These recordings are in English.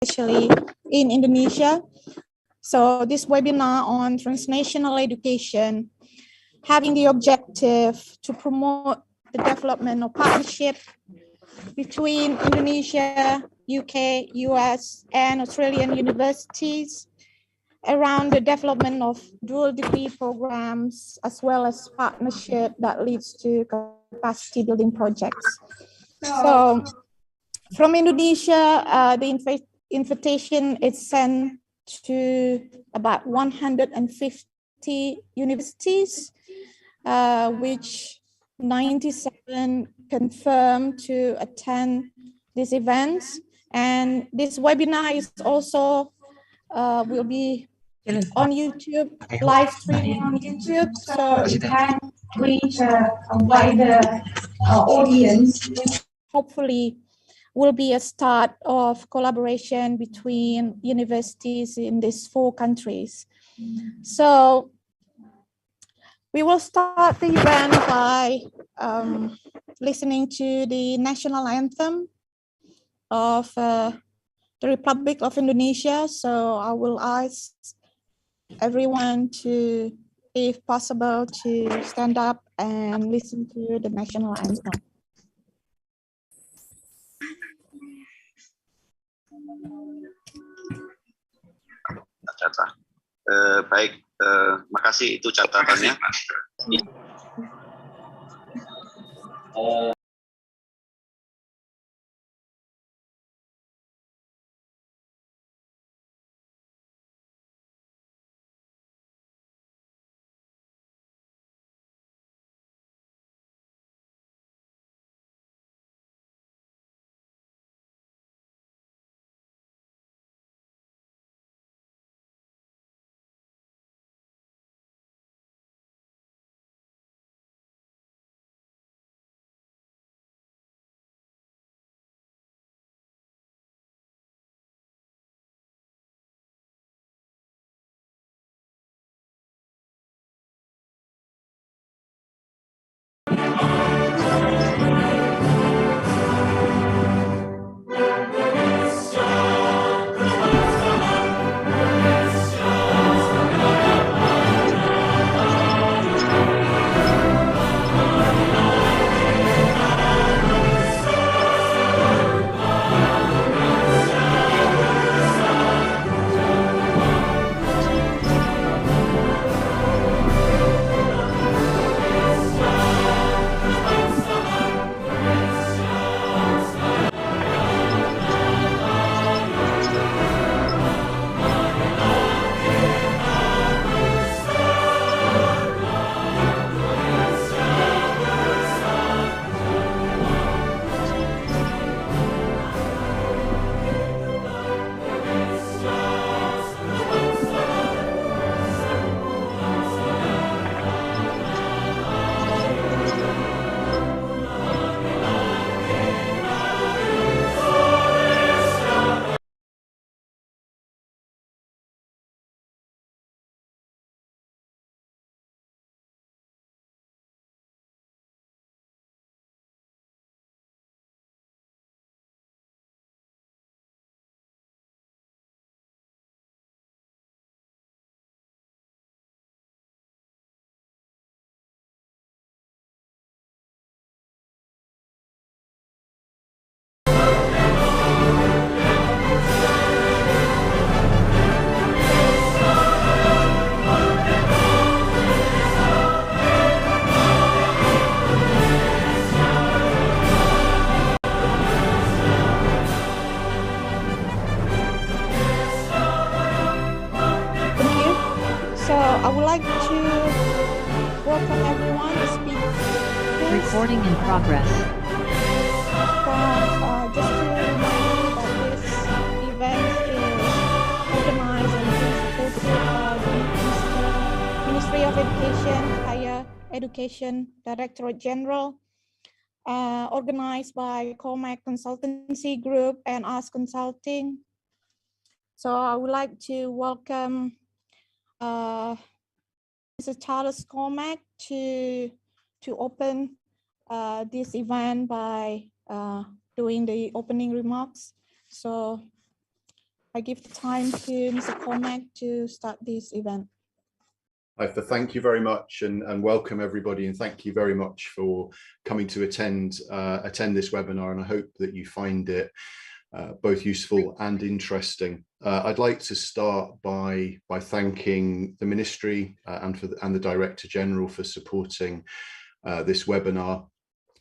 especially in Indonesia. So this webinar on transnational education, having the objective to promote the development of partnership between Indonesia, UK, US, and Australian universities around the development of dual degree programs, as well as partnership that leads to capacity building projects. So from Indonesia, the invitation is sent to about 150 universities, which 97 confirmed to attend these events. And this webinar is also will be on YouTube, live streaming on YouTube, so it can reach a wider audience, which hopefully will be a start of collaboration between universities in these 4 countries. So we will start the event by listening to the national anthem of the Republic of Indonesia. So I will ask everyone to, if possible, to stand up and listen to the national anthem. Baik, makasih itu catatannya. I would like to welcome everyone to speak. Recording in progress. Just to remind you that this event is organized and supported by the Ministry of Education, Higher Education Directorate General, organized by Cormac Consultancy Group and Us Consulting. So I would like to welcome Mr. Charles Cormac to open this event by doing the opening remarks. So I give the time to Mr. Cormac to start this event. Thank you very much, and welcome everybody, and thank you very much for coming to attend this webinar, and I hope that you find it both useful and interesting. I'd like to start by thanking the Ministry and the Director General for supporting this webinar,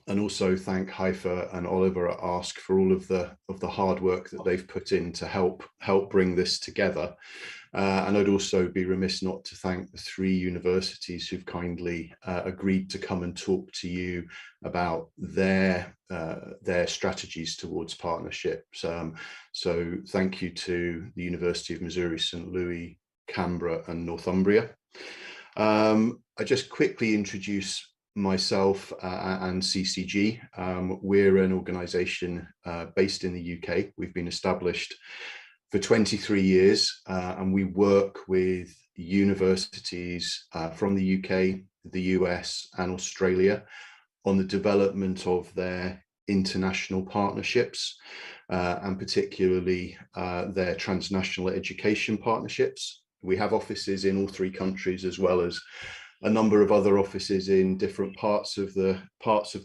and also thank Haifa and Oliver at Ask for all of the hard work that they've put in to help bring this together. And I'd also be remiss not to thank the 3 universities who've kindly agreed to come and talk to you about their strategies towards partnerships. So thank you to the University of Missouri, St. Louis, Canberra and Northumbria. I just quickly introduce myself and CCG. We're an organisation based in the UK. We've been established for 23 years, and we work with universities from the UK, the US and Australia on the development of their international partnerships, and particularly their transnational education partnerships. We have offices in all 3 countries, as well as a number of other offices in different parts of the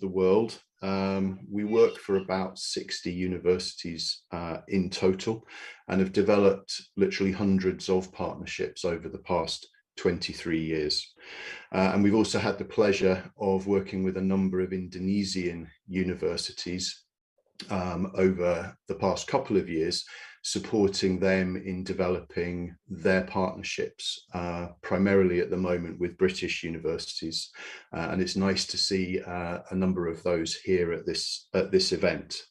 world. We work for about 60 universities in total, and have developed literally hundreds of partnerships over the past 23 years. And we've also had the pleasure of working with a number of Indonesian universities over the past couple of years, supporting them in developing their partnerships, primarily at the moment with British universities. And it's nice to see a number of those here at this event.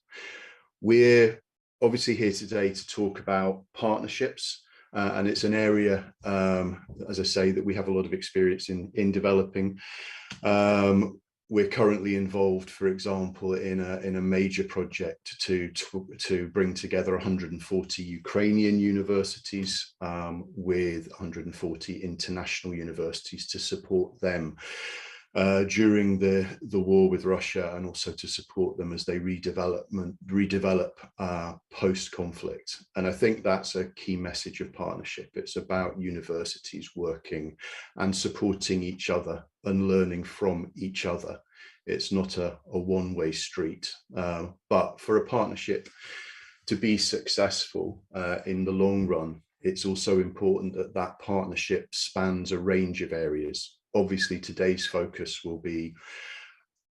We're obviously here today to talk about partnerships, and it's an area, as I say, that we have a lot of experience in developing. We're currently involved, for example, in a major project to bring together 140 Ukrainian universities with 140 international universities to support them during the war with Russia, and also to support them as they redevelop post-conflict. And I think that's a key message of partnership. It's about universities working and supporting each other and learning from each other. It's not a one-way street, but for a partnership to be successful in the long run, it's also important that that partnership spans a range of areas. Obviously, today's focus will be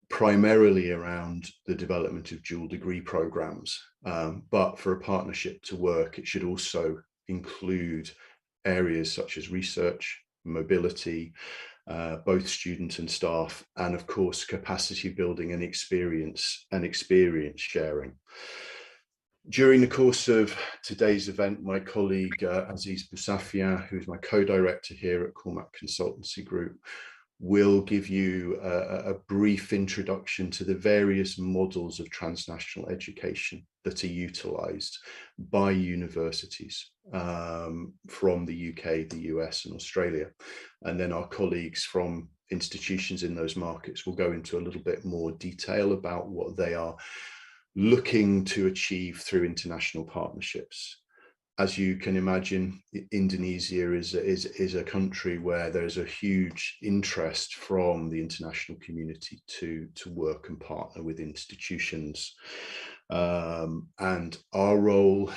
primarily around the development of dual degree programs, but for a partnership to work, it should also include areas such as research, mobility, both student and staff, and of course capacity building and experience sharing. During the course of today's event, my colleague Aziz Bousafian, who's my co-director here at Cormac Consultancy Group, will give you a brief introduction to the various models of transnational education that are utilised by universities from the UK, the US and Australia. And then our colleagues from institutions in those markets will go into a little bit more detail about what they are looking to achieve through international partnerships. As you can imagine, Indonesia is a country where there's a huge interest from the international community to work and partner with institutions. And our role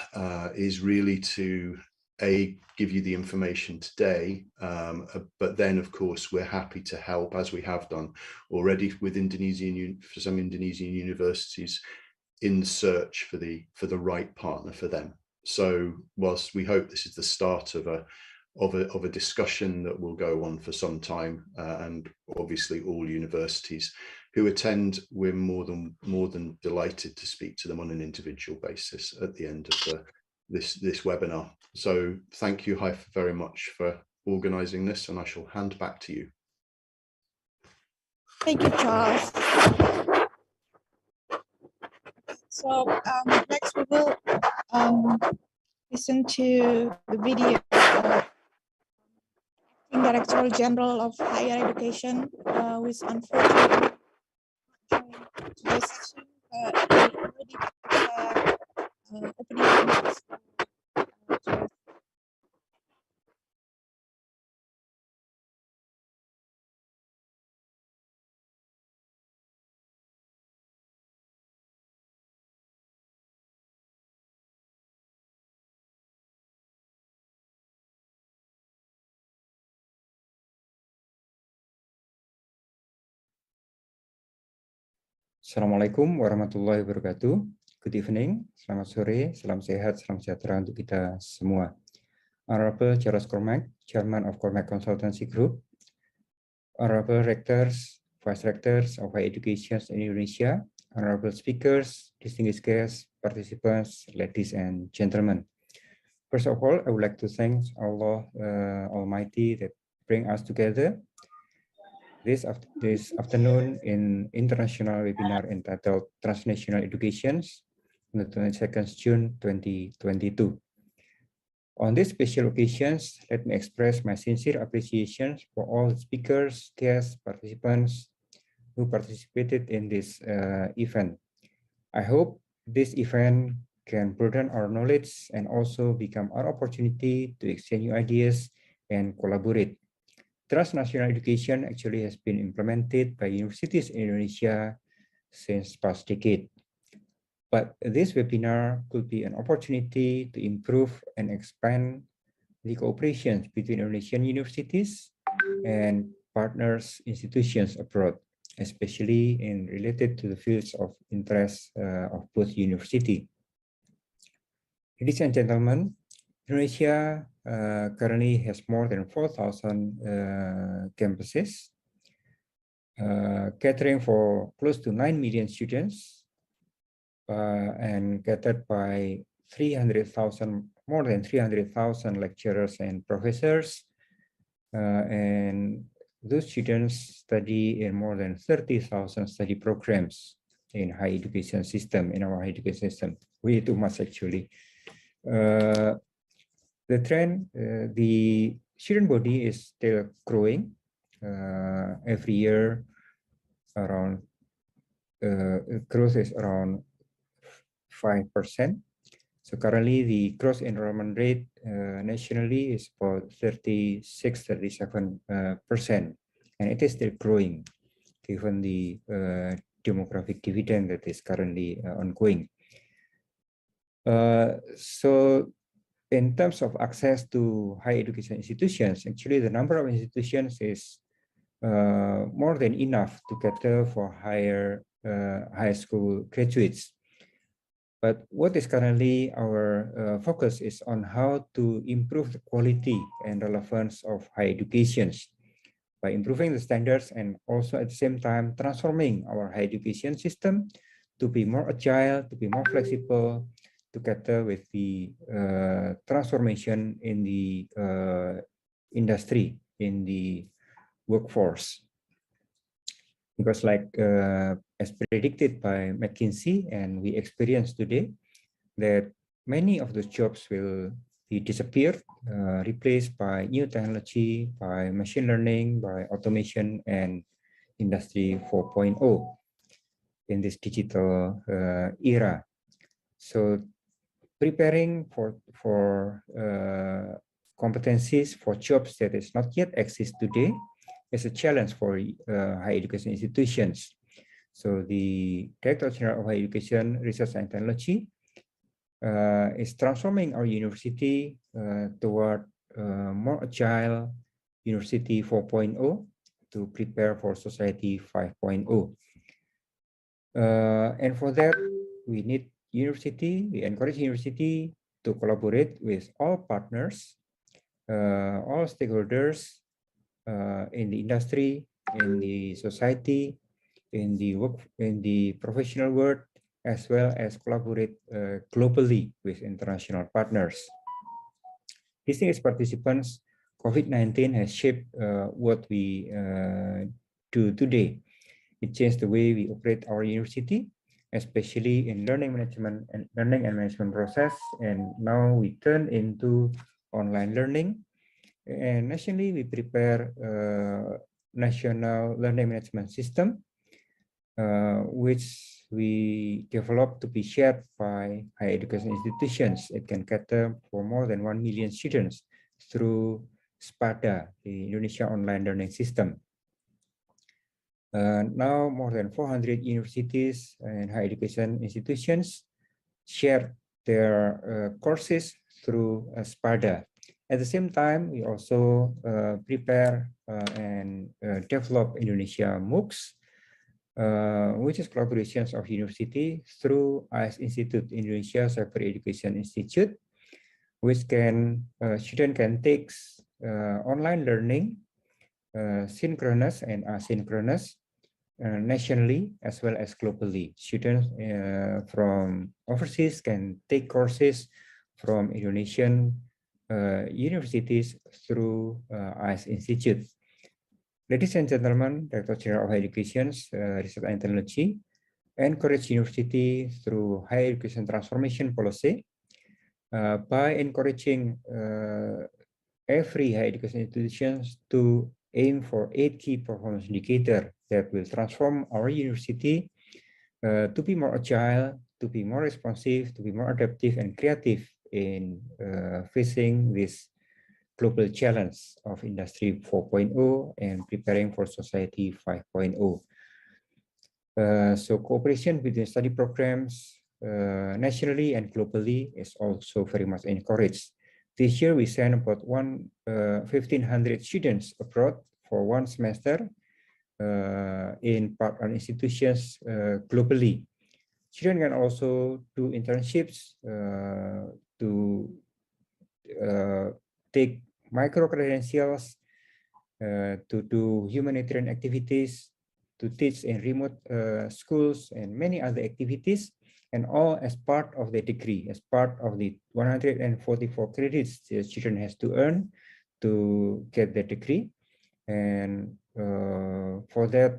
is really to give you the information today, but then of course we're happy to help, as we have done already with for some Indonesian universities, in the search for the right partner for them. So whilst we hope this is the start of a discussion that will go on for some time, and obviously all universities who attend, we're more than delighted to speak to them on an individual basis at the end of this webinar. So thank you, Haifa, very much for organising this, and I shall hand back to you. Thank you, Charles. So next we will listen to the video of Acting Director General of Higher Education, who is unfortunately not joining today's session, but we already prepared opening remarks Assalamualaikum warahmatullahi wabarakatuh. Good evening, selamat sore, salam sehat, salam sejahtera untuk kita semua. Honorable Charles Cormack, Chairman of Cormack Consultancy Group, Honorable Rectors, Vice Rectors of Higher Education in Indonesia, Honorable Speakers, distinguished guests, participants, ladies and gentlemen. First of all, I would like to thank Allah Almighty that bring us together this afternoon in international webinar entitled Transnational Educations on the 22nd June 2022. On these special occasions, let me express my sincere appreciation for all the speakers, guests, participants who participated in this event. I hope this event can broaden our knowledge and also become our opportunity to exchange new ideas and collaborate. Transnational education actually has been implemented by universities in Indonesia since past decade. But this webinar could be an opportunity to improve and expand the cooperation between Indonesian universities and partners institutions abroad, especially in related to the fields of interest of both university. Ladies and gentlemen, Indonesia currently has more than 4,000 campuses, catering for close to 9 million students and catered by more than 300,000 lecturers and professors. And those students study in more than 30,000 study programs in higher education system, in our higher education system. Way too much actually. The trend, the student body is still growing every year. Around growth is around 5%. So currently the gross enrollment rate nationally is about 36-37%, and it is still growing given the demographic dividend that is currently ongoing. So in terms of access to higher education institutions, actually the number of institutions is more than enough to cater for high school graduates. But what is currently our focus is on how to improve the quality and relevance of higher education by improving the standards and also at the same time transforming our higher education system to be more agile, to be more flexible, to cater with the transformation in the industry, in the workforce. Because like as predicted by McKinsey, and we experience today, that many of those jobs will be disappeared, replaced by new technology, by machine learning, by automation and industry 4.0 in this digital era. So preparing for competencies for jobs that is not yet exist today is a challenge for higher education institutions. So the Director General of Higher Education, Research and Technology is transforming our university toward more agile University 4.0 to prepare for Society 5.0. And for that, we need university, we encourage university to collaborate with all partners, all stakeholders in the industry, in the society, in the work, in the professional world, as well as collaborate globally with international partners. Distinguished participants, COVID-19 has shaped what we do today. It changed the way we operate our university, especially in learning management and management process. And now we turn into online learning. And nationally, we prepare national learning management system, which we developed to be shared by higher education institutions. It can cater for more than 1 million students through SPADA, the Indonesia Online Learning System. Now more than 400 universities and higher education institutions share their courses through SPADA. At the same time, we also prepare and develop Indonesia MOOCs which is collaborations of university through IS Institute Indonesia Cyber Education Institute, which student can take online learning, synchronous and asynchronous, nationally as well as globally. Students from overseas can take courses from Indonesian universities through IS Institute. Ladies and gentlemen, Director General of Higher Education, Research and Technology, encourage university through higher education transformation policy by encouraging every higher education institutions to aim for 8 key performance indicators that will transform our university to be more agile, to be more responsive, to be more adaptive and creative in facing this global challenge of Industry 4.0 and preparing for Society 5.0. So cooperation between study programs nationally and globally is also very much encouraged. This year we sent about 1,500 students abroad for 1 semester in partner institutions globally. Students can also do internships to take micro credentials, to do humanitarian activities, to teach in remote schools and many other activities, and all as part of the degree, as part of the 144 credits the student has to earn to get the degree. And for that,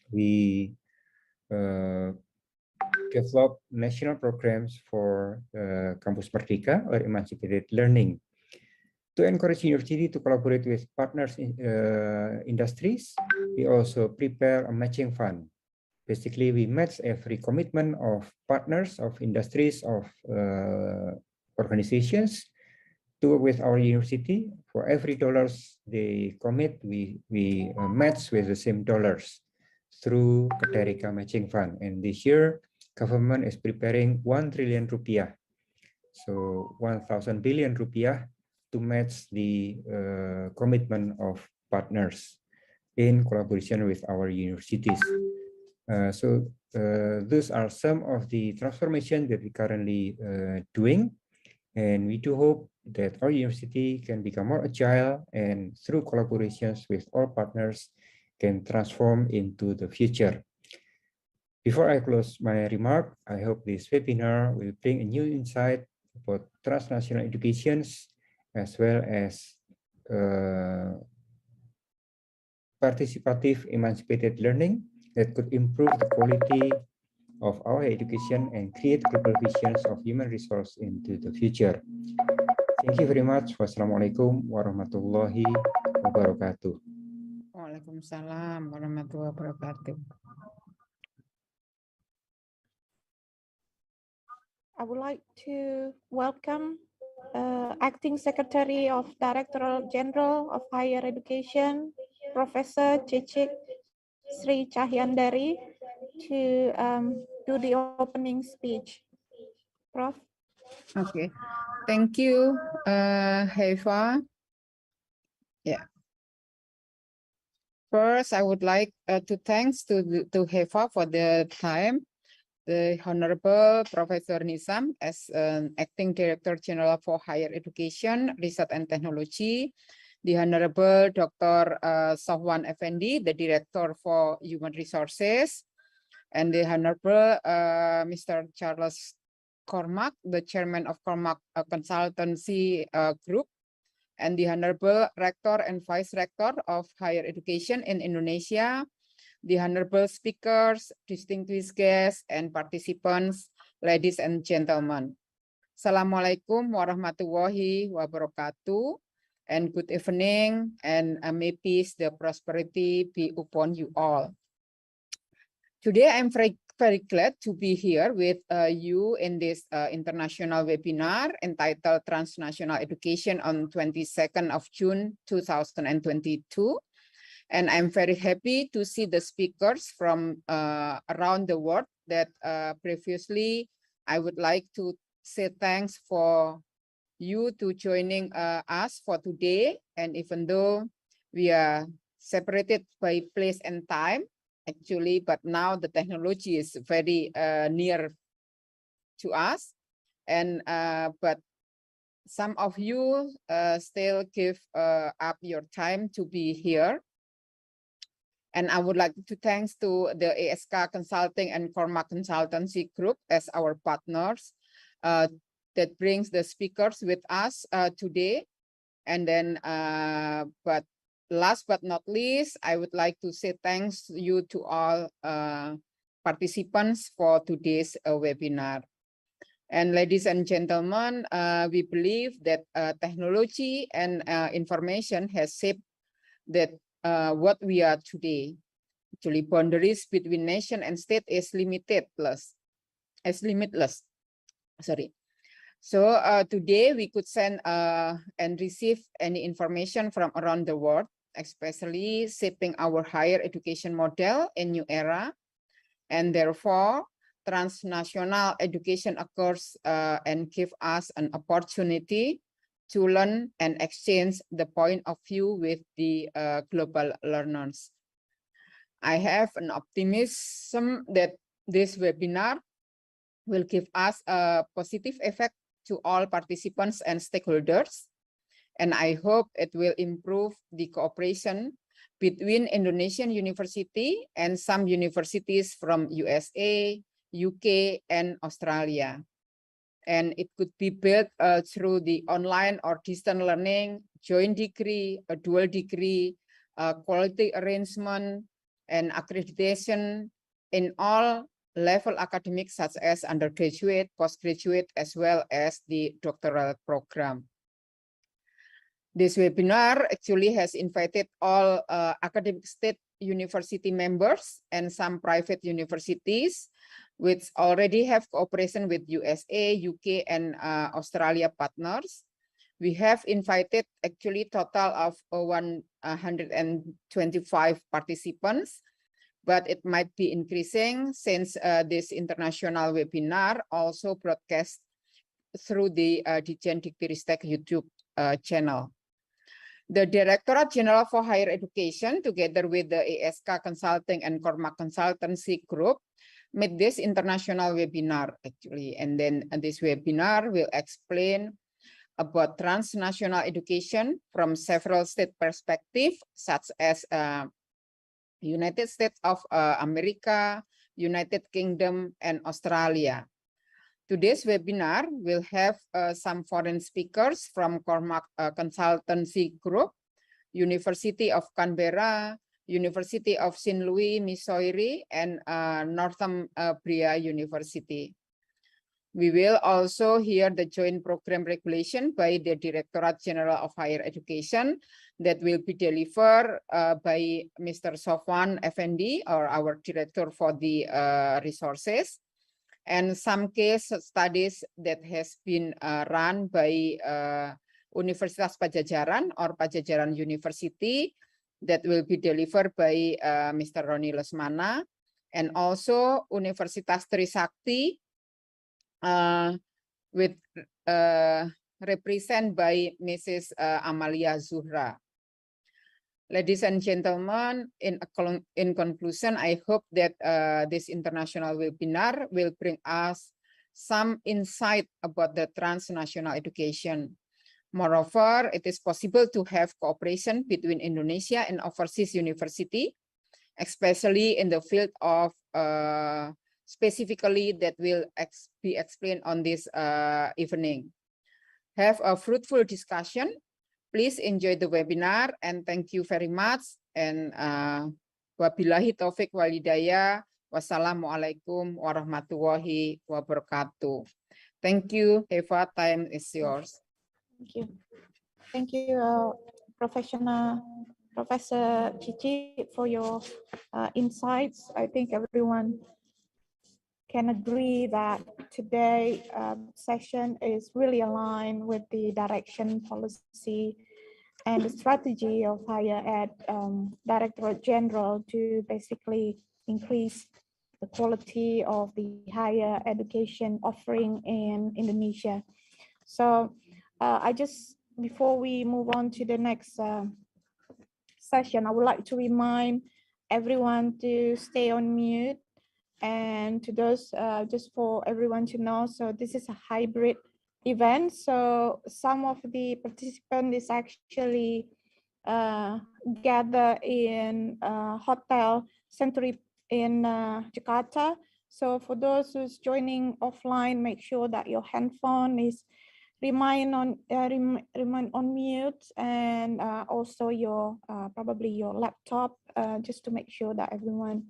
we develop national programs for Campus Merdeka or Emancipated Learning. To encourage university to collaborate with partners in industries, we also prepare a matching fund. Basically, we match every commitment of partners, of industries, of organizations to work with our university. For every dollars they commit, we match with the same dollars through Keterika Matching Fund. And this year, government is preparing 1 trillion rupiah, so 1,000 billion rupiah to match the commitment of partners in collaboration with our universities. So those are some of the transformation that we currently doing, and we do hope that our university can become more agile and through collaborations with all partners can transform into the future. Before I close my remark, I hope this webinar will bring a new insight about transnational educations as well as participative emancipated learning that could improve the quality of our education and create global visions of human resource into the future. Thank you very much. Wassalamualaikum warahmatullahi wabarakatuh. Waalaikumsalam warahmatullahi wabarakatuh. I would like to welcome Acting Secretary of Director General of Higher Education, Professor Cicik Sri Cahyandari, to do the opening speech. Prof. Okay, thank you, Heva. Yeah. First, I would like to thanks to Heva for the time. The Honorable Professor Nizam as Acting Director General for Higher Education, Research and Technology, the Honorable Dr. Sofwan Effendi, the Director for Human Resources, and the Honorable Mr. Charles Cormack, the Chairman of Cormack Consultancy Group, and the Honorable Rector and Vice Rector of Higher Education in Indonesia, the honorable speakers, distinguished guests, and participants, ladies and gentlemen. Assalamualaikum warahmatullahi wabarakatuh, and good evening, and may peace, the prosperity be upon you all. Today, I'm very glad to be here with you in this international webinar entitled Transnational Education on 22nd of June 2022. And I'm very happy to see the speakers from around the world that previously I would like to say thanks for you to joining us for today. And even though we are separated by place and time, actually, but now the technology is very near to us, and but some of you still give up your time to be here. And I would like to thanks to the ASK Consulting and Korma Consultancy Group as our partners that brings the speakers with us today. And then, but last but not least, I would like to say thanks you to all participants for today's webinar. And ladies and gentlemen, we believe that technology and information has shaped that what we are today. Actually, boundaries between nation and state is limitless. Sorry. So today we could send and receive any information from around the world, especially shaping our higher education model in new era. And therefore, transnational education occurs and give us an opportunity to learn and exchange the point of view with the global learners. I have an optimism that this webinar will give us a positive effect to all participants and stakeholders. And I hope it will improve the cooperation between Indonesian university and some universities from USA, UK, and Australia. And it could be built through the online or distance learning, joint degree, a dual degree, quality arrangement, and accreditation in all level academics such as undergraduate, postgraduate, as well as the doctoral program. This webinar actually has invited all academic state university members and some private universities which already have cooperation with USA, UK, and Australia partners. We have invited actually total of 125 participants, but it might be increasing since this international webinar also broadcast through the Dijen Diktiristek YouTube channel. The Directorate General for Higher Education, together with the ASK Consulting and Korma Consultancy Group, made this international webinar actually. And then this webinar will explain about transnational education from several state perspectives, such as United States of America, United Kingdom, and Australia. Today's webinar will have some foreign speakers from Korma Consultancy Group, University of Canberra, University of St. Louis, Missouri, and Northumbria University. We will also hear the joint program regulation by the Directorate General of Higher Education that will be delivered by Mr. Sofwan Effendi, or our director for the resources, and some case studies that has been run by Universitas Pajajaran or Pajajaran University that will be delivered by Mr. Roni Lesmana, and also Universitas Trisakti with represented by Mrs. Amalia Zuhra. Ladies and gentlemen, in conclusion, I hope that this international webinar will bring us some insight about the transnational education. Moreover, it is possible to have cooperation between Indonesia and overseas university, especially in the field of specifically that will be explained on this evening. Have a fruitful discussion. Please enjoy the webinar and thank you very much. And wabillahi taufiq walhidayah. Wassalamualaikum warahmatullahi wabarakatuh. Thank you, Eva. Time is yours. Thank you. Thank you, Professor Cici, for your insights. I think everyone can agree that today's session is really aligned with the direction, policy, and the strategy of Higher Ed Directorate General to basically increase the quality of the higher education offering in Indonesia. So before we move on to the next session, I would like to remind everyone to stay on mute. And to those, just for everyone to know, so this is a hybrid event. So some of the participants is actually gather in Hotel Century in Jakarta. So for those who's joining offline, make sure that your handphone is remain on mute, and also your probably your laptop, just to make sure that everyone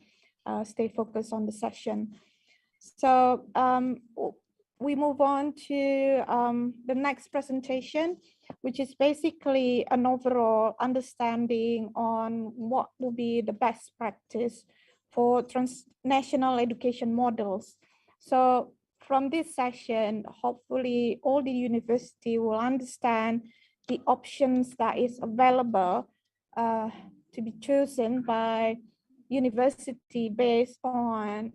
stay focused on the session. So we move on to the next presentation, which is basically an overall understanding on what will be the best practice for transnational education models. So from this session, hopefully all the university will understand the options that is available to be chosen by university based on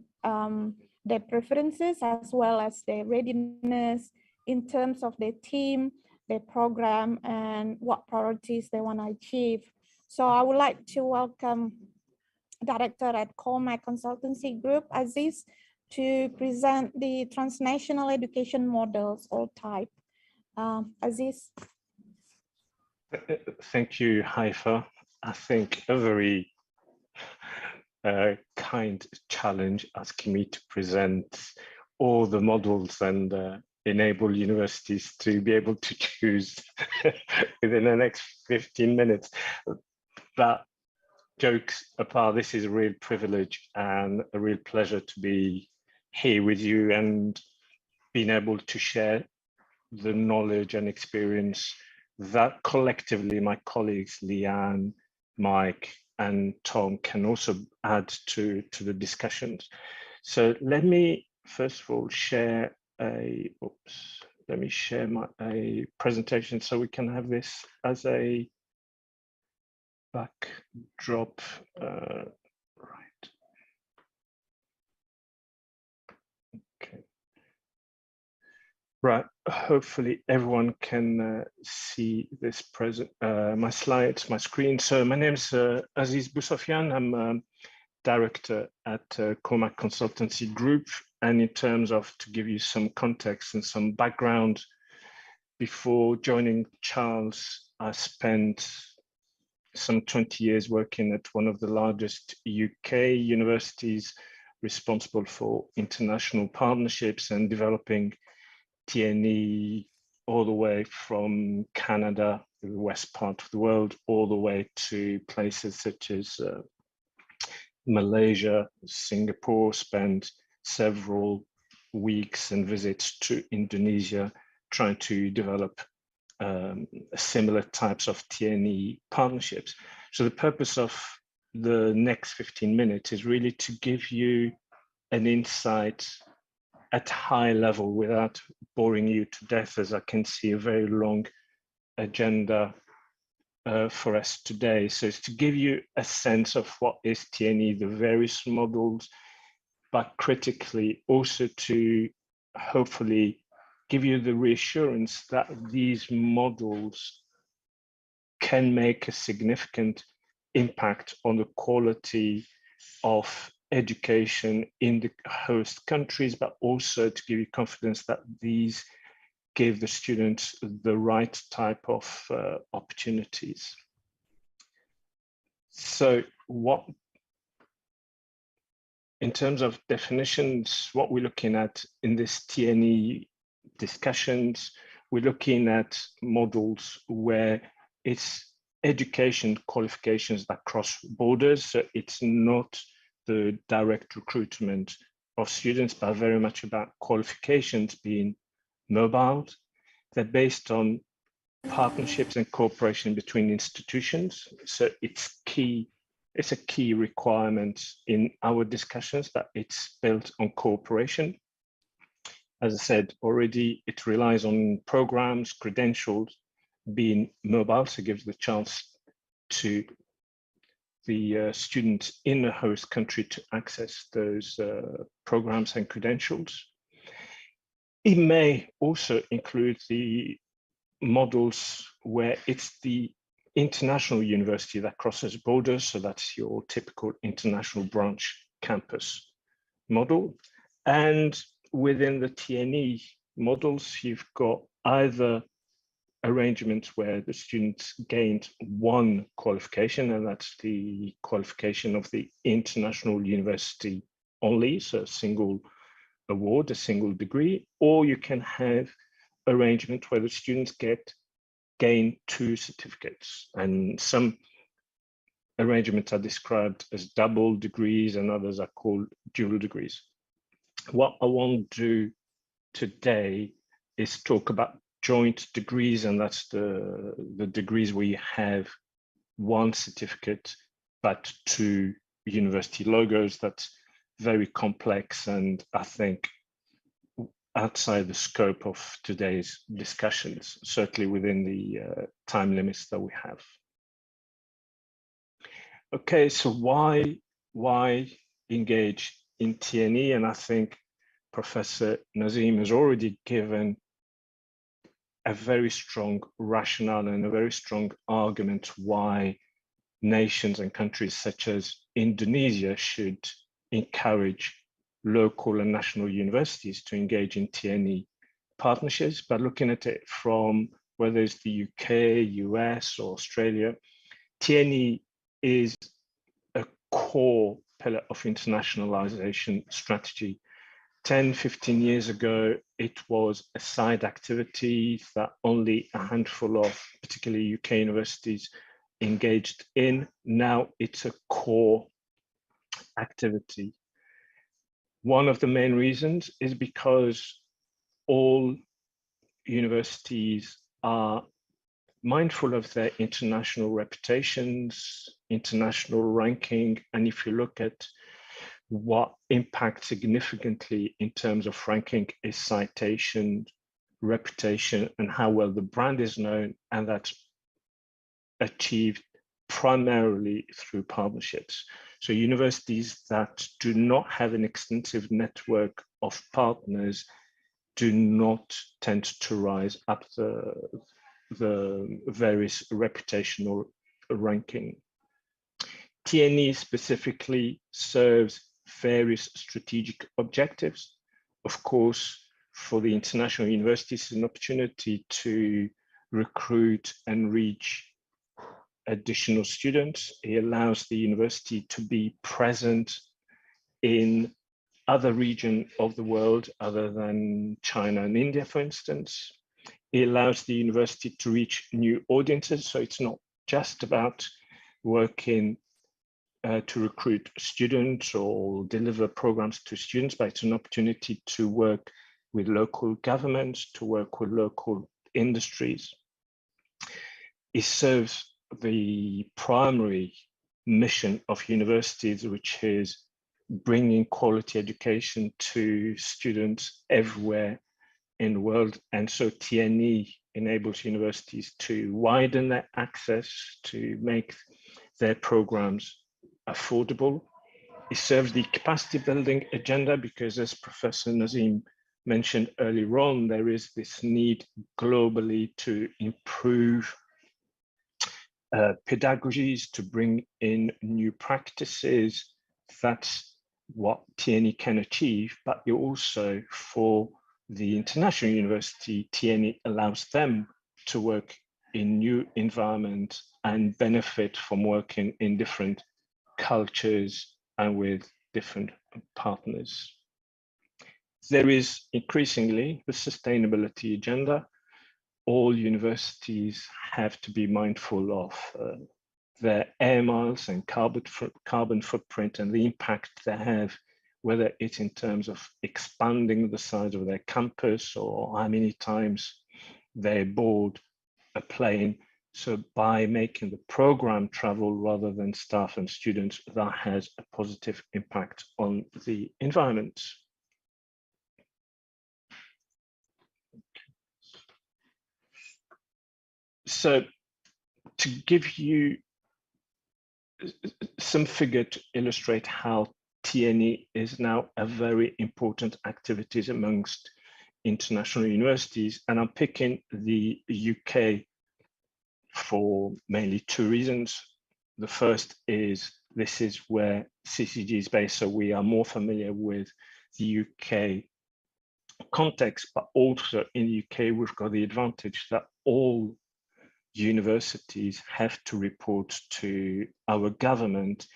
their preferences as well as their readiness in terms of their team, their program, and what priorities they want to achieve. So I would like to welcome Director at Cormac Consultancy Group, Aziz, to present the transnational education models, all type. Aziz. Thank you, Haifa. I think a very kind challenge asking me to present all the models and enable universities to be able to choose within the next 15 minutes. But jokes apart, this is a real privilege and a real pleasure to be here with you and being able to share the knowledge and experience that collectively my colleagues Leanne, Mike, and Tom can also add to the discussions. So let me first of all share a presentation so we can have this as a backdrop. Right. Okay. Right. Hopefully everyone can see this my slides, my screen. So my name is Aziz Boussofian. I'm director at Cormac Consultancy Group. And in terms of, to give you some context and some background, before joining Charles, I spent some 20 years working at one of the largest UK universities responsible for international partnerships and developing TNE all the way from Canada, the west part of the world, all the way to places such as Malaysia, Singapore, spent several weeks and visits to Indonesia, trying to develop similar types of TNE partnerships. So the purpose of the next 15 minutes is really to give you an insight at high level without boring you to death, as I can see a very long agenda for us today. So it's to give you a sense of what is TNE, the various models, but critically also to hopefully give you the reassurance that these models can make a significant impact on the quality of education in the host countries, but also to give you confidence that these give the students the right type of opportunities. So in terms of definitions, what we're looking at in this TNE discussions, we're looking at models where it's education qualifications that cross borders. So it's not the direct recruitment of students, but very much about qualifications being mobile. They're based on partnerships and cooperation between institutions. So it's a key requirement in our discussions that it's built on cooperation. As I said already, it relies on programs, credentials being mobile, so it gives the chance to the students in the host country to access those programs and credentials. It may also include the models where it's the international university that crosses borders, so that's your typical international branch campus model. And within the TNE models, you've got either arrangements where the students gained one qualification, and that's the qualification of the international university only, so a single award, a single degree, or you can have arrangement where the students gain two certificates, and some arrangements are described as double degrees and others are called dual degrees. What I want to do today is talk about joint degrees, and that's the degrees where you have one certificate but two university logos. That's very complex, and I think outside the scope of today's discussions, certainly within the time limits that we have. Okay, so why engage in TNE? And I think Professor Nazim has already given a very strong rationale and a very strong argument why nations and countries such as Indonesia should encourage local and national universities to engage in TNE partnerships. But looking at it from whether it's the UK, US, or Australia, TNE is a core pillar of internationalization strategy. 10, 15 years ago, it was a side activity that only a handful of particularly UK universities engaged in. Now it's a core activity. One of the main reasons is because all universities are mindful of their international reputations, international ranking, and if you look at what impacts significantly in terms of ranking is citation, reputation, and how well the brand is known, and that's achieved primarily through partnerships. So universities that do not have an extensive network of partners do not tend to rise up the various reputational ranking. TNE specifically serves various strategic objectives. Of course, for the international universities, it's an opportunity to recruit and reach additional students. It allows the university to be present in other regions of the world other than China and India, for instance. It allows the university to reach new audiences. So it's not just about working to recruit students or deliver programs to students, but it's an opportunity to work with local governments, to work with local industries. It serves the primary mission of universities, which is bringing quality education to students everywhere in the world. And so TNE enables universities to widen their access, to make their programs affordable. It serves the capacity building agenda because, as Professor Nazim mentioned earlier on, there is this need globally to improve pedagogies, to bring in new practices. That's what TNE can achieve, but it also, for the international university, TNE allows them to work in new environments and benefit from working in different cultures and with different partners. There is increasingly the sustainability agenda. All universities have to be mindful of their air miles and carbon footprint and the impact they have, whether it's in terms of expanding the size of their campus or how many times they board a plane. So by making the program travel rather than staff and students, that has a positive impact on the environment. So to give you some figure to illustrate how TNE is now a very important activity amongst international universities, and I'm picking the UK for mainly two reasons. The first is this is where CCG is based, so we are more familiar with the UK context, but also in the UK, we've got the advantage that all universities have to report to our government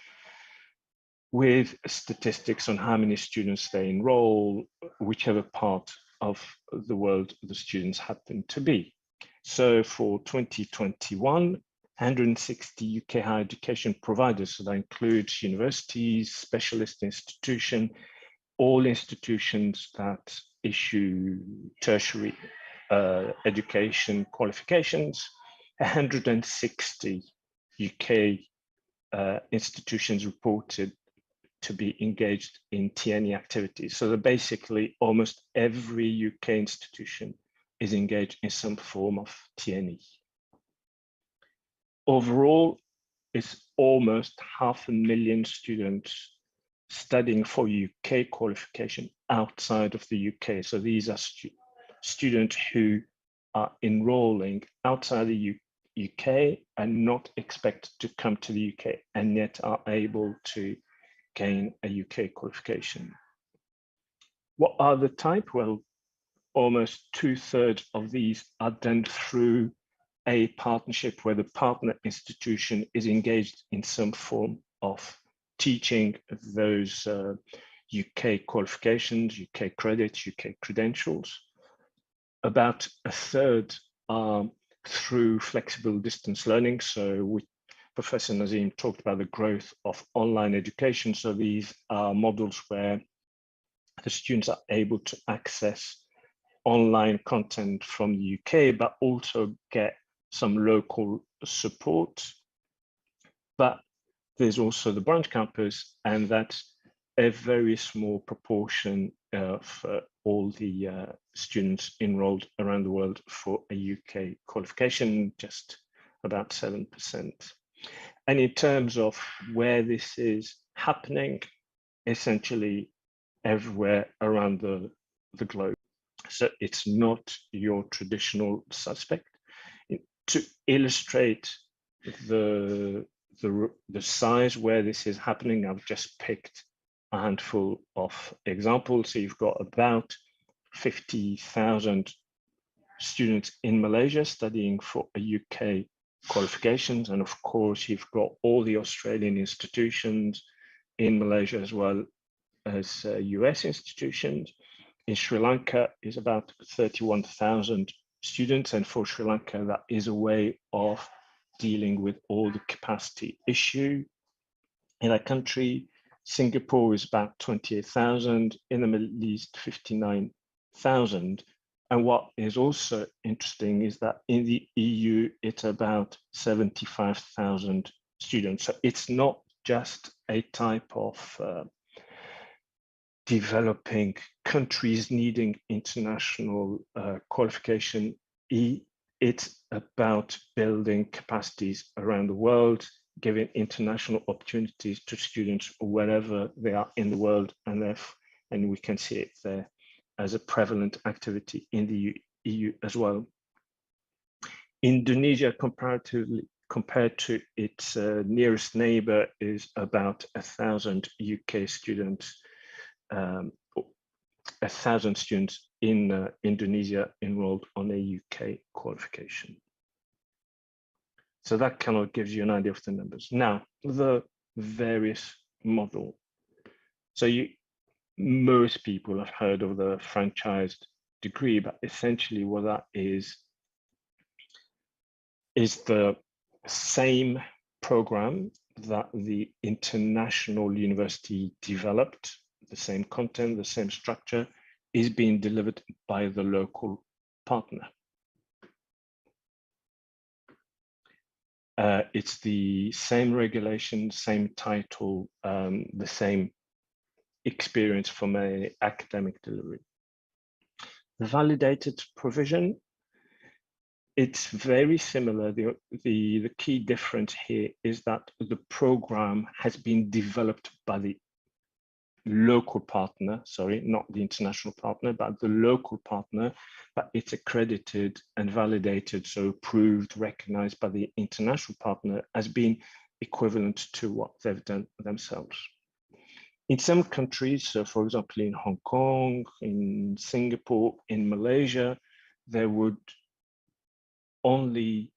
with statistics on how many students they enroll, whichever part of the world the students happen to be. So for 2021, 160 UK higher education providers, so that includes universities, specialist institutions, all institutions that issue tertiary education qualifications, 160 UK institutions reported to be engaged in TNE activities. So that basically almost every UK institution is engaged in some form of TNE. Overall, it's almost 500,000 students studying for UK qualification outside of the UK. So these are students who are enrolling outside the UK and not expected to come to the UK and yet are able to gain a UK qualification. What are the type? Well, almost 2/3 of these are done through a partnership where the partner institution is engaged in some form of teaching those UK qualifications, UK credits, UK credentials. About 1/3 are through flexible distance learning. So Professor Nazim talked about the growth of online education. So these are models where the students are able to access online content from the UK, but also get some local support. But there's also the branch campus, and that's a very small proportion of all the students enrolled around the world for a UK qualification, just about 7%. And in terms of where this is happening, essentially everywhere around the globe. So it's not your traditional suspect. To illustrate the size where this is happening, I've just picked a handful of examples. So you've got about 50,000 students in Malaysia studying for a UK qualifications. And of course, you've got all the Australian institutions in Malaysia as well as US institutions. In Sri Lanka is about 31,000 students. And for Sri Lanka, that is a way of dealing with all the capacity issue in that country. Singapore is about 28,000, in the Middle East, 59,000. And what is also interesting is that in the EU, it's about 75,000 students. So it's not just a type of developing countries needing international qualification. It's about building capacities around the world, giving international opportunities to students wherever they are in the world, and we can see it there as a prevalent activity in the EU as well. Indonesia, comparatively, compared to its nearest neighbor, is about 1,000 UK students, 1,000 students in Indonesia enrolled on a UK qualification. So that kind of gives you an idea of the numbers. Now, the various model. So most people have heard of the franchised degree, but essentially what that is the same program that the international university developed, the same content, the same structure, is being delivered by the local partner. It's the same regulation, same title, the same experience from an academic delivery. The validated provision, it's very similar. The key difference here is that the program has been developed by the local partner, sorry, not the international partner, but the local partner, but it's accredited and validated, so approved, recognized by the international partner as being equivalent to what they've done themselves. In some countries, so for example, in Hong Kong, in Singapore, in Malaysia, they would only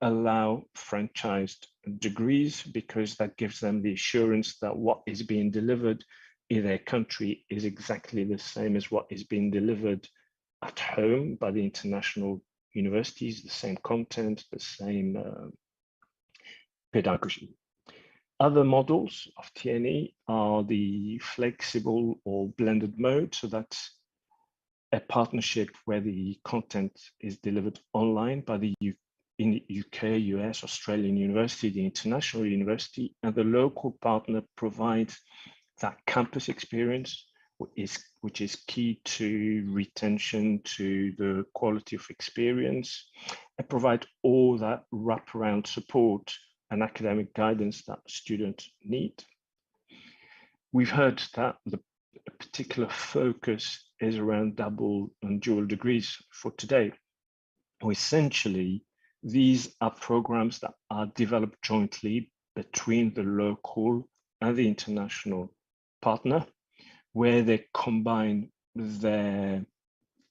allow franchised degrees because that gives them the assurance that what is being delivered in their country is exactly the same as what is being delivered at home by the international universities, the same content, the same pedagogy. Other models of TNE are the flexible or blended mode. So that's a partnership where the content is delivered online by the in the UK, US, Australian university, the international university, and the local partner provides that campus experience, which is key to retention, to the quality of experience, and provide all that wraparound support and academic guidance that students need. We've heard that the particular focus is around double and dual degrees for today. Essentially, these are programs that are developed jointly between the local and the international partner, where they combine their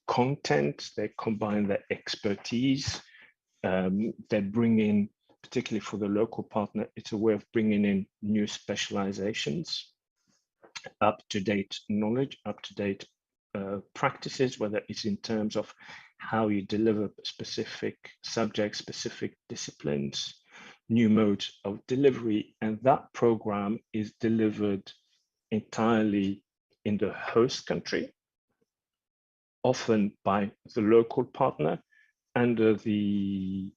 content, they combine their expertise, they bring in, particularly for the local partner, it's a way of bringing in new specializations, up-to-date knowledge, up-to-date practices, whether it's in terms of how you deliver specific subjects, specific disciplines, new modes of delivery, and that program is delivered entirely in the host country, often by the local partner under the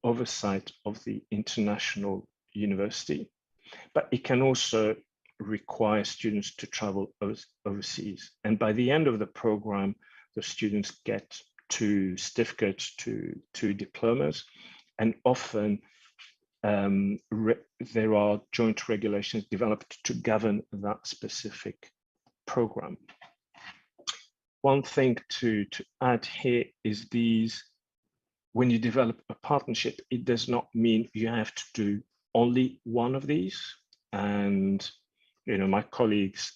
oversight of the international university, but it can also require students to travel overseas. And by the end of the program, the students get 2 certificates, 2 diplomas, and often there are joint regulations developed to govern that specific program. One thing to add here is when you develop a partnership, it does not mean you have to do only one of these. And my colleagues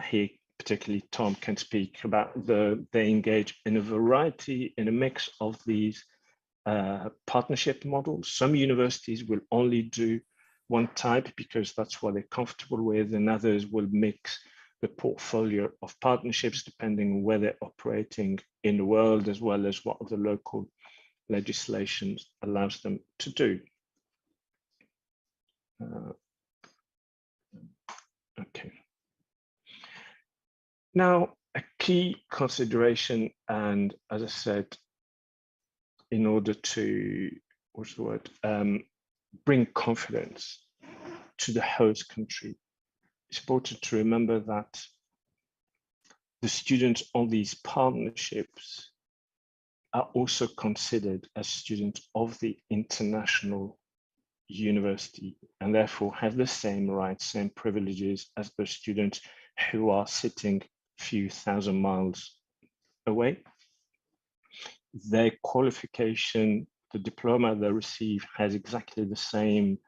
here, particularly Tom, can speak about they engage in a variety, in a mix of these partnership models. Some universities will only do one type because that's what they're comfortable with, and others will mix the portfolio of partnerships depending on where they're operating in the world, as well as what the local legislation allows them to do. Okay. Now, a key consideration, and as I said, in order to, bring confidence to the host country, it's important to remember that the students on these partnerships are also considered as students of the international university, and therefore have the same rights, same privileges as the students who are sitting a few thousand miles away. Their qualification, the diploma they receive, has exactly the same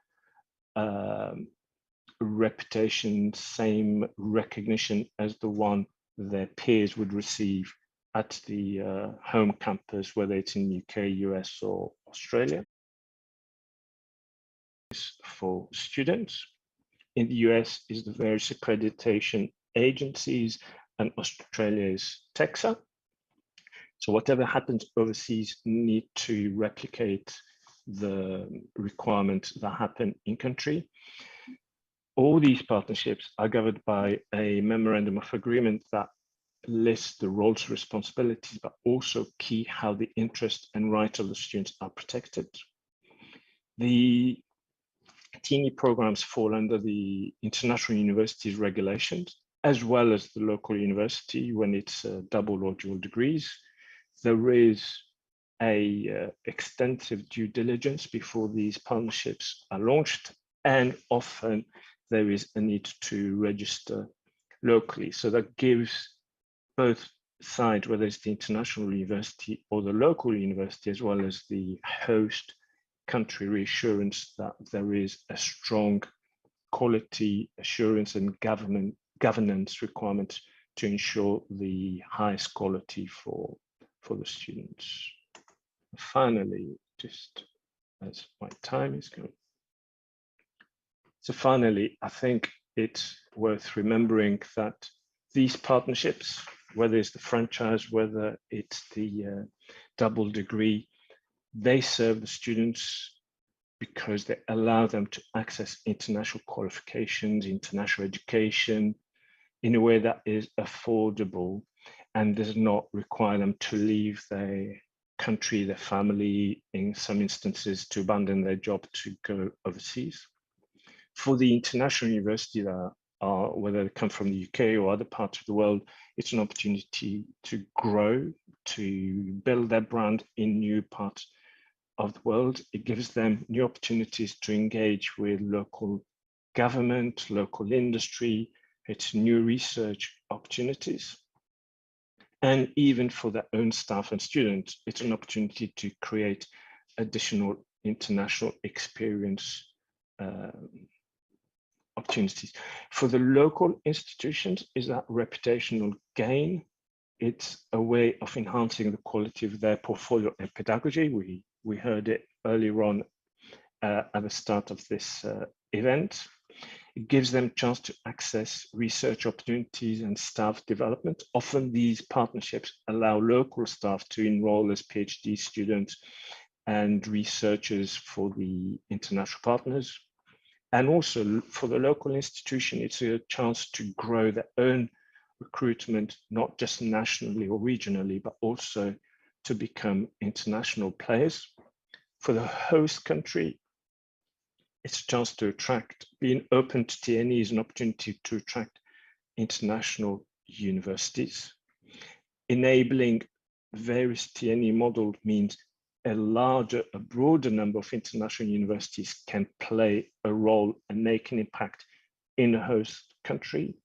reputation, same recognition as the one their peers would receive at the home campus, whether it's in UK, US, or Australia. For students in the US is the various accreditation agencies, and Australia is TEXA. So whatever happens overseas need to replicate the requirements that happen in country. All these partnerships are governed by a memorandum of agreement that lists the roles, responsibilities, but also key how the interests and rights of the students are protected. The TNE programs fall under the international universities regulations, as well as the local university when it's double or dual degrees. There is a extensive due diligence before these partnerships are launched, and often there is a need to register locally. So that gives both sides, whether it's the international university or the local university, as well as the host country, reassurance that there is a strong quality assurance and governance requirements to ensure the highest quality for the students. Finally, just as my time is going. So finally, I think it's worth remembering that these partnerships, whether it's the franchise, whether it's the double degree, they serve the students because they allow them to access international qualifications, international education in a way that is affordable and does not require them to leave their country, their family, in some instances to abandon their job to go overseas. For the international university that are, whether they come from the UK or other parts of the world, it's an opportunity to grow, to build their brand in new parts of the world. It gives them new opportunities to engage with local government, local industry. It's new research opportunities. And even for their own staff and students, it's an opportunity to create additional international experience opportunities. For the local institutions, is that reputational gain. It's a way of enhancing the quality of their portfolio and pedagogy. We heard it earlier on at the start of this event. It gives them a chance to access research opportunities and staff development. Often these partnerships allow local staff to enroll as PhD students and researchers for the international partners. And also for the local institution, it's a chance to grow their own recruitment, not just nationally or regionally, but also to become international players. For the host country, it's a chance to attract, being open to TNE is an opportunity to attract international universities. Enabling various TNE models means a broader number of international universities can play a role and make an impact in a host country.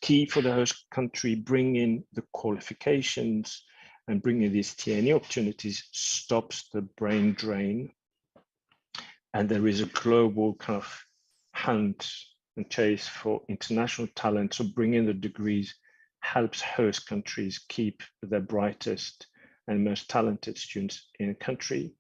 Key for the host country, bring in the qualifications and bringing these TNE opportunities stops the brain drain. And there is a global kind of hunt and chase for international talent. So bringing the degrees helps host countries keep their brightest and most talented students in a country.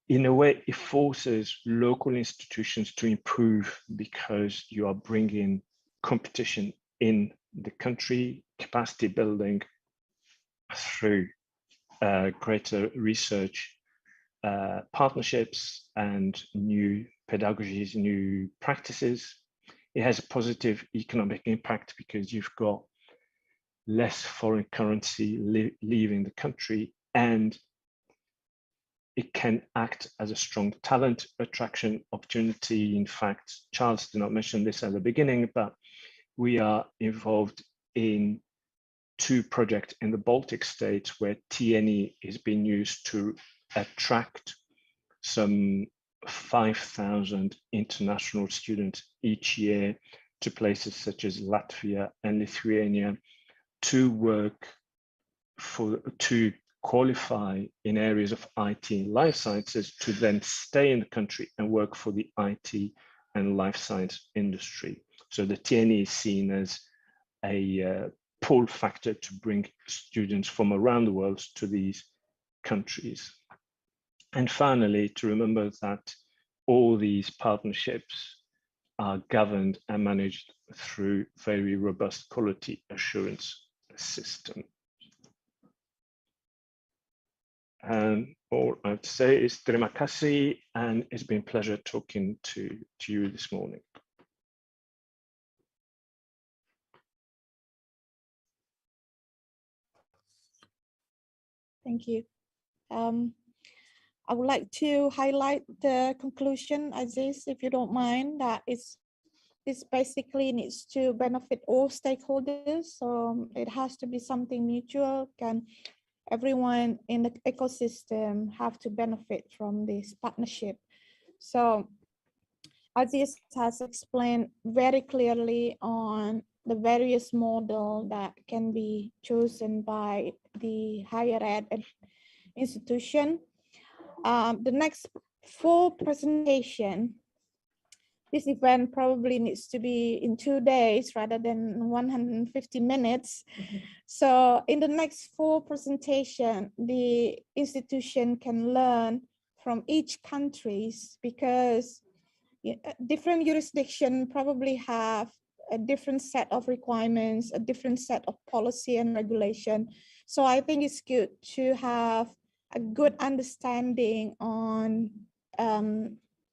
In a way, it forces local institutions to improve because you are bringing competition in the country, capacity building through greater research partnerships and new pedagogies, new practices. It has a positive economic impact because you've got less foreign currency leaving the country, and it can act as a strong talent attraction opportunity. In fact, Charles did not mention this at the beginning, but we are involved in 2 projects in the Baltic states where TNE is being used to attract some 5,000 international students each year to places such as Latvia and Lithuania to work to qualify in areas of IT and life sciences to then stay in the country and work for the IT and life science industry. So the TNE is seen as a pull factor to bring students from around the world to these countries. And finally, to remember that all these partnerships are governed and managed through very robust quality assurance system. And all I have to say is terima kasih, and it's been a pleasure talking to you this morning. Thank you. I would like to highlight the conclusion, Aziz, if you don't mind, that this basically needs to benefit all stakeholders. So it has to be something mutual. Can everyone in the ecosystem have to benefit from this partnership? So Aziz has explained very clearly on the various models that can be chosen by the higher ed institution. The next 4 presentation, this event probably needs to be in 2 days rather than 150 minutes. So in the next 4 presentation, the institution can learn from each countries, because different jurisdiction probably have a different set of requirements, a different set of policy and regulation. So I think it's good to have a good understanding on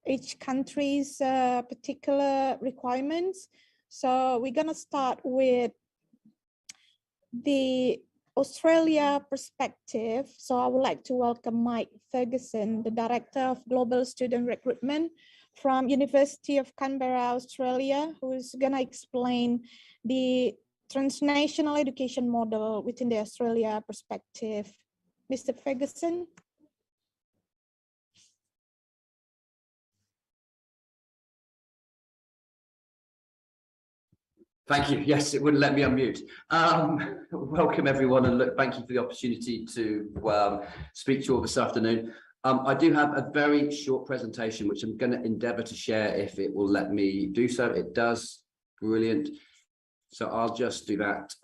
each country's particular requirements. So we're gonna start with the Australia perspective. So I would like to welcome Mike Ferguson, the Director of Global Student Recruitment from University of Canberra, Australia, who is gonna explain the transnational education model within the Australia perspective. Mr. Ferguson. Thank you. Yes, it wouldn't let me unmute. Welcome everyone, and look, thank you for the opportunity to speak to you all this afternoon. I do have a very short presentation, which I'm going to endeavour to share if it will let me do so. It does. Brilliant. So I'll just do that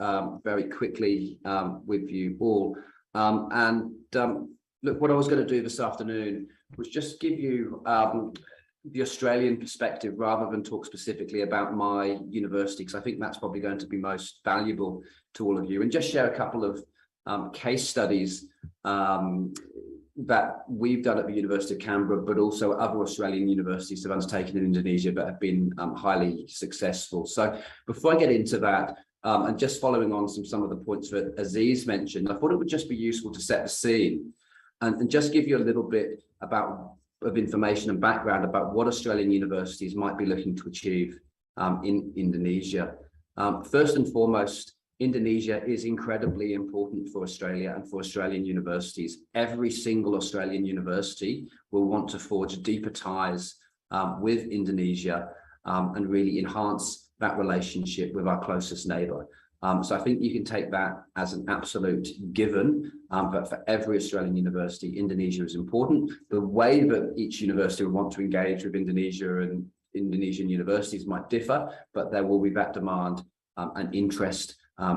very quickly with you all. Look, what I was going to do this afternoon was just give you the Australian perspective rather than talk specifically about my university, because I think that's probably going to be most valuable to all of you, and just share a couple of case studies that we've done at the University of Canberra, but also other Australian universities have undertaken in Indonesia that have been highly successful. So before I get into that, and just following on some of the points that Aziz mentioned, I thought it would just be useful to set the scene and just give you a little bit of information and background about what Australian universities might be looking to achieve in Indonesia. First and foremost, Indonesia is incredibly important for Australia and for Australian universities. Every single Australian university will want to forge deeper ties with Indonesia and really enhance that relationship with our closest neighbour. So I think you can take that as an absolute given, but for every Australian university, Indonesia is important. The way that each university will want to engage with Indonesia and Indonesian universities might differ, but there will be that demand and interest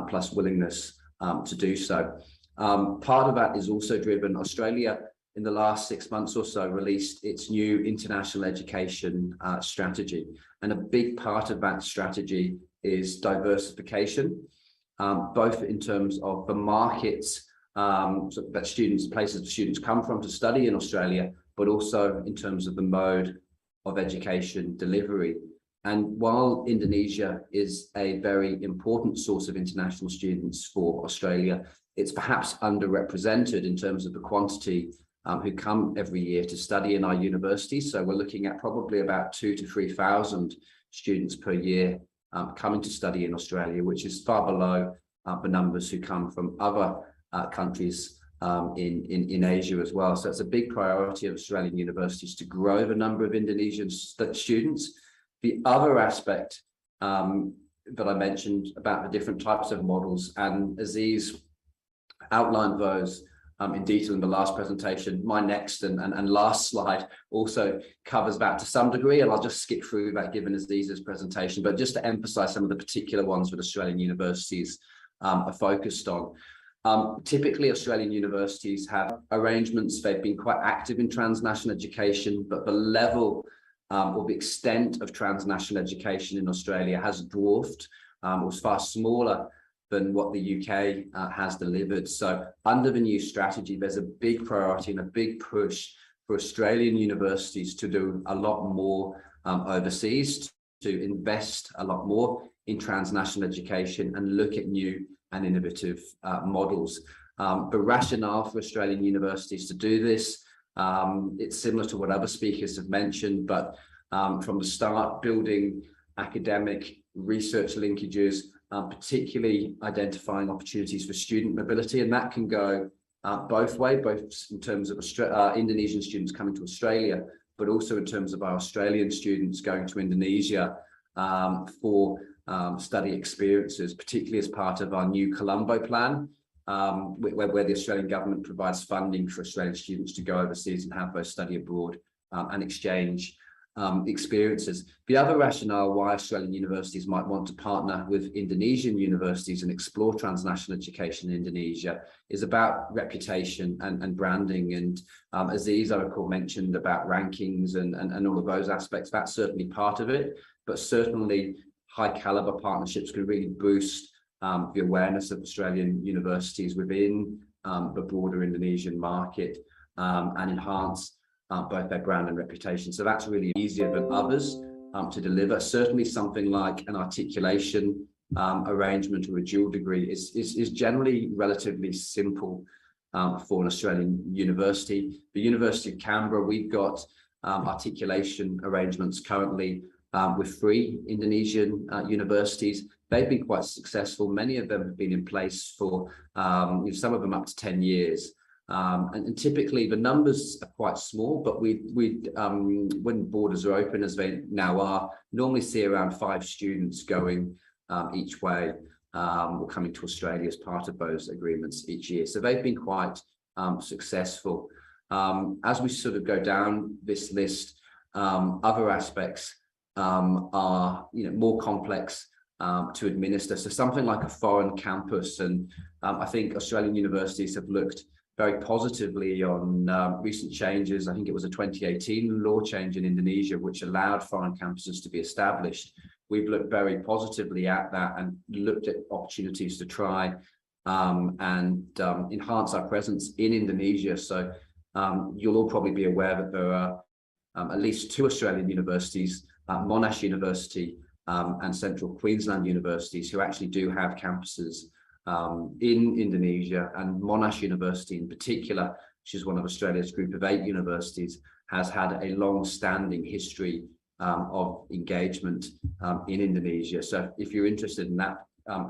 plus willingness to do so. Part of that is also driven. Australia, in the last 6 months or so, released its new international education strategy. And a big part of that strategy is diversification, both in terms of the markets that places students come from to study in Australia, but also in terms of the mode of education delivery. And while Indonesia is a very important source of international students for Australia, it's perhaps underrepresented in terms of the quantity who come every year to study in our universities. So we're looking at probably about 2,000 to 3,000 students per year coming to study in Australia, which is far below the numbers who come from other countries in Asia as well. So it's a big priority of Australian universities to grow the number of Indonesian students. The other aspect that I mentioned about the different types of models, and Aziz outlined those in detail in the last presentation. My next and last slide also covers that to some degree, and I'll just skip through that given Aziz's presentation, but just to emphasize some of the particular ones that Australian universities are focused on. Typically, Australian universities have arrangements. They've been quite active in transnational education, but the level or the extent of transnational education in Australia has dwarfed, was far smaller than what the UK has delivered. So under the new strategy, there's a big priority and a big push for Australian universities to do a lot more overseas, to invest a lot more in transnational education and look at new and innovative models. The rationale for Australian universities to do this, it's similar to what other speakers have mentioned, but from the start, building academic research linkages, particularly identifying opportunities for student mobility, and that can go both ways, both in terms of Indonesian students coming to Australia, but also in terms of our Australian students going to Indonesia for study experiences, particularly as part of our new Colombo plan, where the Australian government provides funding for Australian students to go overseas and have both study abroad and exchange experiences. The other rationale why Australian universities might want to partner with Indonesian universities and explore transnational education in Indonesia is about reputation and branding. And Aziz, I recall, mentioned about rankings and all of those aspects. That's certainly part of it, but certainly high caliber partnerships can really boost the awareness of Australian universities within the broader Indonesian market and enhance both their brand and reputation. So that's really easier than others to deliver. Certainly something like an articulation arrangement or a dual degree is generally relatively simple for an Australian university. The University of Canberra, we've got articulation arrangements currently with 3 Indonesian universities. They've been quite successful. Many of them have been in place for some of them up to 10 years. And typically the numbers are quite small, but we when borders are open, as they now are, normally see around 5 students going each way or coming to Australia as part of those agreements each year. So they've been quite successful. As we sort of go down this list, other aspects are more complex to administer. So something like a foreign campus, and I think Australian universities have looked very positively on recent changes. I think it was a 2018 law change in Indonesia which allowed foreign campuses to be established. We've looked very positively at that and looked at opportunities to try and enhance our presence in Indonesia. So you'll all probably be aware that there are at least 2 Australian universities, Monash University and Central Queensland universities, who actually do have campuses in Indonesia. And Monash University in particular, which is one of Australia's group of 8 universities, has had a long-standing history of engagement in Indonesia. So if you're interested in that,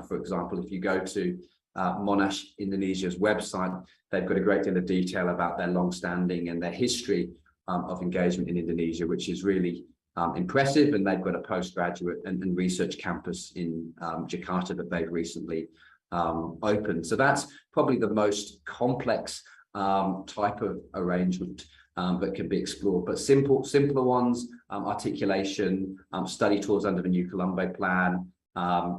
for example, if you go to Monash Indonesia's website, they've got a great deal of detail about their long-standing and their history of engagement in Indonesia, which is really impressive. And they've got a postgraduate and research campus in Jakarta that they've recently opened. So that's probably the most complex type of arrangement that can be explored. But simpler ones, articulation, study tours under the new Colombo plan,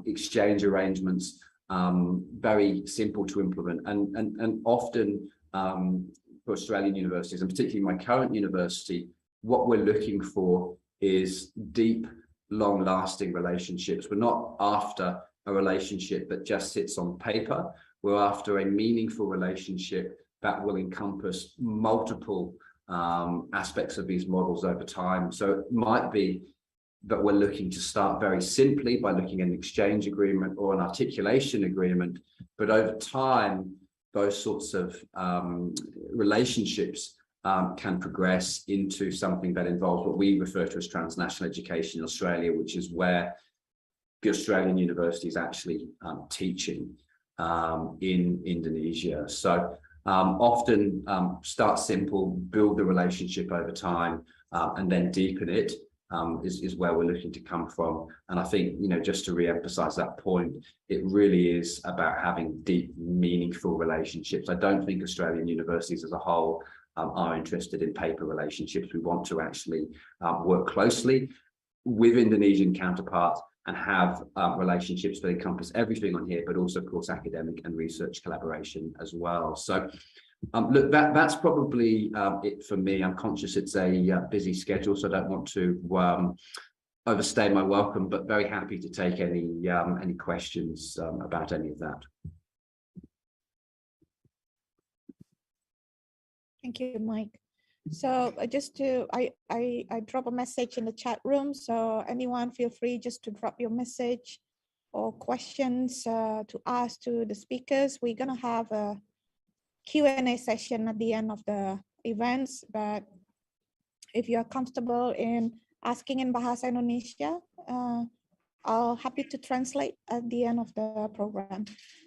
exchange arrangements, very simple to implement. And often for Australian universities, and particularly my current university, what we're looking for is deep, long-lasting relationships. We're not after a relationship that just sits on paper. We're after a meaningful relationship that will encompass multiple aspects of these models over time. So it might be that we're looking to start very simply by looking at an exchange agreement or an articulation agreement, but over time, those sorts of relationships can progress into something that involves what we refer to as transnational education in Australia, which is where the Australian university is actually teaching in Indonesia. So often start simple, build the relationship over time, and then deepen it is where we're looking to come from. And I think, just to re-emphasize that point, it really is about having deep, meaningful relationships. I don't think Australian universities as a whole are interested in paper relationships. We want to actually work closely with Indonesian counterparts and have relationships that encompass everything on here, but also, of course, academic and research collaboration as well. So look, that's probably it for me. I'm conscious it's a busy schedule, so I don't want to overstay my welcome, but very happy to take any questions about any of that. Thank you, Mike. So I drop a message in the chat room. So anyone feel free just to drop your message or questions to ask to the speakers. We're gonna have a Q&A session at the end of the events, but if you are comfortable in asking in Bahasa Indonesia, I'll happy to translate at the end of the program.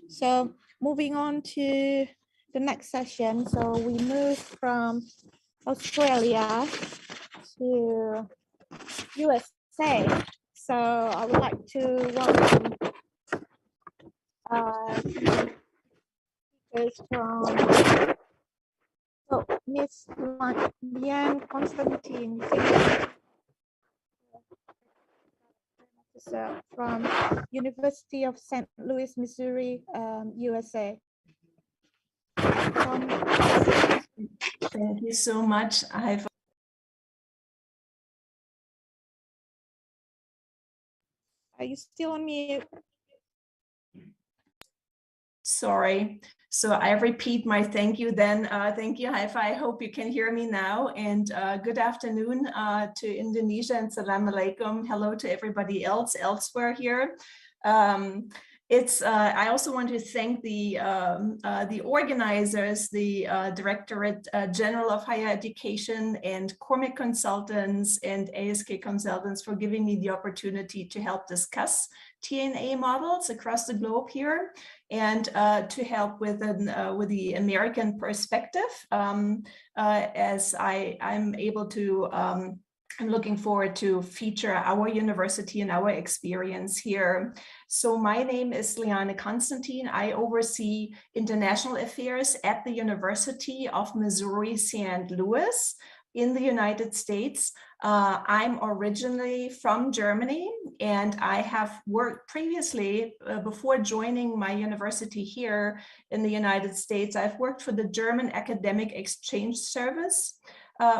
So moving on to the next session. So we move from Australia to USA. So I would like to welcome speakers from Miss Liane Constantine from University of St. Louis, Missouri, USA. Thank you so much. Are you still on mute? Sorry. So I repeat my thank you then. Thank you, Haifa. I hope you can hear me now. And good afternoon to Indonesia and salam alaikum. Hello to everybody else elsewhere here. I also want to thank the organizers, the Directorate General of Higher Education and Cormick Consultants and ASK Consultants for giving me the opportunity to help discuss TNA models across the globe here and to help with the American perspective as I'm able to I'm looking forward to feature our university and our experience here. So my name is Liane Constantine. I oversee international affairs at the University of Missouri, St. Louis in the United States. I'm originally from Germany, and I have worked previously, before joining my university here in the United States, I've worked for the German Academic Exchange Service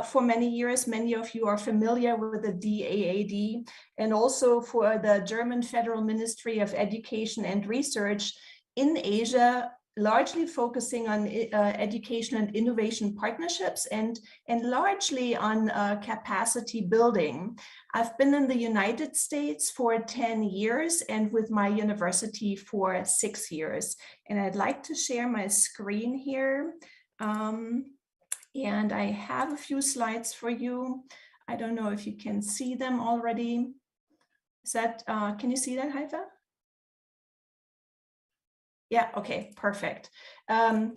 for many years. Many of you are familiar with the DAAD, and also for the German Federal Ministry of Education and Research in Asia, largely focusing on education and innovation partnerships and largely on capacity building. I've been in the United States for 10 years and with my university for 6 years. And I'd like to share my screen here. And I have a few slides for you. I don't know if you can see them already. Is that, can you see that, Haifa? Yeah, okay, perfect. I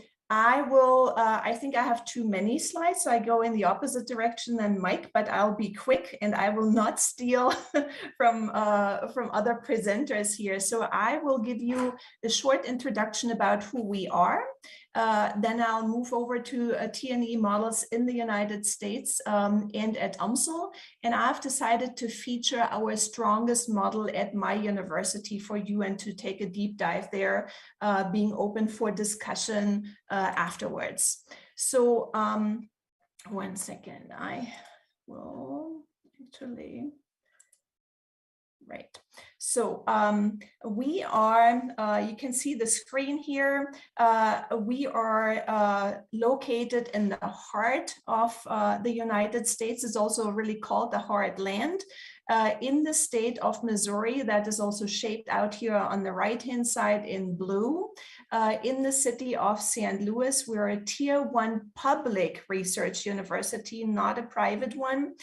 think I have too many slides, so I go in the opposite direction than Mike, but I'll be quick and I will not steal from other presenters here. So I will give you a short introduction about who we are. Then I'll move over to TNE models in the United States and at UMSL. And I've decided to feature our strongest model at my university for you and to take a deep dive there, being open for discussion afterwards. So 1 second, I will actually, right. So we are, you can see the screen here. We are located in the heart of the United States. It's also really called the heartland. In the state of Missouri, that is also shaped out here on the right-hand side in blue. In the city of St. Louis, we're a Tier 1 public research university, not a private one.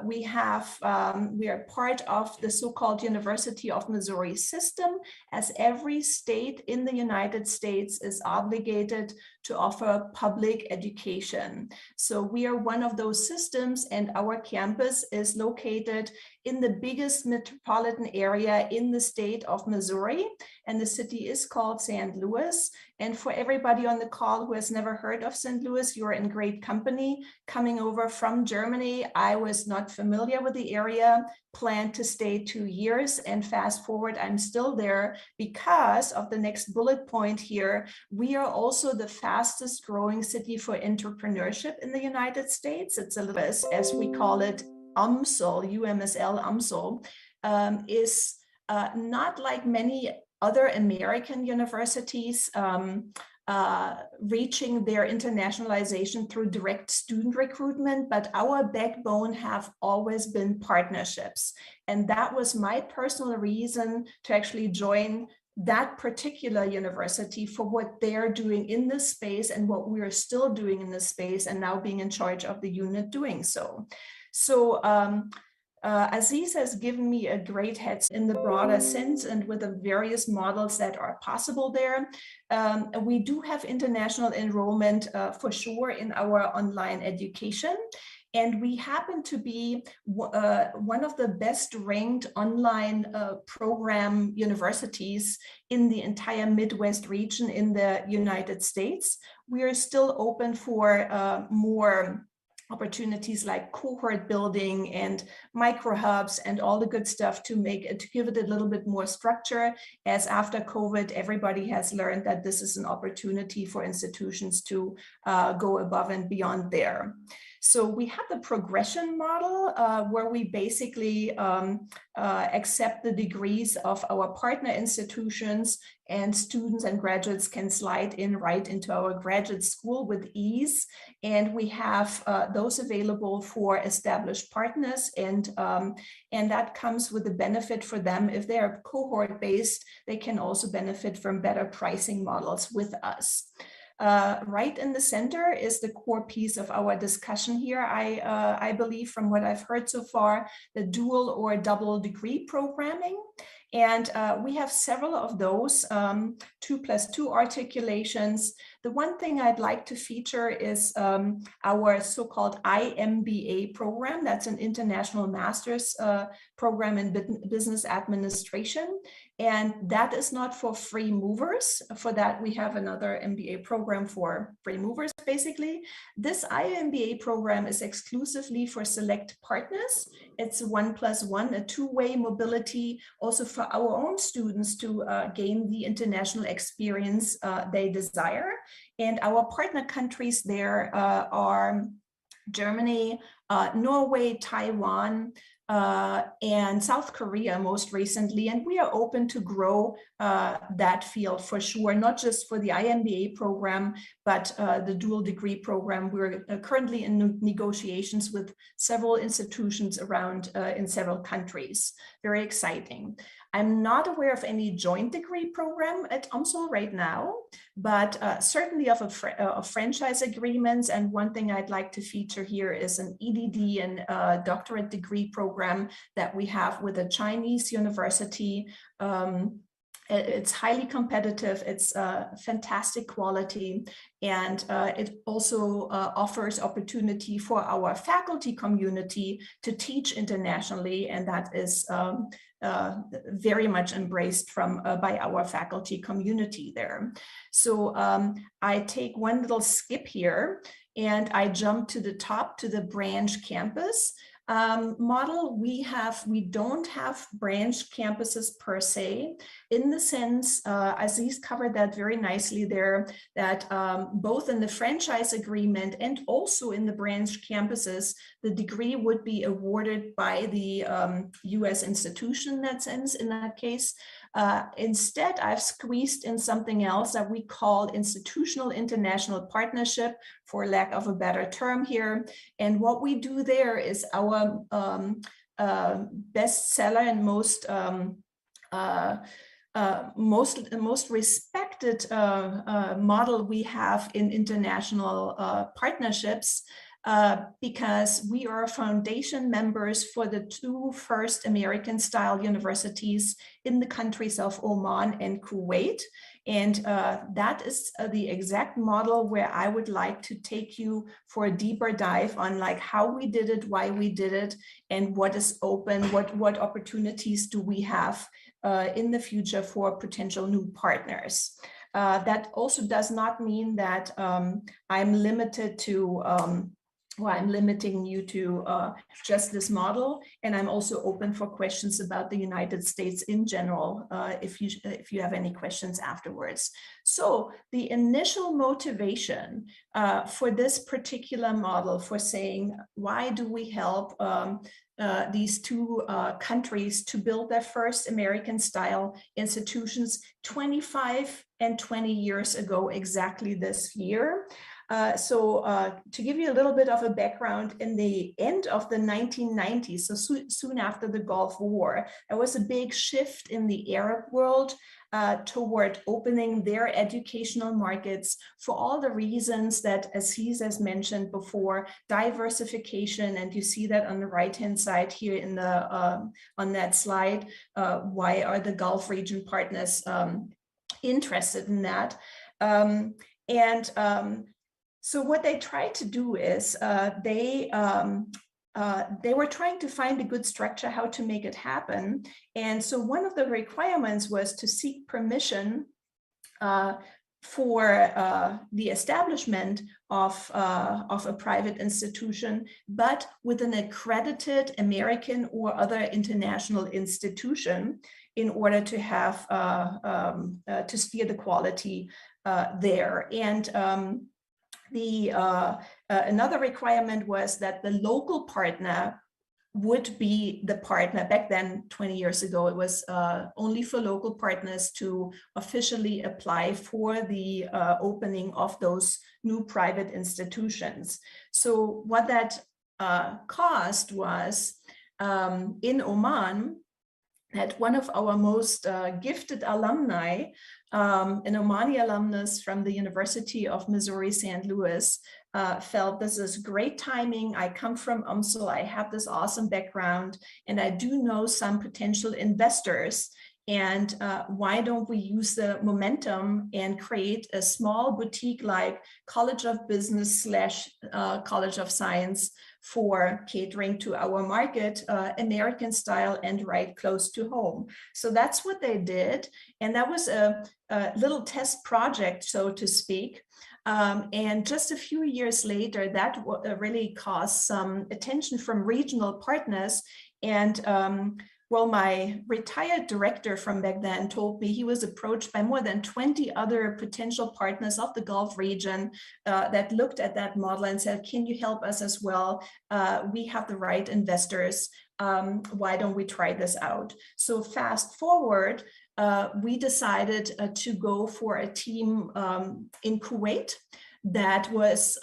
We are part of the so-called University of Missouri system, as every state in the United States is obligated to offer public education. So we are one of those systems, and our campus is located in the biggest metropolitan area in the state of Missouri, and the city is called St. Louis. And for everybody on the call who has never heard of St. Louis, you're in great company. Coming over from Germany, I was not familiar with the area, planned to stay 2 years, and fast forward, I'm still there because of the next bullet point here. We are also the fastest growing city for entrepreneurship in the United States. It's a little, as we call it, UMSL, UMSL, UMSL, is not like many other American universities reaching their internationalization through direct student recruitment, but our backbone have always been partnerships. And that was my personal reason to actually join that particular university for what they're doing in this space and what we're still doing in this space, and now being in charge of the unit doing so. So Aziz has given me a great head in the broader sense and with the various models that are possible there. We do have international enrollment for sure in our online education. And we happen to be one of the best ranked online program universities in the entire Midwest region in the United States. We are still open for more opportunities like cohort building and micro hubs and all the good stuff to give it a little bit more structure, as after COVID, everybody has learned that this is an opportunity for institutions to go above and beyond there. So we have the progression model where we basically accept the degrees of our partner institutions, and students and graduates can slide in right into our graduate school with ease. And we have those available for established partners, and that comes with the benefit for them. If they are cohort based, they can also benefit from better pricing models with us. Right in the center is the core piece of our discussion here. I believe, from what I've heard so far, the dual or double degree programming. And we have several of those 2+2 articulations. The one thing I'd like to feature is our so-called IMBA program. That's an international master's program in business administration. And that is not for free movers. For that, we have another MBA program for free movers, basically. This IMBA program is exclusively for select partners. It's 1+1, a two-way mobility, also for our own students to gain the international experience they desire. And our partner countries there are Germany, Norway, Taiwan, and South Korea most recently, and we are open to grow that field for sure, not just for the IMBA program, but the dual degree program. We're currently in negotiations with several institutions around in several countries. Very exciting. I'm not aware of any joint degree program at UMSL right now, but certainly of franchise agreements. And one thing I'd like to feature here is an EDD and doctorate degree program that we have with a Chinese university. It's highly competitive, it's fantastic quality, and it also offers opportunity for our faculty community to teach internationally, and that is very much embraced by our faculty community there. So I take one little skip here and I jump to the top to the branch campus model. We don't have branch campuses per se, in the sense, Aziz covered that very nicely there, that both in the franchise agreement and also in the branch campuses, the degree would be awarded by the US institution in that case. Instead, I've squeezed in something else that we call institutional international partnership, for lack of a better term here. And what we do there is our bestseller and most respected model we have in international partnerships, because we are foundation members for the two first American-style universities in the countries of Oman and Kuwait. And that is the exact model where I would like to take you for a deeper dive on, like, how we did it, why we did it, and what is open, what opportunities do we have in the future for potential new partners. That also does not mean that I'm limited to I'm limiting you to just this model, and I'm also open for questions about the United States in general, if you have any questions afterwards. So the initial motivation for this particular model, for saying, why do we help these two countries to build their first American-style institutions 25 and 20 years ago, exactly this year. To give you a little bit of a background, in the end of the 1990s, so soon after the Gulf War, there was a big shift in the Arab world toward opening their educational markets for all the reasons that Aziz has mentioned before, diversification, and you see that on the right-hand side here in the on that slide. Why are the Gulf region partners interested in that? So what they tried to do is they were trying to find a good structure, how to make it happen. And so one of the requirements was to seek permission for the establishment of a private institution, but with an accredited American or other international institution in order to have to steer the quality there. And another requirement was that the local partner would be the partner. Back then, 20 years ago, it was only for local partners to officially apply for the opening of those new private institutions. So what that caused was in Oman, that one of our most gifted alumni, an Omani alumnus from the University of Missouri, St. Louis, felt this is great timing. I come from UMSL, I have this awesome background, and I do know some potential investors. And why don't we use the momentum and create a small boutique like College of Business / College of Science for catering to our market, American style and right close to home. So that's what they did. And that was a little test project, so to speak. And just a few years later, that really caused some attention from regional partners. And well, my retired director from back then told me he was approached by more than 20 other potential partners of the Gulf region that looked at that model and said, can you help us as well? We have the right investors. Why don't we try this out? So fast forward, we decided to go for a team in Kuwait that was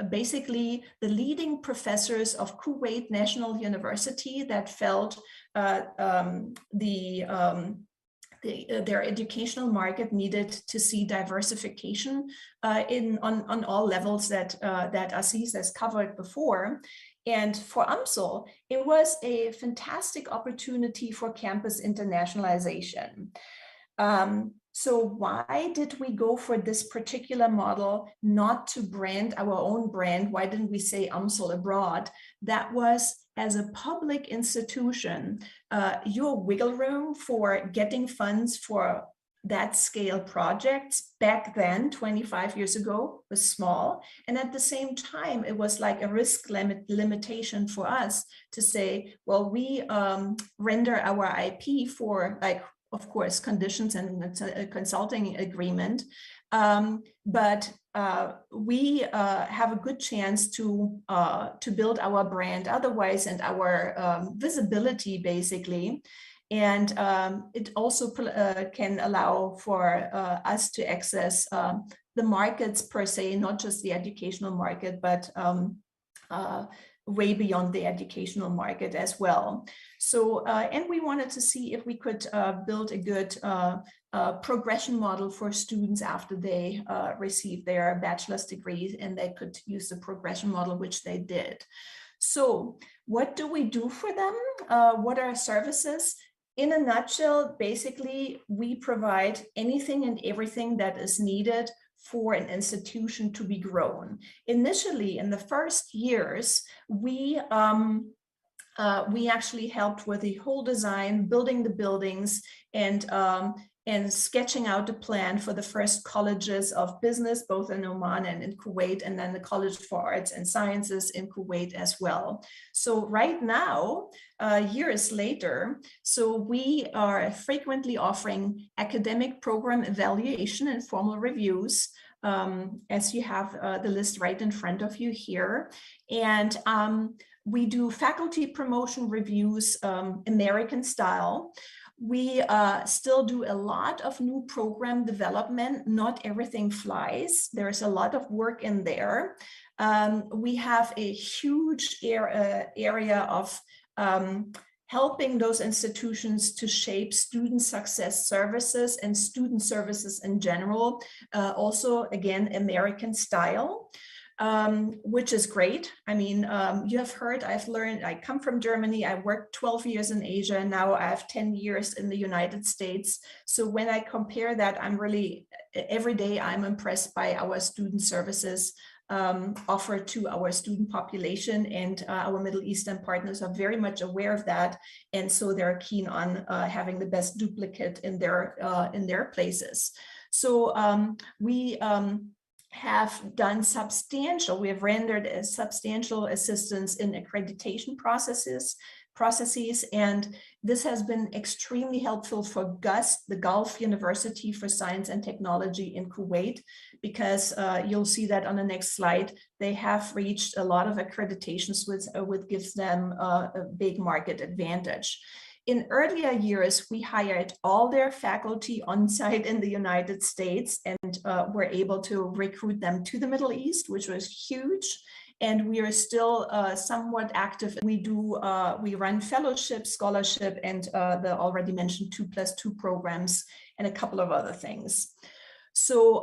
basically the leading professors of Kuwait National University that felt their educational market needed to see diversification on all levels that Aziz has covered before. And for UMSL, it was a fantastic opportunity for campus internationalization. So why did we go for this particular model, not to brand our own brand? Why didn't we say UMSL abroad? That was, as a public institution, your wiggle room for getting funds for that scale projects back then, 25 years ago, was small. And at the same time, it was like a risk limitation for us to say, well, we render our IP for, like, of course, conditions and a consulting agreement, but we have a good chance to build our brand otherwise and our visibility, basically. And it also can allow for us to access the markets per se, not just the educational market, but way beyond the educational market as well. So, and we wanted to see if we could build a good progression model for students after they receive their bachelor's degree, and they could use the progression model, which they did. So what do we do for them? What are our services? In a nutshell, basically, we provide anything and everything that is needed for an institution to be grown. Initially, in the first years, we actually helped with the whole design, building the buildings, and sketching out a plan for the first colleges of business, both in Oman and in Kuwait, and then the College for Arts and Sciences in Kuwait as well. So right now, years later, so we are frequently offering academic program evaluation and formal reviews, as you have the list right in front of you here. And we do faculty promotion reviews, American style. We still do a lot of new program development. Not everything flies. There's a lot of work in there. We have a huge area of helping those institutions to shape student success services and student services in general. Also, again, American style. which is great. I mean, you have heard, I've learned, I come from Germany, I worked 12 years in Asia, and now I have 10 years in the United States. So when I compare that, I'm really, every day I'm impressed by our student services offered to our student population, and our Middle Eastern partners are very much aware of that, and so they're keen on having the best duplicate in their places. So we have done substantial, we have rendered a substantial assistance in accreditation processes, and this has been extremely helpful for GUS, the Gulf University for Science and Technology in Kuwait, because you'll see that on the next slide, they have reached a lot of accreditations, which gives them a big market advantage. In earlier years, we hired all their faculty on site in the United States and were able to recruit them to the Middle East, which was huge. And we are still somewhat active. We run fellowship, scholarship, and the already mentioned 2+2 programs and a couple of other things. So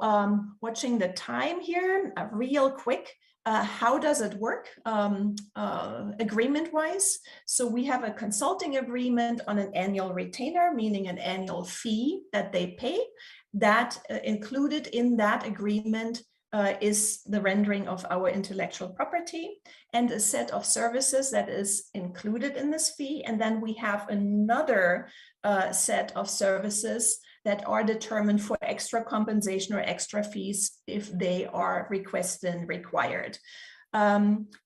watching the time here, real quick. How does it work agreement-wise? So we have a consulting agreement on an annual retainer, meaning an annual fee that they pay. That included in that agreement is the rendering of our intellectual property and a set of services that is included in this fee. And then we have another set of services that are determined for extra compensation or extra fees if they are requested and required.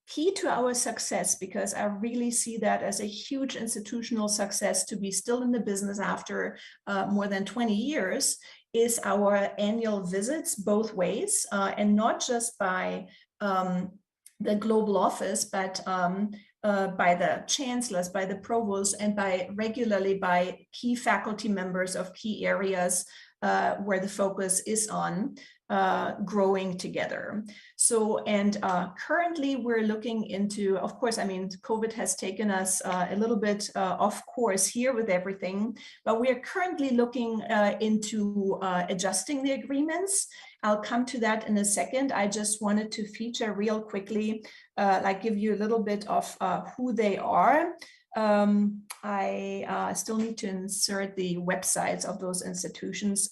Key to our success, because I really see that as a huge institutional success to be still in the business after more than 20 years, is our annual visits both ways, and not just by the global office, but by the chancellors, by the provosts, and regularly by key faculty members of key areas where the focus is on growing together. So, and currently we're looking into, of course, I mean, COVID has taken us a little bit off course here with everything, but we are currently looking into adjusting the agreements. I'll come to that in a second. I just wanted to feature real quickly, like give you a little bit of who they are. I still need to insert the websites of those institutions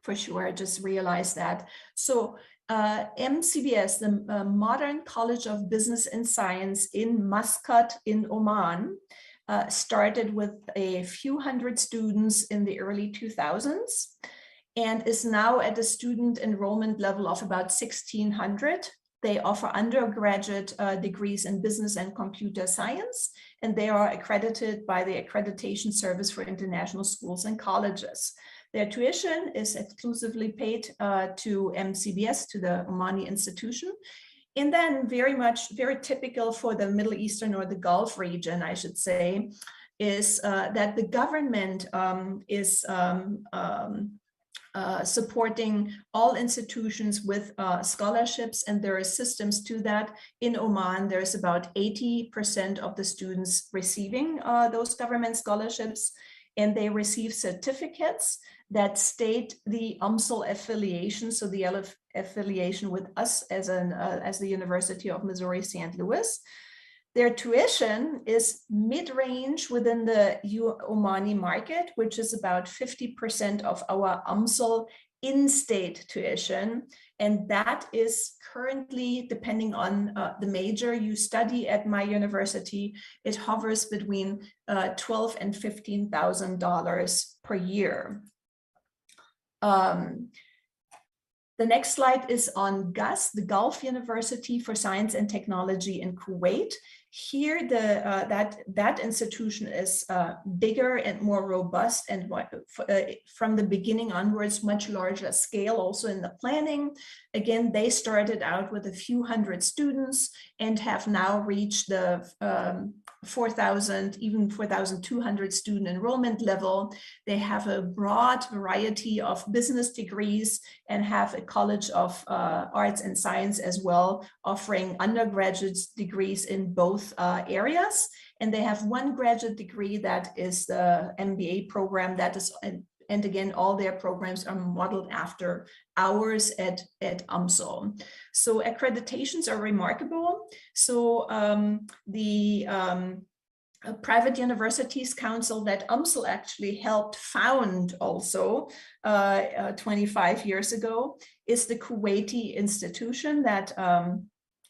for sure. I just realized that. So MCBS, the Modern College of Business and Science in Muscat in Oman, started with a few hundred students in the early 2000s and is now at a student enrollment level of about 1,600. They offer undergraduate degrees in business and computer science, and they are accredited by the Accreditation Service for International Schools and Colleges. Their tuition is exclusively paid to MCBS, to the Omani institution. And then very typical for the Middle Eastern or the Gulf region, I should say, is that the government is supporting all institutions with scholarships, and there are systems to that. In Oman, there's about 80% of the students receiving those government scholarships, and they receive certificates that state the UMSL affiliation, so the affiliation with us as the University of Missouri St. Louis. Their tuition is mid-range within the Omani market, which is about 50% of our UMSL in-state tuition. And that is currently, depending on the major you study at my university, it hovers between $12,000 and $15,000 per year. The next slide is on GUS, the Gulf University for Science and Technology in Kuwait. Here, that institution is bigger and more robust, and from the beginning onwards, much larger scale also in the planning. Again, they started out with a few hundred students and have now reached the 4,000, even 4,200 student enrollment level. They have a broad variety of business degrees and have a College of Arts and Science as well, offering undergraduate degrees in both areas. And they have one graduate degree that is the MBA program that is And again, all their programs are modeled after ours at UMSL. So accreditations are remarkable. So the Private Universities Council that UMSL actually helped found also 25 years ago is the Kuwaiti institution that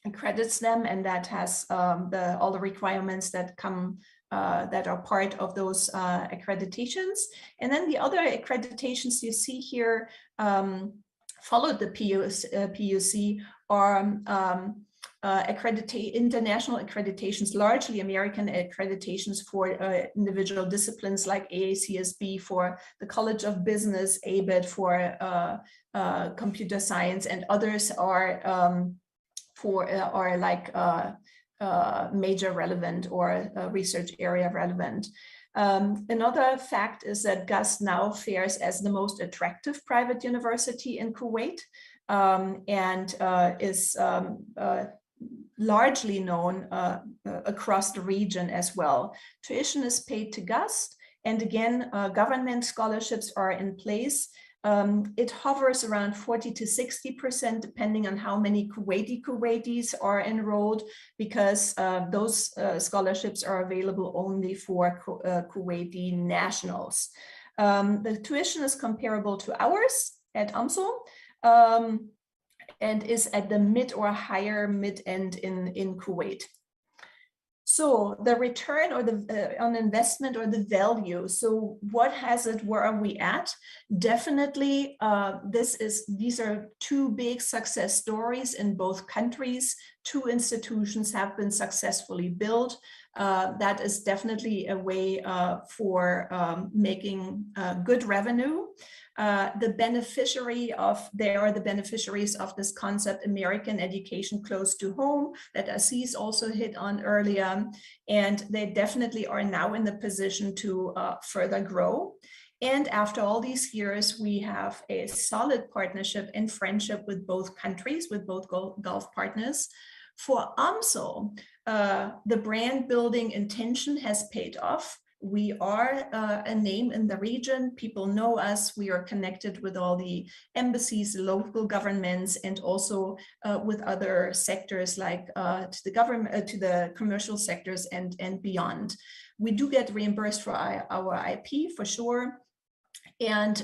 accredits them, and that has all the requirements that come that are part of those accreditations. And then the other accreditations you see here followed the PUC are international accreditations, largely American accreditations for individual disciplines like AACSB for the College of Business, ABET for computer science, and others are major relevant or research area relevant. Another fact is that GUST now fares as the most attractive private university in Kuwait, and is largely known across the region as well. Tuition is paid to GUST, and again, government scholarships are in place. It hovers around 40 to 60%, depending on how many Kuwaitis are enrolled, because those scholarships are available only for Kuwaiti nationals. The tuition is comparable to ours at UMSL, and is at the mid or higher mid end in Kuwait. So the return or the on investment or the value. So what has it? Where are we at? Definitely, these are two big success stories in both countries. Two institutions have been successfully built. That is definitely a way for making good revenue. The beneficiaries of this concept, American education close to home, that Aziz also hit on earlier, and they definitely are now in the position to further grow. And after all these years, we have a solid partnership and friendship with both countries, with both Gulf partners. For UMSL, the brand building intention has paid off. We are a name in the region. People know us. We are connected with all the embassies, local governments, and also with other sectors like to the government, to the commercial sectors and beyond. We do get reimbursed for our IP for sure. And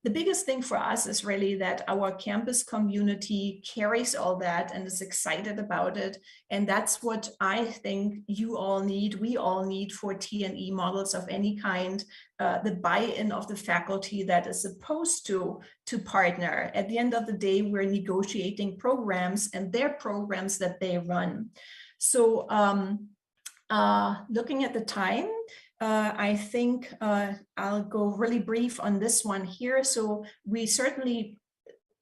the biggest thing for us is really that our campus community carries all that and is excited about it. And that's what I think you all need, we all need for T&E models of any kind, the buy-in of the faculty that is supposed to partner. At the end of the day, we're negotiating programs and their programs that they run. So looking at the time, I think I'll go really brief on this one here. So we certainly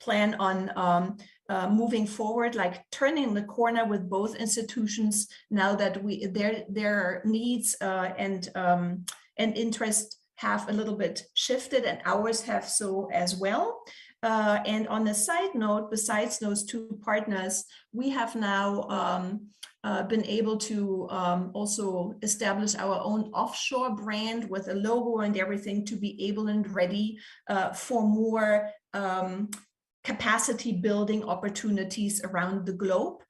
plan on moving forward, like turning the corner with both institutions now that their needs and interest have a little bit shifted, and ours have so as well. And on a side note, besides those two partners, we have now been able to also establish our own offshore brand with a logo and everything to be able and ready for more capacity building opportunities around the globe.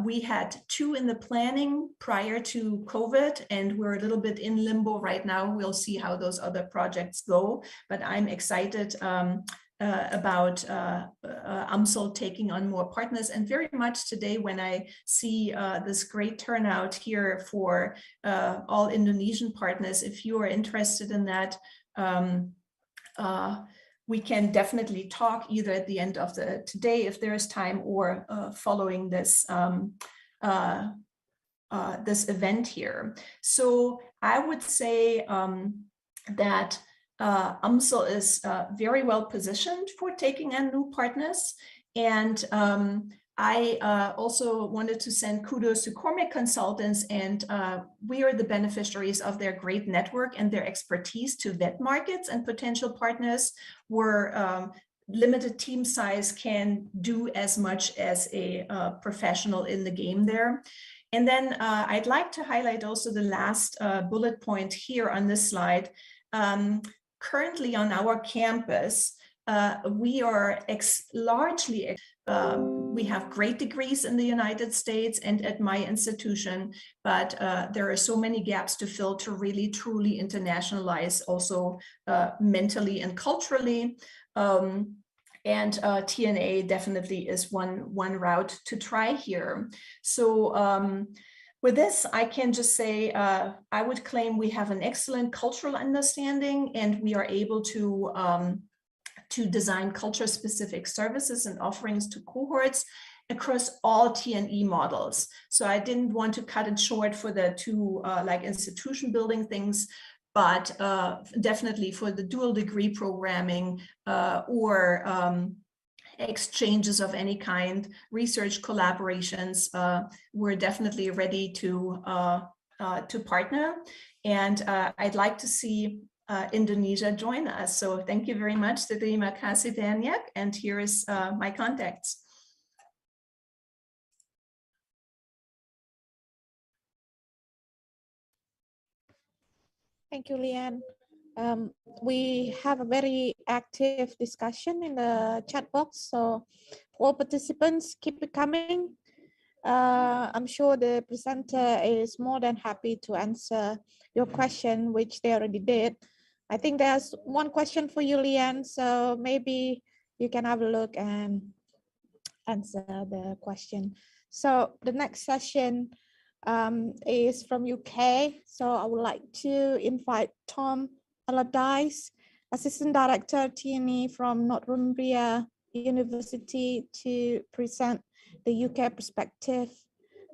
We had two in the planning prior to COVID, and we're a little bit in limbo right now. We'll see how those other projects go, but I'm excited about UMSL taking on more partners. And very much today when I see this great turnout here for all Indonesian partners, if you are interested in that, we can definitely talk either at the end of today if there is time, or following this this event here. So I would say that UMSL is very well positioned for taking on new partners. And I also wanted to send kudos to Cormac Consultants, and we are the beneficiaries of their great network and their expertise to vet markets and potential partners, where limited team size can do as much as a professional in the game there. And then I'd like to highlight also the last bullet point here on this slide. currently on our campus, we are largely, we have great degrees in the United States and at my institution, but there are so many gaps to fill to really truly internationalize also mentally and culturally. And TNA definitely is one route to try here. So with this, I can just say, I would claim we have an excellent cultural understanding, and we are able to design culture-specific services and offerings to cohorts across all TNE models. So I didn't want to cut it short for the two like institution building things, but definitely for the dual degree programming or exchanges of any kind, research collaborations, we're definitely ready to partner. And I'd like to see Indonesia join us. So thank you very much. Terima kasih banyak. And here is my contacts. Thank you, Leanne. We have a very active discussion in the chat box. So all participants, keep it coming. I'm sure the presenter is more than happy to answer your question, which they already did. I think there's one question for you, Leanne, so maybe you can have a look and answer the question. So the next session is from UK. So I would like to invite Tom Allardyce, Assistant Director TNE from Northumbria University, to present the UK perspective.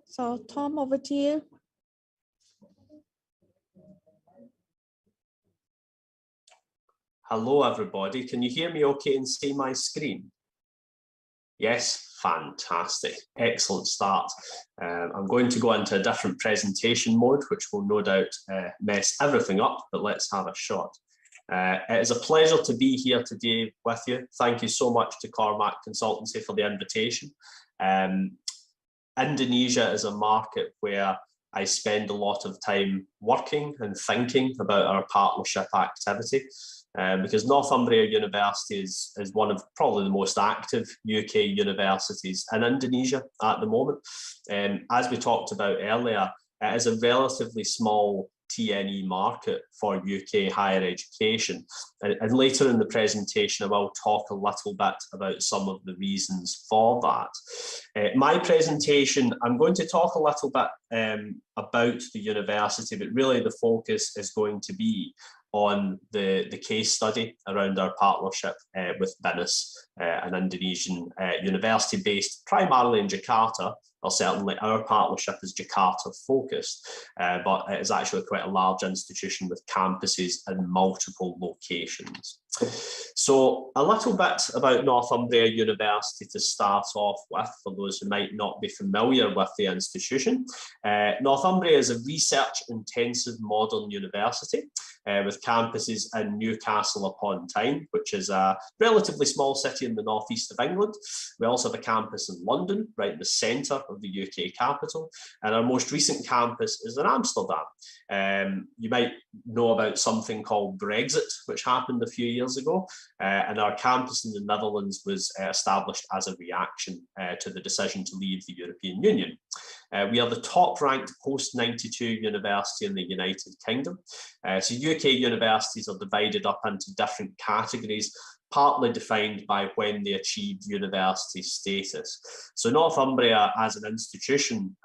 So Tom, over to you. Hello, everybody. Can you hear me okay and see my screen? Yes, fantastic. Excellent start. I'm going to go into a different presentation mode, which will no doubt mess everything up, but let's have a shot. It is a pleasure to be here today with you. Thank you so much to Cormac Consultancy for the invitation. Indonesia is a market where I spend a lot of time working and thinking about our partnership activity. Because Northumbria University is one of probably the most active UK universities in Indonesia at the moment. As we talked about earlier, it is a relatively small TNE market for UK higher education. And later in the presentation, I will talk a little bit about some of the reasons for that. My presentation, I'm going to talk a little bit about the university, but really the focus is going to be on the case study around our partnership with BINUS, an Indonesian university based primarily in Jakarta. Well, certainly our partnership is Jakarta focused, but it is actually quite a large institution with campuses in multiple locations. So a little bit about Northumbria University to start off with, for those who might not be familiar with the institution. Northumbria is a research-intensive modern university with campuses in Newcastle upon Tyne, which is a relatively small city in the northeast of England. We also have a campus in London, right in the centre of the UK capital, and our most recent campus is in Amsterdam. You might know about something called Brexit, which happened a few years ago, and our campus in the Netherlands was established as a reaction to the decision to leave the European Union. We are the top-ranked post-92 university in the United Kingdom. So UK universities are divided up into different categories, partly defined by when they achieved university status. So Northumbria as an institution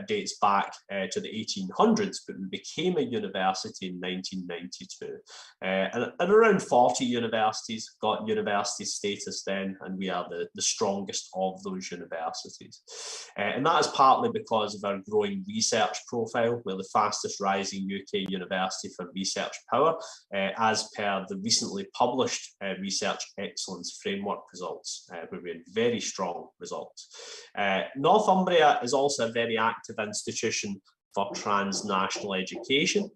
dates back to the 1800s, but we became a university in 1992. And around 40 universities got university status then, and we are the strongest of those universities. And that is partly because of our growing research profile. We're the fastest rising UK university for research power, as per the recently published research excellence framework results, where we had very strong results. Northumbria is also a very active institution for transnational education.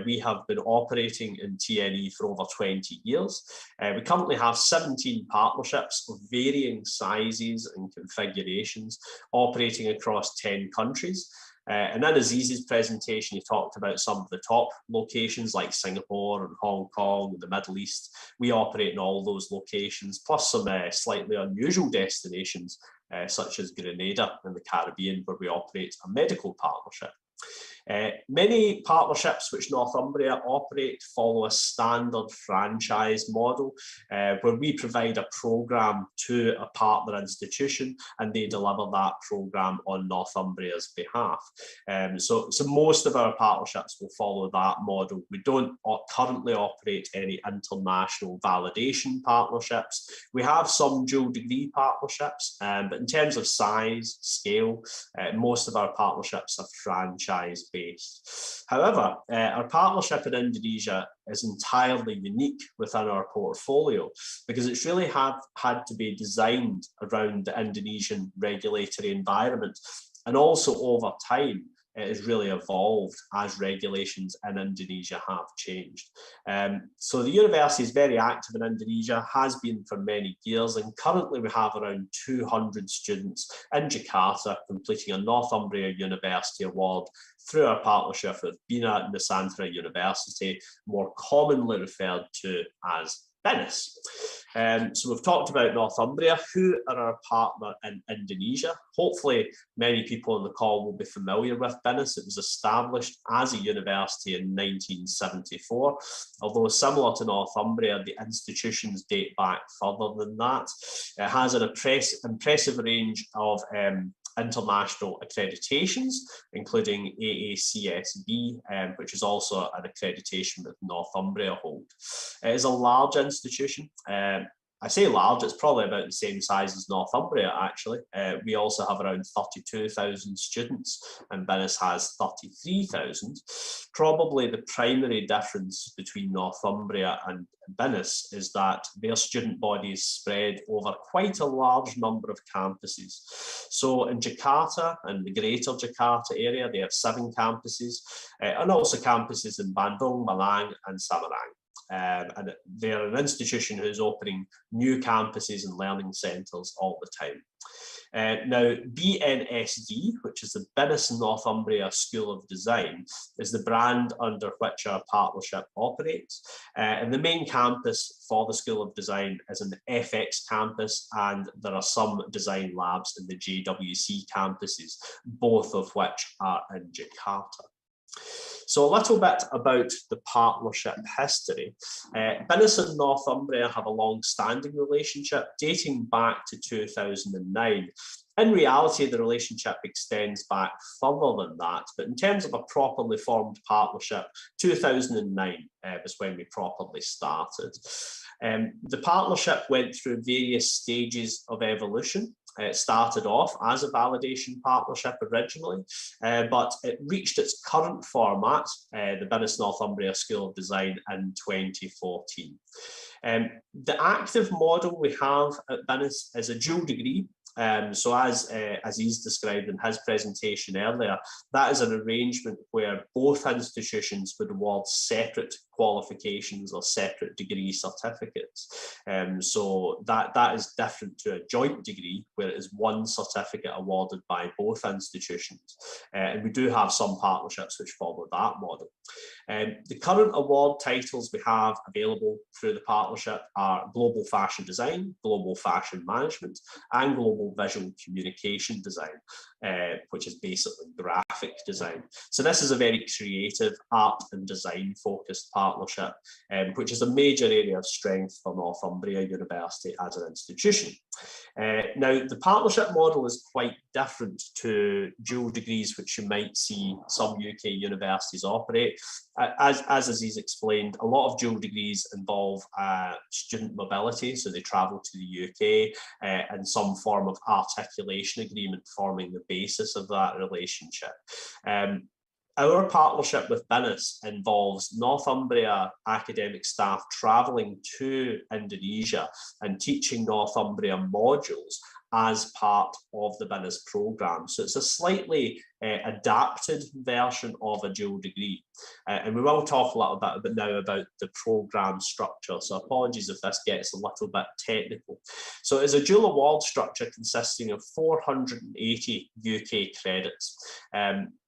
We have been operating in TNE for over 20 years. We currently have 17 partnerships of varying sizes and configurations operating across 10 countries. And in Aziz's presentation, he talked about some of the top locations like Singapore and Hong Kong, the Middle East. We operate in all those locations, plus some slightly unusual destinations, such as Grenada in the Caribbean, where we operate a medical partnership. Many partnerships which Northumbria operate follow a standard franchise model where we provide a programme to a partner institution and they deliver that programme on Northumbria's behalf. So most of our partnerships will follow that model. We don't currently operate any international validation partnerships. We have some dual degree partnerships, but in terms of size, scale, most of our partnerships are franchise based. However, our partnership in Indonesia is entirely unique within our portfolio because it's really had to be designed around the Indonesian regulatory environment, and also over time it has really evolved as regulations in Indonesia have changed. So the university is very active in Indonesia, has been for many years, and currently we have around 200 students in Jakarta completing a Northumbria University Award through our partnership with Bina Nusantara University, more commonly referred to as BINUS. So we've talked about Northumbria. Who are our partner in Indonesia? Hopefully many people on the call will be familiar with BINUS. It was established as a university in 1974. Although similar to Northumbria, the institutions date back further than that. It has an impressive range of international accreditations, including AACSB, which is also an accreditation that Northumbria hold. It is a large institution. I say large, it's probably about the same size as Northumbria, actually. We also have around 32,000 students, and BINUS has 33,000. Probably the primary difference between Northumbria and BINUS is that their student body is spread over quite a large number of campuses. So in Jakarta and the greater Jakarta area, they have 7 campuses, and also campuses in Bandung, Malang, and Semarang. And they're an institution who's opening new campuses and learning centres all the time. Now, BNSD, which is the BINUS Northumbria School of Design, is the brand under which our partnership operates. And the main campus for the School of Design is an FX campus, and there are some design labs in the JWC campuses, both of which are in Jakarta. So a little bit about the partnership history. BINUS and Northumbria have a long-standing relationship dating back to 2009. In reality, the relationship extends back further than that, but in terms of a properly formed partnership, 2009 was when we properly started. The partnership went through various stages of evolution. It started off as a validation partnership originally, but it reached its current format, the BINUS Northumbria School of Design, in 2014. The active model we have at BINUS is a dual degree. So as he's described in his presentation earlier, that is an arrangement where both institutions would award separate qualifications or separate degree certificates. So that is different to a joint degree where it is one certificate awarded by both institutions. And we do have some partnerships which follow that model. The current award titles we have available through the partnership are Global Fashion Design, Global Fashion Management, and Global Visual Communication Design, which is basically graphic design. So this is a very creative art and design focused partnership, which is a major area of strength for Northumbria University as an institution. Now, the partnership model is quite different to dual degrees, which you might see some UK universities operate. As Aziz explained, a lot of dual degrees involve student mobility, so they travel to the UK and some form of articulation agreement forming the basis of that relationship. Our partnership with BINUS involves Northumbria academic staff travelling to Indonesia and teaching Northumbria modules as part of the BINUS programme. So it's a slightly adapted version of a dual degree. And we will talk a little bit now about the programme structure. So apologies if this gets a little bit technical. So it's a dual award structure consisting of 480 UK credits.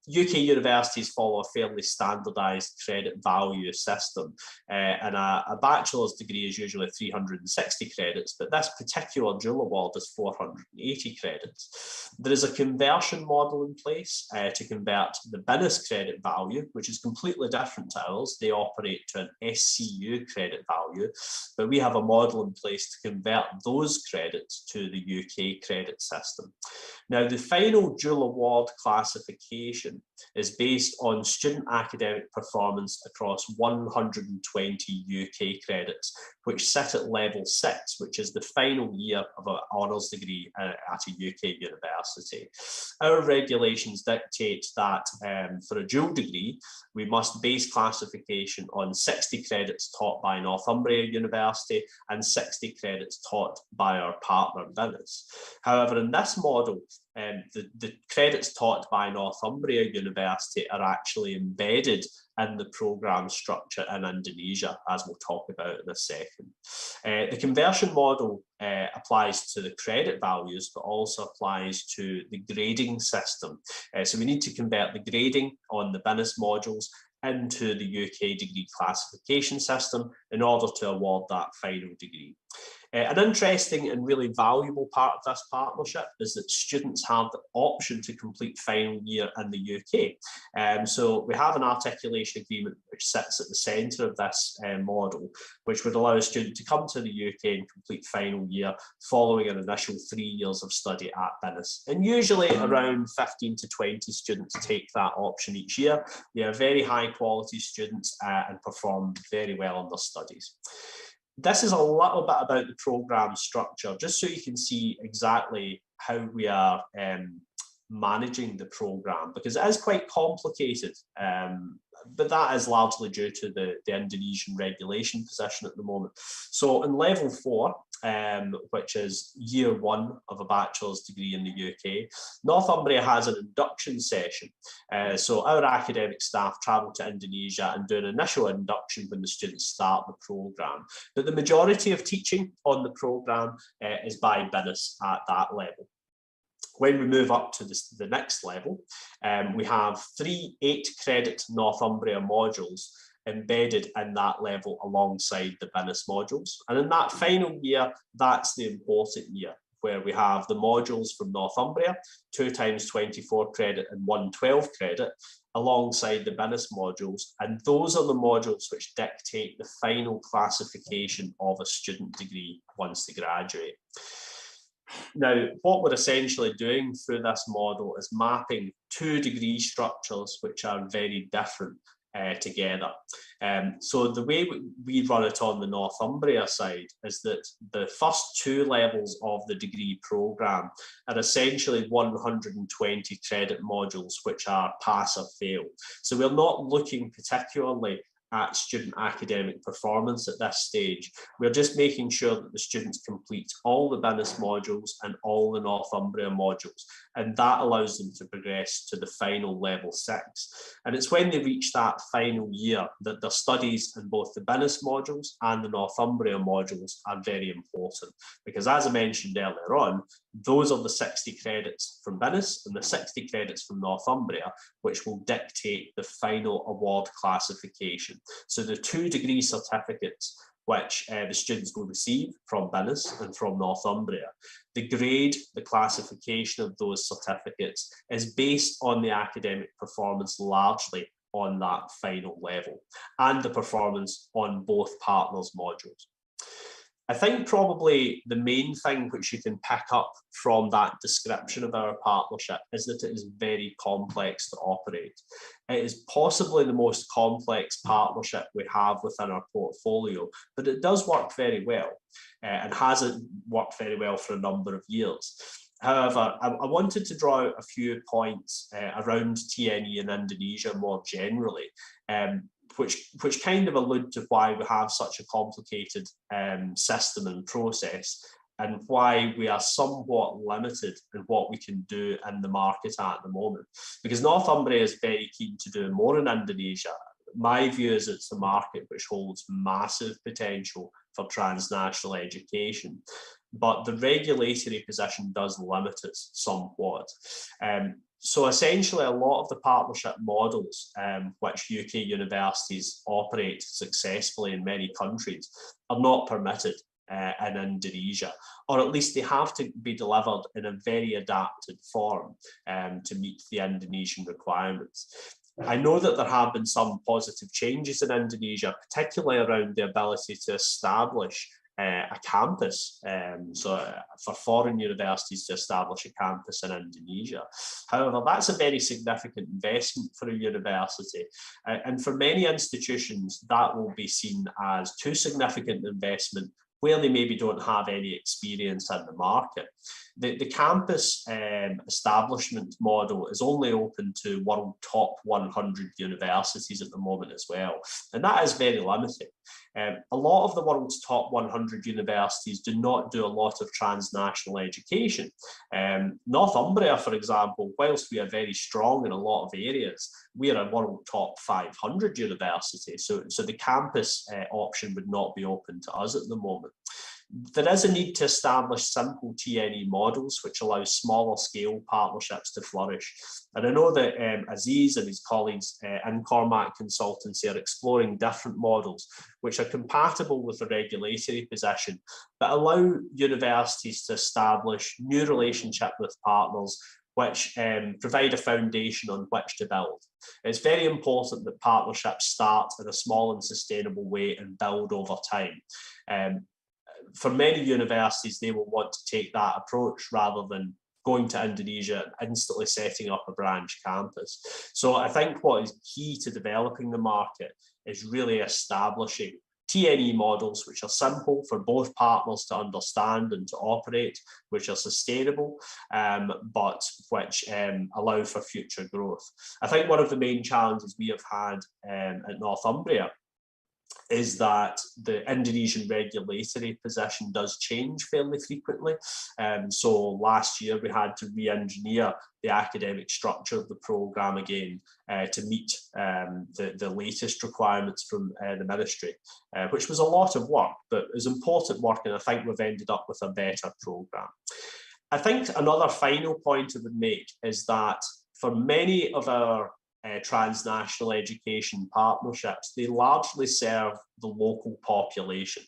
UK universities follow a fairly standardised credit value system, and a bachelor's degree is usually 360 credits, but this particular dual award is 480 credits. There is a conversion model in place to convert the BINUS credit value, which is completely different to ours. They operate to an SCU credit value, but we have a model in place to convert those credits to the UK credit system. Now, the final dual award classification is based on student academic performance across 120 UK credits, which sit at level 6, which is the final year of an honours degree at a UK university. Our regulations dictate that for a dual degree, we must base classification on 60 credits taught by Northumbria University and 60 credits taught by our partner BINUS. However, in this model, the credits taught by Northumbria University are actually embedded in the programme structure in Indonesia, as we'll talk about in a second. The conversion model applies to the credit values, but also applies to the grading system. So we need to convert the grading on the BINUS modules into the UK degree classification system in order to award that final degree. An interesting and really valuable part of this partnership is that students have the option to complete final year in the UK. So we have an articulation agreement which sits at the centre of this model, which would allow a student to come to the UK and complete final year following an initial 3 years of study at BINUS. And usually around 15 to 20 students take that option each year. They are very high quality students and perform very well in their studies. This is a little bit about the programme structure, just so you can see exactly how we are managing the programme, because it is quite complicated, but that is largely due to the Indonesian regulation position at the moment. So in level 4, which is year 1 of a bachelor's degree in the UK, Northumbria has an induction session. So our academic staff travel to Indonesia and do an initial induction when the students start the programme. But the majority of teaching on the programme is by BINUS at that level. When we move up to the next level, we have 3 8-credit Northumbria modules embedded in that level alongside the BINUS modules. And in that final year, that's the important year, where we have the modules from Northumbria, 2 times 24 credit and 1 12 credit, alongside the BINUS modules. And those are the modules which dictate the final classification of a student degree once they graduate. Now, what we're essentially doing through this model is mapping 2 degree structures which are very different together. So the way we run it on the Northumbria side is that the first 2 levels of the degree programme are essentially 120 credit modules which are pass or fail. So we're not looking particularly at student academic performance at this stage. We're just making sure that the students complete all the BINUS modules and all the Northumbria modules, and that allows them to progress to the final level 6. And it's when they reach that final year that their studies in both the BINUS modules and the Northumbria modules are very important, because as I mentioned earlier on, those are the 60 credits from BINUS and the 60 credits from Northumbria, which will dictate the final award classification. So the 2 degree certificates which the students will receive from BINUS and from Northumbria, the grade, the classification of those certificates is based on the academic performance largely on that final level and the performance on both partners' modules. I think probably the main thing which you can pick up from that description of our partnership is that it is very complex to operate. It is possibly the most complex partnership we have within our portfolio, but it does work very well and has worked very well for a number of years. However, I wanted to draw out a few points around TNE in Indonesia more generally, which kind of allude to why we have such a complicated system and process, and why we are somewhat limited in what we can do in the market at the moment. Because Northumbria is very keen to do more in Indonesia. My view is it's a market which holds massive potential for transnational education, but the regulatory position does limit us somewhat. So essentially, a lot of the partnership models which UK universities operate successfully in many countries are not permitted in Indonesia, or at least they have to be delivered in a very adapted form to meet the Indonesian requirements. I know that there have been some positive changes in Indonesia, particularly around the ability to establish a campus, for foreign universities to establish a campus in Indonesia. However, that's a very significant investment for a university, and for many institutions that will be seen as too significant investment where they maybe don't have any experience in the market. The campus establishment model is only open to world top 100 universities at the moment as well, and that is very limiting. A lot of the world's top 100 universities do not do a lot of transnational education. Northumbria, for example, whilst we are very strong in a lot of areas, we are a world top 500 university, so the campus option would not be open to us at the moment. There is a need to establish simple TNE models which allow smaller scale partnerships to flourish. And I know that Aziz and his colleagues in Cormac Consultancy are exploring different models which are compatible with the regulatory position, but allow universities to establish new relationships with partners which provide a foundation on which to build. It's very important that partnerships start in a small and sustainable way and build over time. For many universities, they will want to take that approach rather than going to Indonesia and instantly setting up a branch campus. So I think what is key to developing the market is really establishing TNE models which are simple for both partners to understand and to operate, which are sustainable, but which allow for future growth. I think one of the main challenges we have had at Northumbria is that the Indonesian regulatory position does change fairly frequently. So last year we had to re-engineer the academic structure of the programme again to meet the latest requirements from the ministry, which was a lot of work, but it was important work, and I think we've ended up with a better programme. I think another final point I would make is that for many of our transnational education partnerships, they largely serve the local population.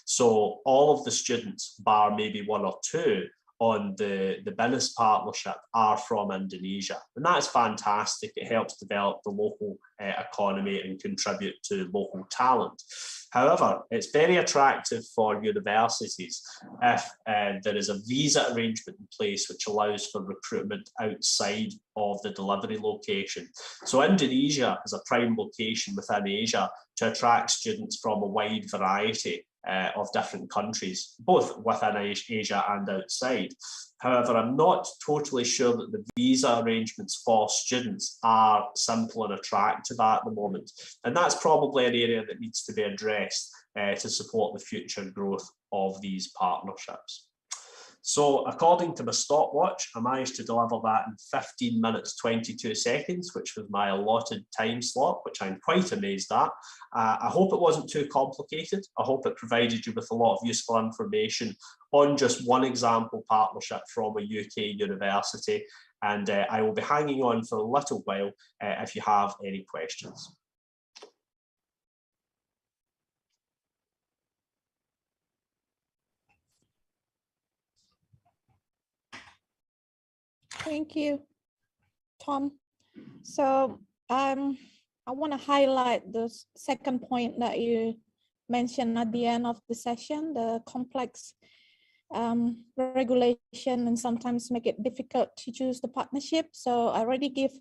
So all of the students, bar maybe one or two on the business partnership, are from Indonesia. And that's fantastic. It helps develop the local economy and contribute to local talent. However, it's very attractive for universities if there is a visa arrangement in place which allows for recruitment outside of the delivery location. So Indonesia is a prime location within Asia to attract students from a wide variety of different countries, both within Asia and outside. However, I'm not totally sure that the visa arrangements for students are simple and attractive at the moment. And that's probably an area that needs to be addressed to support the future growth of these partnerships. So according to my stopwatch, I managed to deliver that in 15 minutes, 22 seconds, which was my allotted time slot, which I'm quite amazed at. I hope it wasn't too complicated. I hope it provided you with a lot of useful information on just one example partnership from a UK university. And I will be hanging on for a little while if you have any questions. Thank you, Tom. So I want to highlight the second point that you mentioned at the end of the session, the complex regulation and sometimes make it difficult to choose the partnership. So I already give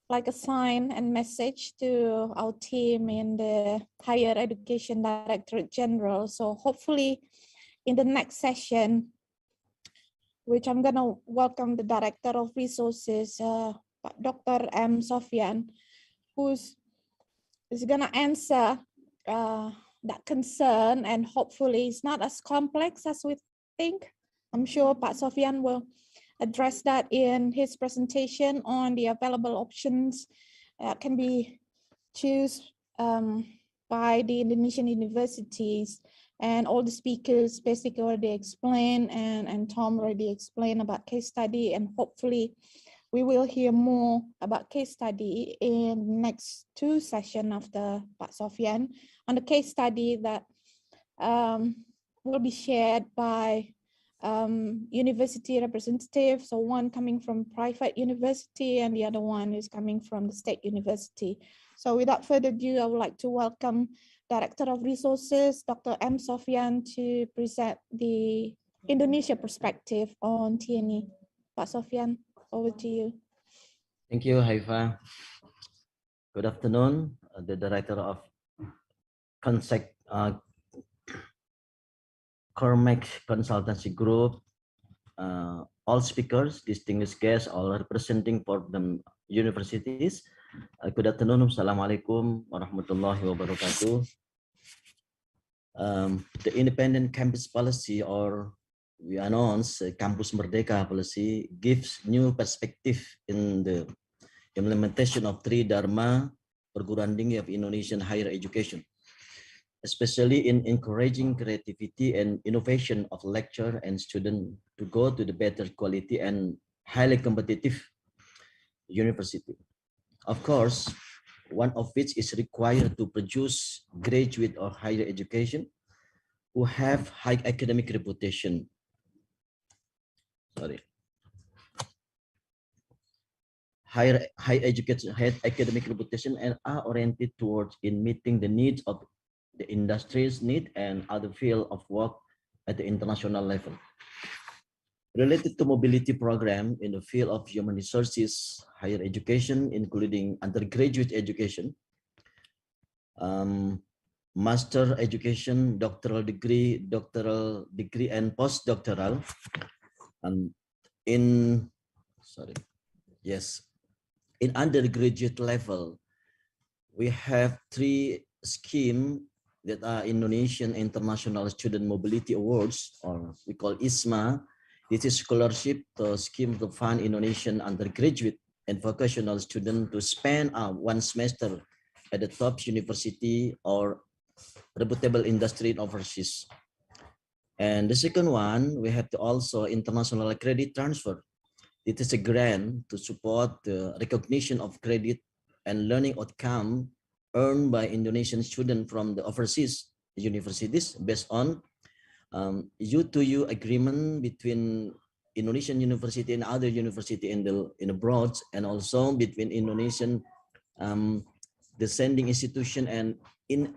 like a sign and message to our team in the Higher Education Directorate General. So hopefully in the next session, which I'm going to welcome the Director of Resources, Dr. M. Sofian, who's going to answer that concern, and hopefully it's not as complex as we think. I'm sure Pak Sofian will address that in his presentation on the available options that can be chosen by the Indonesian universities. And all the speakers basically already explained, and Tom already explained about case study, and hopefully we will hear more about case study in next 2 sessions of the Pak Sofyan on the case study that will be shared by university representatives. So one coming from private university and the other one is coming from the state university. So without further ado, I would like to welcome Director of Resources, Dr. M. Sofyan, to present the Indonesia perspective on TNE. Pak Sofyan, over to you. Thank you, Haifa. Good afternoon, the Director of Cormac Consultancy Group, all speakers, distinguished guests, all representing for the universities. Good afternoon, Assalamualaikum warahmatullahi wabarakatuh. The independent campus policy, or we announce Campus Merdeka policy, gives new perspective in the implementation of 3 Dharma perguruan tinggi of Indonesian higher education, especially in encouraging creativity and innovation of lecturer and student to go to the better quality and highly competitive university. Of course, one of which is required to produce graduate or higher education who have high academic reputation. High academic reputation and are oriented towards in meeting the needs of the industry's need and other field of work at the international level. Related to mobility program in the field of human resources, higher education, including undergraduate education, master education, doctoral degree, and postdoctoral. In undergraduate level, we have 3 schemes that are Indonesian International Student Mobility Awards, or we call ISMA. This is scholarship scheme to fund Indonesian undergraduate and vocational students to spend 1 semester at the top university or reputable industry in overseas. And the second one, we have to also international credit transfer. It is a grant to support the recognition of credit and learning outcome earned by Indonesian students from the overseas universities based on U2U agreement between Indonesian university and other university in abroad, and also between Indonesian the sending institution and in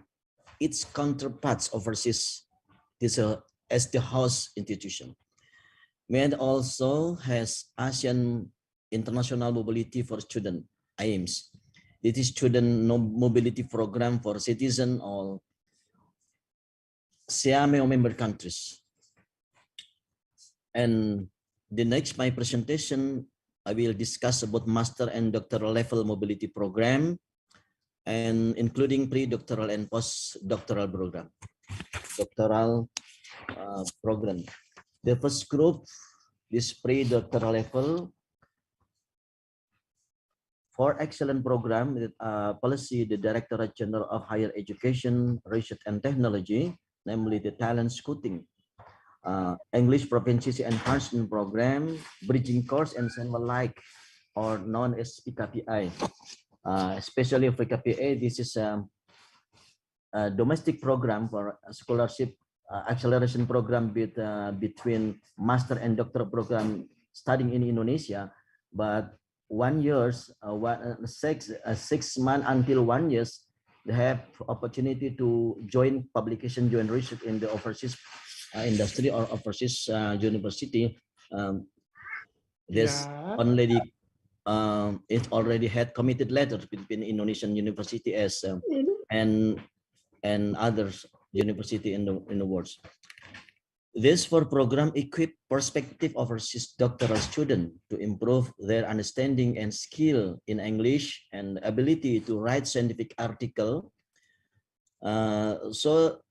its counterparts overseas, this as the host institution. MED also has ASEAN International Mobility for Student, AIMS. It is student mobility program for citizens or SEAMEO member countries. And the next, my presentation, I will discuss about master and doctoral level mobility program, and including pre-doctoral and post-doctoral program. The first group is pre-doctoral level. For excellent program with policy, the Directorate General of Higher Education, Research and Technology, namely the talent scouting, English proficiency enhancement program, bridging course, and similar like, or known as PKPI. Especially for PKPI, this is a domestic program for scholarship acceleration program between master and doctoral program studying in Indonesia, but 1 year, 6 months until 1 year, they have opportunity to join publication, join research in the overseas industry or overseas university. This already it already had committed letters between Indonesian university as and other university in the world. This for program equip prospective overseas doctoral student to improve their understanding and skill in English and ability to write scientific article, so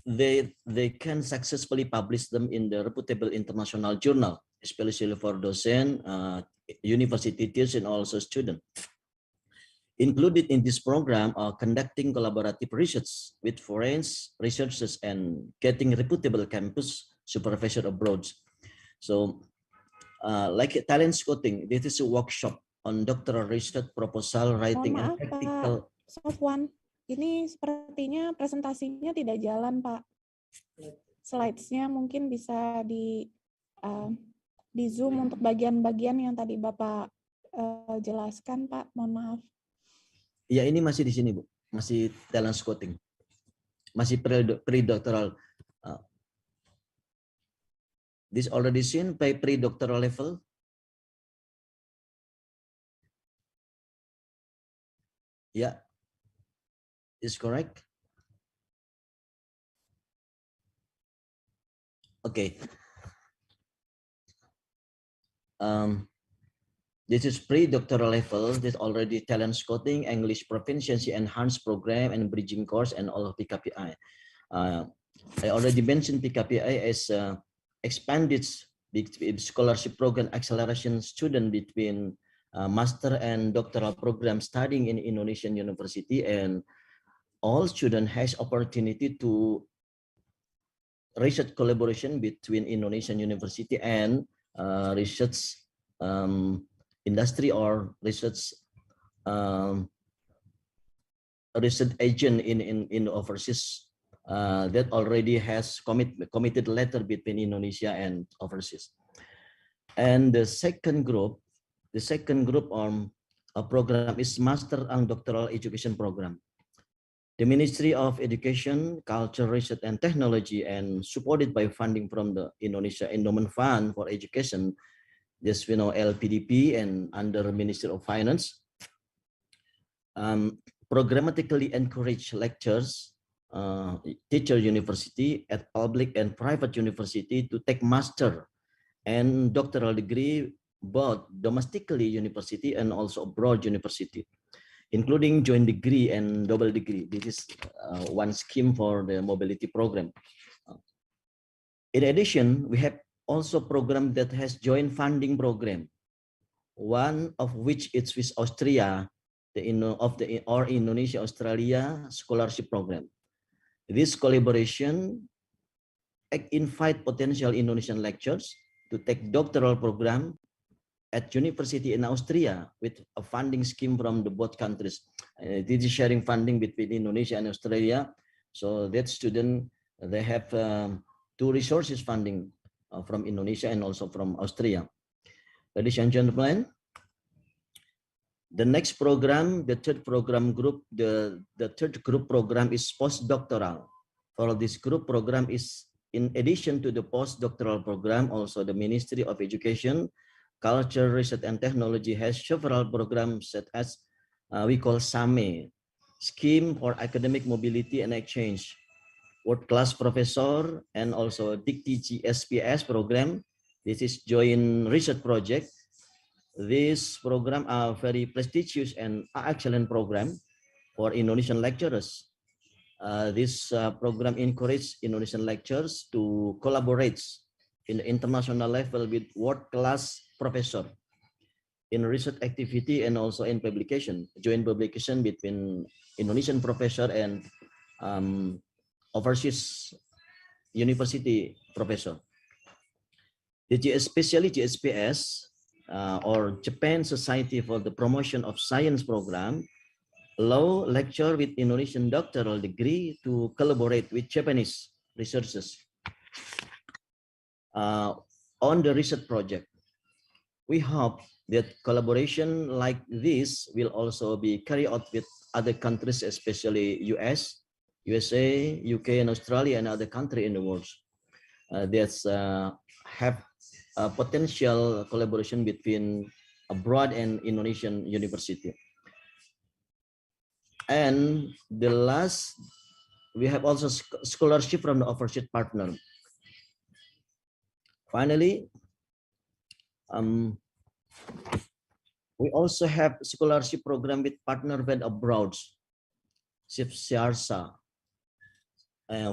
they can successfully publish them in the reputable international journal, especially for docent, university teachers, and also students. Included in this program are conducting collaborative research with foreign researchers and getting reputable campus supervisor abroad. So like a talent scouting. This is a workshop on doctoral research proposal writing and Mohon maaf, practical. Pak Sofwan, ini sepertinya presentasinya tidak jalan, Pak. Slides-nya mungkin bisa di zoom untuk bagian-bagian yang tadi Bapak jelaskan, Pak. Mohon maaf. Ya, ini masih di sini, Bu. Masih talent scouting. Masih pre-doctoral. This already seen by pre-doctoral level. Yeah, is correct. Okay. This is pre-doctoral level. This already talent scouting, English proficiency enhanced program, and bridging course, and all of PKPI. I already mentioned PKPI as expanded scholarship program acceleration student between master and doctoral program studying in Indonesian university, and all student has opportunity to research collaboration between Indonesian university and research industry or research research agent in overseas that already has committed letter between Indonesia and overseas. And the second group program is Master and Doctoral Education Program. The Ministry of Education, Culture, Research, and Technology, and supported by funding from the Indonesia Endowment Fund for Education, this LPDP, and under Ministry of Finance, programmatically encourage lectures, teacher university at public and private university to take master and doctoral degree both domestically university and also abroad university, including joint degree and double degree. This is one scheme for the mobility program. In addition, we have also program that has joint funding program, one of which is with Austria, the Indonesia Australia scholarship program. This collaboration invite potential Indonesian lecturers to take doctoral program at university in Austria with a funding scheme from the both countries. This is sharing funding between Indonesia and Australia. So that student, they have two resources funding from Indonesia and also from Austria. Ladies and gentlemen, the next program, the third program group, the third group program is postdoctoral. For this group program is in addition to the postdoctoral program, also the Ministry of Education, Culture, Research, and Technology has several programs such as we call SAME, Scheme for Academic Mobility and Exchange, World-Class Professor, and also DICTI SPS program. This is joint research project. These programs are very prestigious and excellent program for Indonesian lecturers. This program encourages Indonesian lecturers to collaborate in the international level with world-class professor in research activity and also in publication, joint publication between Indonesian professor and overseas university professor. Especially GSPS or Japan Society for the Promotion of Science program allow lecture with Indonesian doctoral degree to collaborate with Japanese researchers on the research project. We hope that collaboration like this will also be carried out with other countries, especially USA, UK, and Australia, and other countries in the world. That have a potential collaboration between abroad and Indonesian university. And the last, we have also scholarship from the overseas partner. Finally, we also have scholarship program with partner when abroad, SIARSA,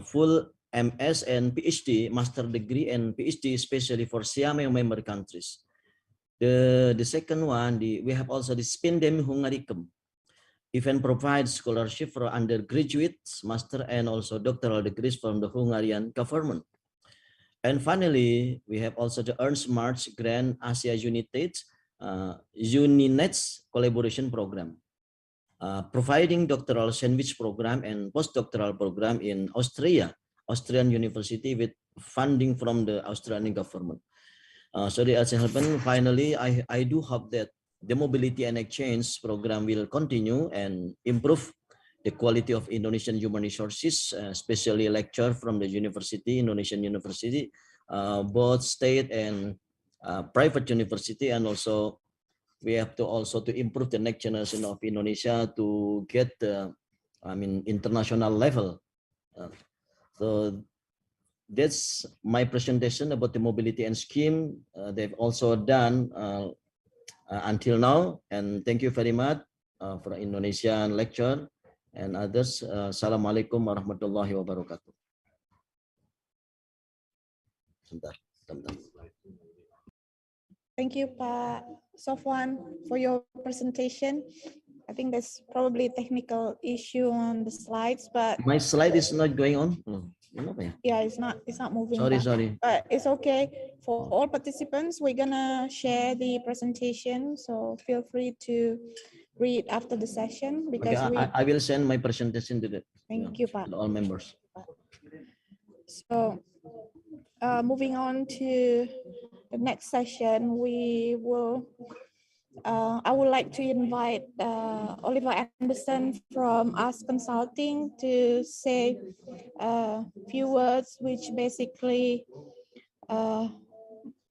full MS and PhD, master degree and PhD, especially for SIAME member countries. The second one, we have also the Spindem Hungaricum. Even provides scholarship for undergraduates, master, and also doctoral degrees from the Hungarian government. And finally, we have also the Earn Smart Grand Asia Uninets collaboration program, providing doctoral sandwich program and postdoctoral program in Austrian university with funding from the Australian government. So the helpen. Finally, I do hope that the mobility and exchange program will continue and improve the quality of Indonesian human resources, especially lecture from the Indonesian university, both state and private university, and also we have to improve the next generation of Indonesia to get the, international level. So that's my presentation about the mobility and scheme they've also done until now. And thank you very much for Indonesian lecture and others. Assalamualaikum warahmatullahi wabarakatuh. Thank you, Pak Sofwan, for your presentation. I think there's probably a technical issue on the slides, but my slide is not going on. Yeah, it's not moving. Sorry. But it's okay. For all participants, we're gonna share the presentation, so feel free to read after the session because I will send my presentation to the Pak. All members. So moving on to the next session, we will I would like to invite Oliver Anderson from Us Consulting to say a few words, which basically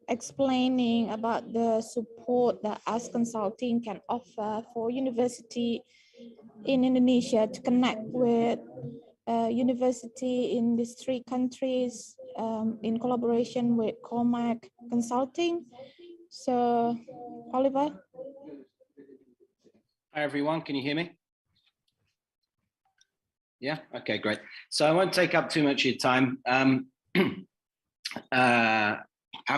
explaining about the support that Us Consulting can offer for university in Indonesia to connect with university in these 3 countries in collaboration with Cormac Consulting. So, Oliver. Hi, everyone. Can you hear me? Yeah? Okay, great. So I won't take up too much of your time. Our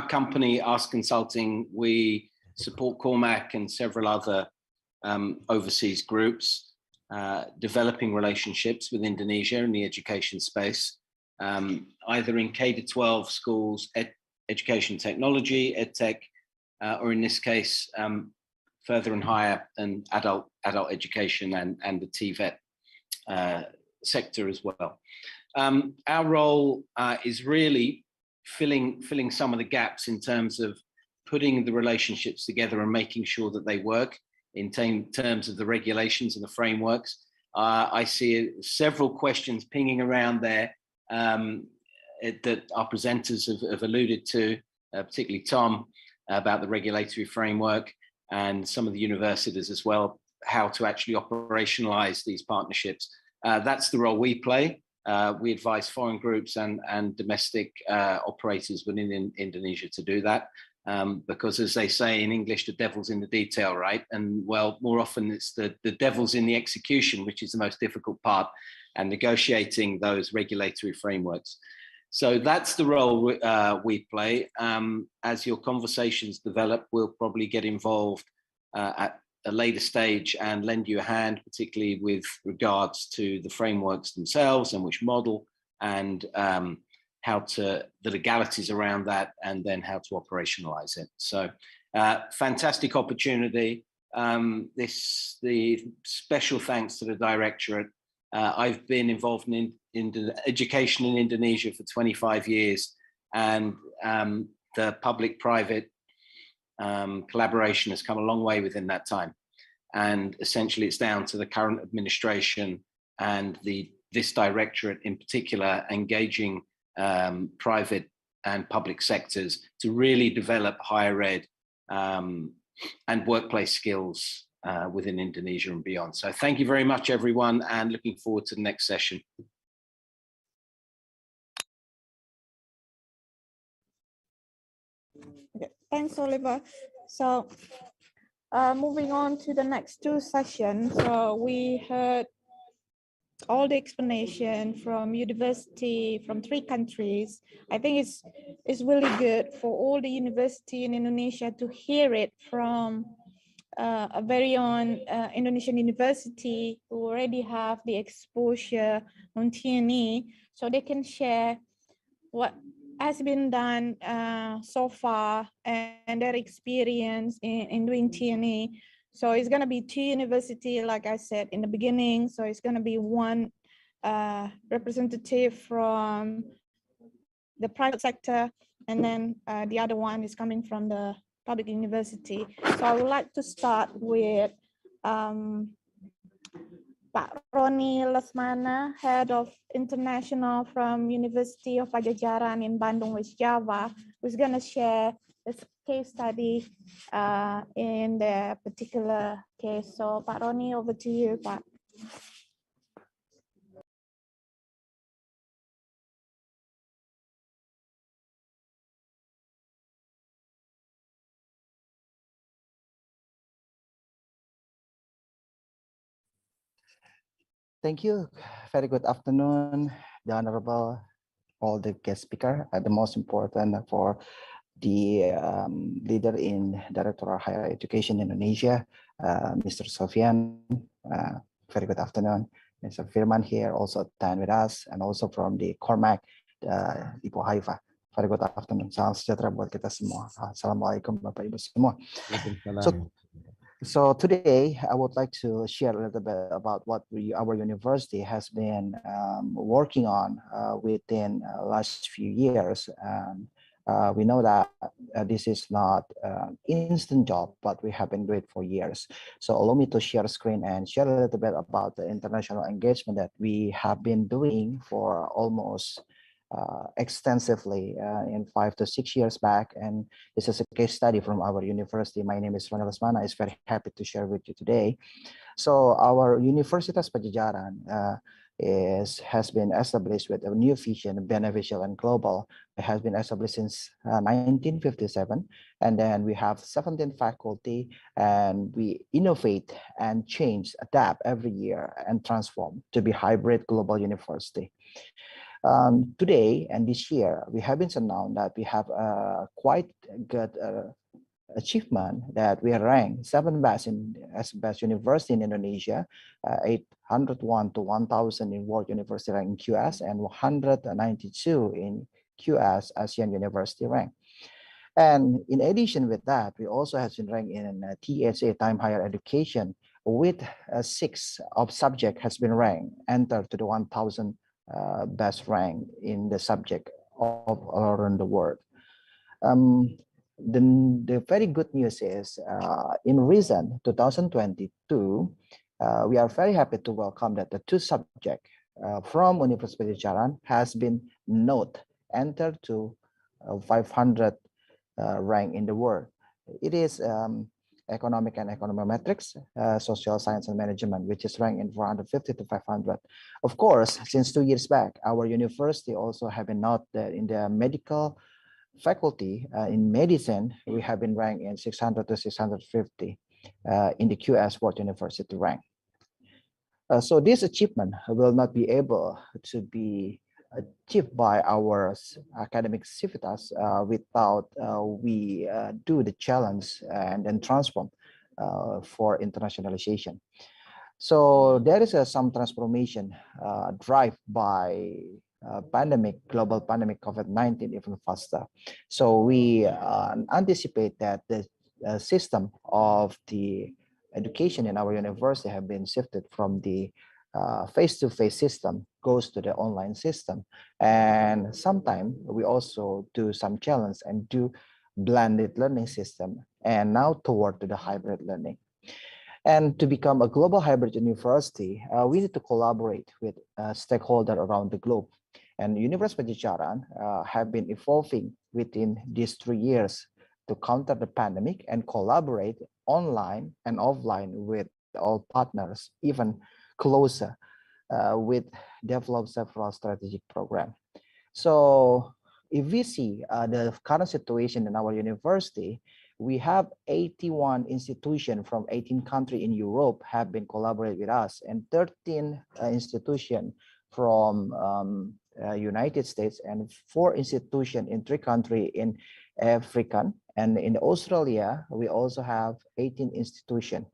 company, Us Consulting, we support Cormac and several other overseas groups, developing relationships with Indonesia in the education space, either in K-12 schools, education technology, EdTech, or in this case, further and higher and adult education and the TVET sector as well. Our role is really filling some of the gaps in terms of putting the relationships together and making sure that they work in terms of the regulations and the frameworks. I see several questions pinging around there that our presenters have alluded to, particularly Tom, about the regulatory framework, and some of the universities as well, how to actually operationalize these partnerships. That's the role we play. We advise foreign groups and domestic operators within Indonesia to do that, because as they say in English, the devil's in the detail, right? And well, more often it's the devil's in the execution, which is the most difficult part, and negotiating those regulatory frameworks. So that's the role we play. As your conversations develop, we'll probably get involved at a later stage and lend you a hand, particularly with regards to the frameworks themselves and which model, and how to, the legalities around that, and then how to operationalize it. So fantastic opportunity. The special thanks to the directorate. I've been involved in education in Indonesia for 25 years, and the public-private collaboration has come a long way within that time. And essentially it's down to the current administration and this directorate in particular engaging private and public sectors to really develop higher ed and workplace skills within Indonesia and beyond. So thank you very much, everyone, and looking forward to the next session. Okay, thanks, Oliver. So moving on to the next 2 sessions. So we heard all the explanation from university from 3 countries. I think it's really good for all the university in Indonesia to hear it from a very own Indonesian university who already have the exposure on TNE, so they can share what has been done so far and their experience in doing TNE. So it's going to be 2 universities, like I said in the beginning. So it's going to be one representative from the private sector, and then the other one is coming from the public university. So I would like to start with Pak Roni Lesmana, Head of International from University of Pajajaran in Bandung, West Java, who's going to share this case study in the particular case. So Pak Roni, over to you, Pak. Thank you. Very good afternoon, the Honorable, all the guest speaker, the most important for the leader in Director of Higher Education Indonesia, Mr. Sofian. Very good afternoon. Mr. Firman here also attend with us, and also from the Cormac, Ibu Haifa. Very good afternoon. Salam sejahtera buat kita semua. Assalamualaikum Bapak Ibu semua. So today I would like to share a little bit about what our university has been working on within last few years. We know that this is not an instant job, but we have been doing it for years. So allow me to share screen and share a little bit about the international engagement that we have been doing for almost extensively in 5 to 6 years back. And this is a case study from our university. My name is Roni Lesmana. I'm very happy to share with you today. So our Universitas Pajajaran has been established with a new vision, beneficial and global. It has been established since 1957. And then we have 17 faculty, and we innovate and change, adapt every year and transform to be hybrid global university. Today and this year, we have been announced that we have a quite good achievement, that we are ranked 7th best as best university in Indonesia, 801 to 1,000 in World University rank in QS, and 192 in QS ASEAN University rank. And in addition with that, we also have been ranked in TSA Time Higher Education with 6 of subject has been ranked, entered to the 1,000 best rank in the subject of around the world. The very good news is in recent 2022, we are very happy to welcome that the 2 subjects from Universitas Pajajaran has been entered to 500 rank in the world. It is economic and econometrics, social science and management, which is ranked in 450 to 500. Of course, since 2 years back, our university also have been noted in the medical faculty. In medicine, we have been ranked in 600 to 650 in the QS World University rank. So this achievement will not be able to be achieved by our academic civitas without we do the challenge and then transform for internationalization. So there is some transformation drive by global pandemic COVID-19 even faster. So we anticipate that the system of the education in our university have been shifted from the face-to-face system goes to the online system. And sometimes we also do some challenge and do blended learning system, and now toward to the hybrid learning. And to become a global hybrid university, we need to collaborate with stakeholders around the globe. And Universitas Pajajaran have been evolving within these 3 years to counter the pandemic and collaborate online and offline with all partners, even closer with develop several strategic programs. So if we see the current situation in our university, we have 81 institutions from 18 countries in Europe have been collaborating with us, and 13 institutions from United States, and 4 institutions in 3 countries in Africa. And in Australia, we also have 18 institutions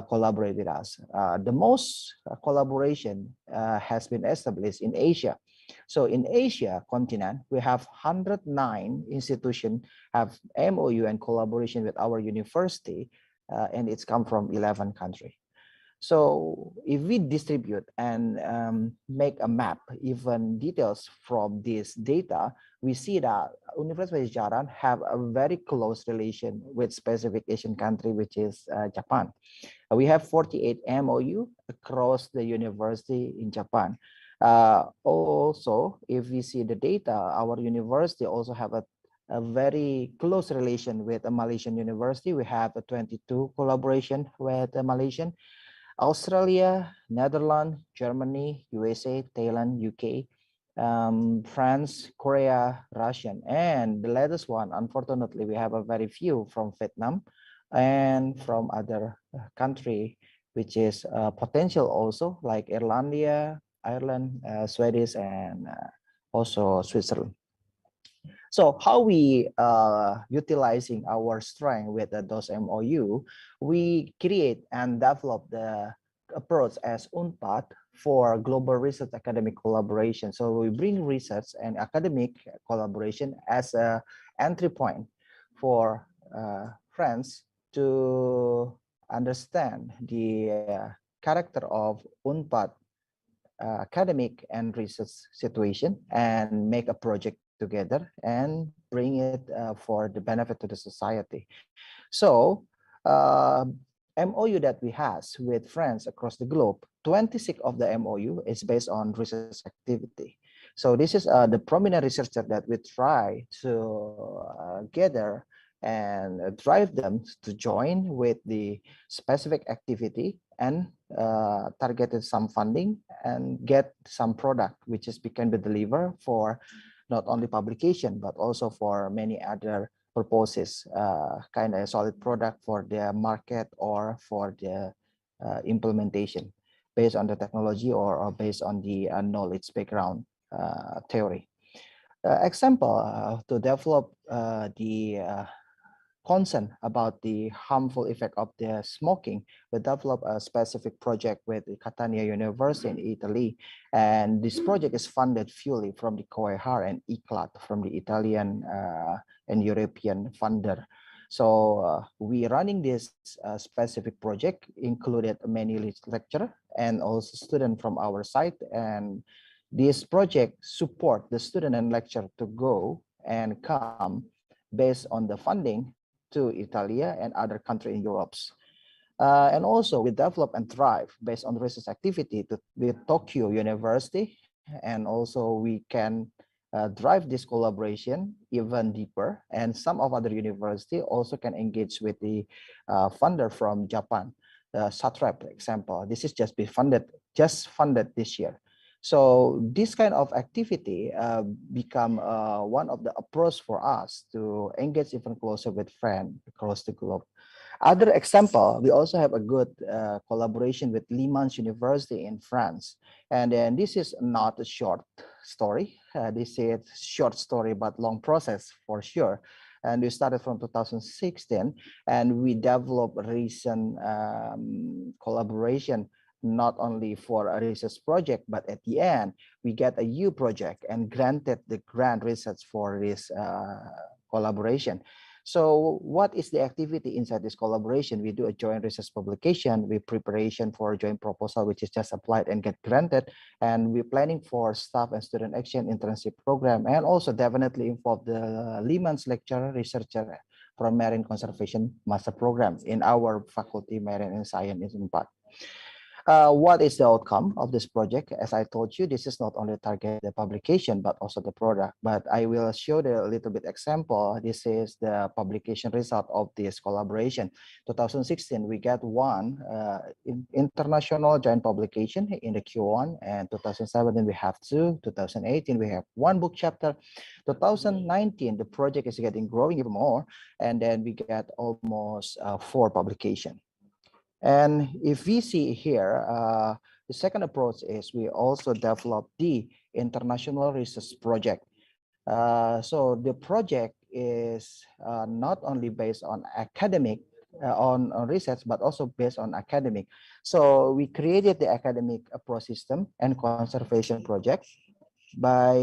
collaborate with us. The most collaboration has been established in Asia, So in Asia continent, we have 109 institutions have MOU and collaboration with our university, and it's come from 11 countries. So if we distribute and make a map, even details from this data, we see that Universitas Jaran have a very close relation with specific Asian country, which is Japan. We have 48 MOU across the university in Japan. Also, if we see the data, our university also have a very close relation with a Malaysian university. We have a 22 collaboration with a Malaysian. Australia, Netherlands, Germany, USA, Thailand, UK, France, Korea, Russian, and the latest one, unfortunately, we have a very few from Vietnam and from other country, which is potential also like Irlandia, Ireland, Swedish, and also Switzerland. So how we utilizing our strength with those MOU, we create and develop the approach as UNPAD for global research academic collaboration. So we bring research and academic collaboration as a entry point for friends to understand the character of UNPAD academic and research situation and make a project together and bring it for the benefit to the society. So MOU that we have with friends across the globe, 26 of the MOU is based on research activity. So this is the prominent researcher that we try to gather and drive them to join with the specific activity and targeted some funding and get some product which is can be delivered for not only publication but also for many other purposes, kind of a solid product for the market or for the implementation based on the technology or based on the knowledge background theory. Example to develop the concern about the harmful effect of the smoking, we developed a specific project with Catania University in Italy, and this project is funded fully from the COEHAR and ICLAT from the Italian and European funder. So we running this specific project, included many lecturer and also student from our side, and this project support the student and lecturer to go and come based on the funding to Italy and other countries in Europe. And also we develop and thrive based on research activity with Tokyo University, and also we can drive this collaboration even deeper, and some of other university also can engage with the funder from Japan, Satrap example. This is just funded this year. So this kind of activity become one of the approach for us to engage even closer with friends across the globe. Other example, we also have a good collaboration with Le Mans University in France. And then this is not a short story. This is short story, but long process for sure. And we started from 2016, and we developed a recent collaboration not only for a research project, but at the end, we get a U project and granted the grant research for this collaboration. So what is the activity inside this collaboration? We do a joint research publication with preparation for a joint proposal, which is just applied and get granted. And we're planning for staff and student action internship program, and also definitely involve the Le Mans lecturer, researcher from Marine Conservation Master Program in our faculty, Marine and Science in Unpad. What is the outcome of this project? As I told you, this is not only target the publication, but also the product. But I will show the little bit example. This is the publication result of this collaboration. 2016, we got one international joint publication in the Q1, and 2017 we have two. 2018 we have one book chapter. 2019 the project is getting growing even more, and then we get almost 4 publications. And if we see here, the second approach is we also develop the international research project. So the project is not only based on academic, on research, but also based on academic. So we created the academic approach system and conservation project. by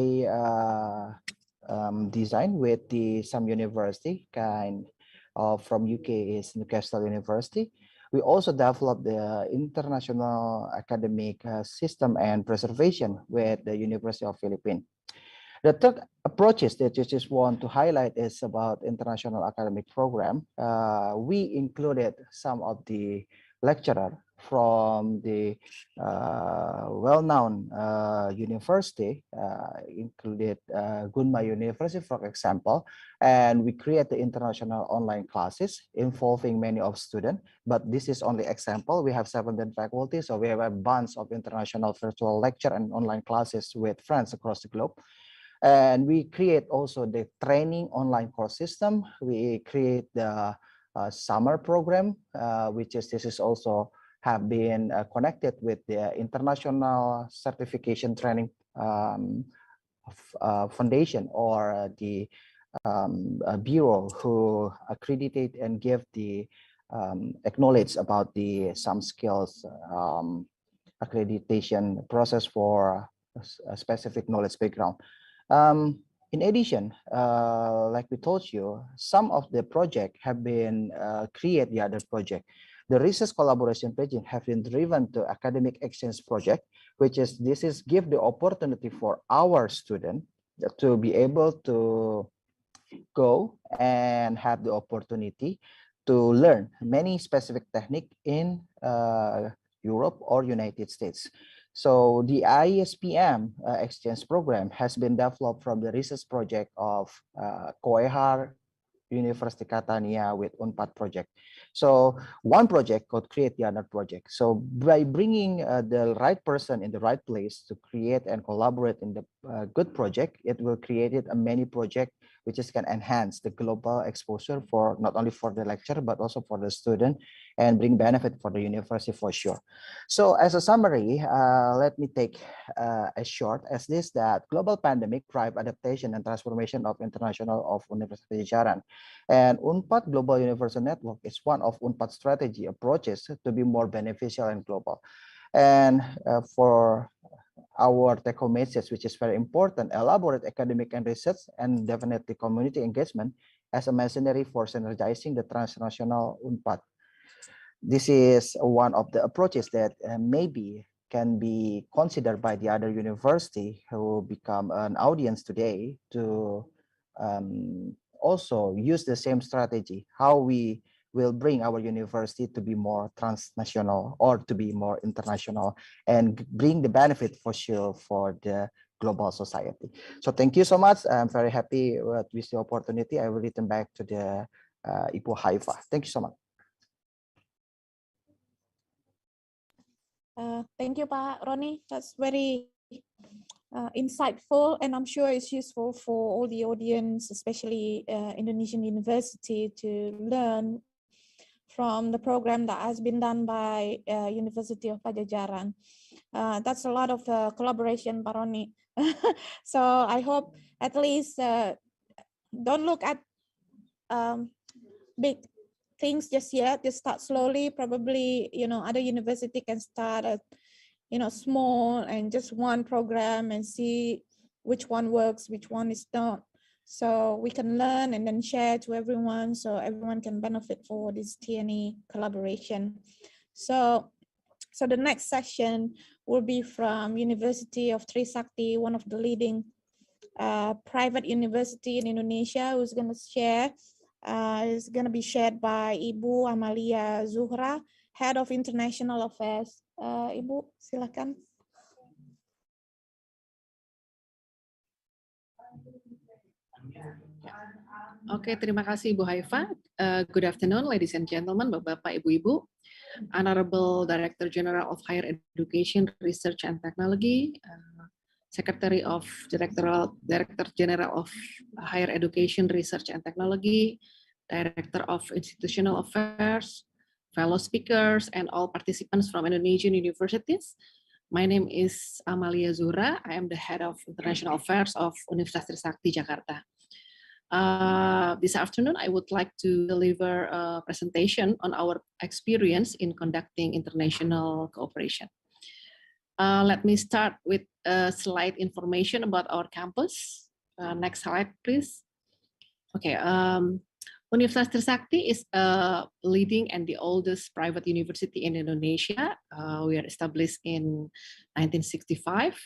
design with some university from UK is Newcastle University. We also developed the international academic system and preservation with the University of Philippines. The third approaches that you just want to highlight is about international academic program. We included some of the lecturer from the well-known university, included Gunma University, for example, and we create the international online classes involving many of students. But this is only example. We have 17 faculty, so we have a bunch of international virtual lecture and online classes with friends across the globe. And we create also the training online course system. We create the summer program, this is also have been connected with the international certification training foundation, or the bureau who accreditate and give the acknowledge about the some skills accreditation process for a specific knowledge background. In addition, like we told you, some of the project have been create the other project. The research collaboration project have been driven to academic exchange project, which is give the opportunity for our student to be able to go and have the opportunity to learn many specific technique in Europe or United States. So the ISPM exchange program has been developed from the research project of Koehar University Catania with UNPAD project. So one project could create the other project. So by bringing the right person in the right place to create and collaborate in the good project, it will create a many project which can enhance the global exposure for not only for the lecturer but also for the student, and bring benefit for the university for sure. So as a summary, let me take as short as this, that global pandemic drive adaptation and transformation of international of Universitas Jaran. And UNPAD Global Universal Network is one of UNPAD strategy approaches to be more beneficial and global. And for our take-home message, which is very important, elaborate academic and research, and definitely community engagement as a machinery for synergizing the transnational UNPAD. This is one of the approaches that maybe can be considered by the other university who become an audience today to also use the same strategy, how we will bring our university to be more transnational or to be more international and bring the benefit for sure for the global society. So thank you so much. I'm very happy with the opportunity. I will return back to the Ibu Haifa. Thank you so much. Thank you, Pak Roni. That's very insightful, and I'm sure it's useful for all the audience, especially Indonesian University, to learn from the program that has been done by University of Pajajaran. That's a lot of collaboration, Pak Roni. So I hope at least don't look at big things just yet. Just start slowly. Probably, other university can start at, small and just one program and see which one works, which one is not. So we can learn and then share to everyone, so everyone can benefit for this TNE collaboration. So the next session will be from University of Trisakti, one of the leading private university in Indonesia, who's going to share. Is going to be shared by Ibu Amalia Zuhra, Head of International Affairs. Ibu, silakan. Oke, terima kasih Ibu Haifa. Good afternoon, ladies and gentlemen, Bapak, Ibu-Ibu. Honorable Director General of Higher Education, Research and Technology, Secretary of Director General of Higher Education, Research and Technology, Director of Institutional Affairs, fellow speakers, and all participants from Indonesian universities. My name is Amalia Zuhra. I am the Head of International Affairs of Universitas Trisakti, Jakarta. This afternoon, I would like to deliver a presentation on our experience in conducting international cooperation. Let me start with a slide information about our campus. Next slide, please. Okay, Universitas Trisakti is a leading and the oldest private university in Indonesia. We are established in 1965,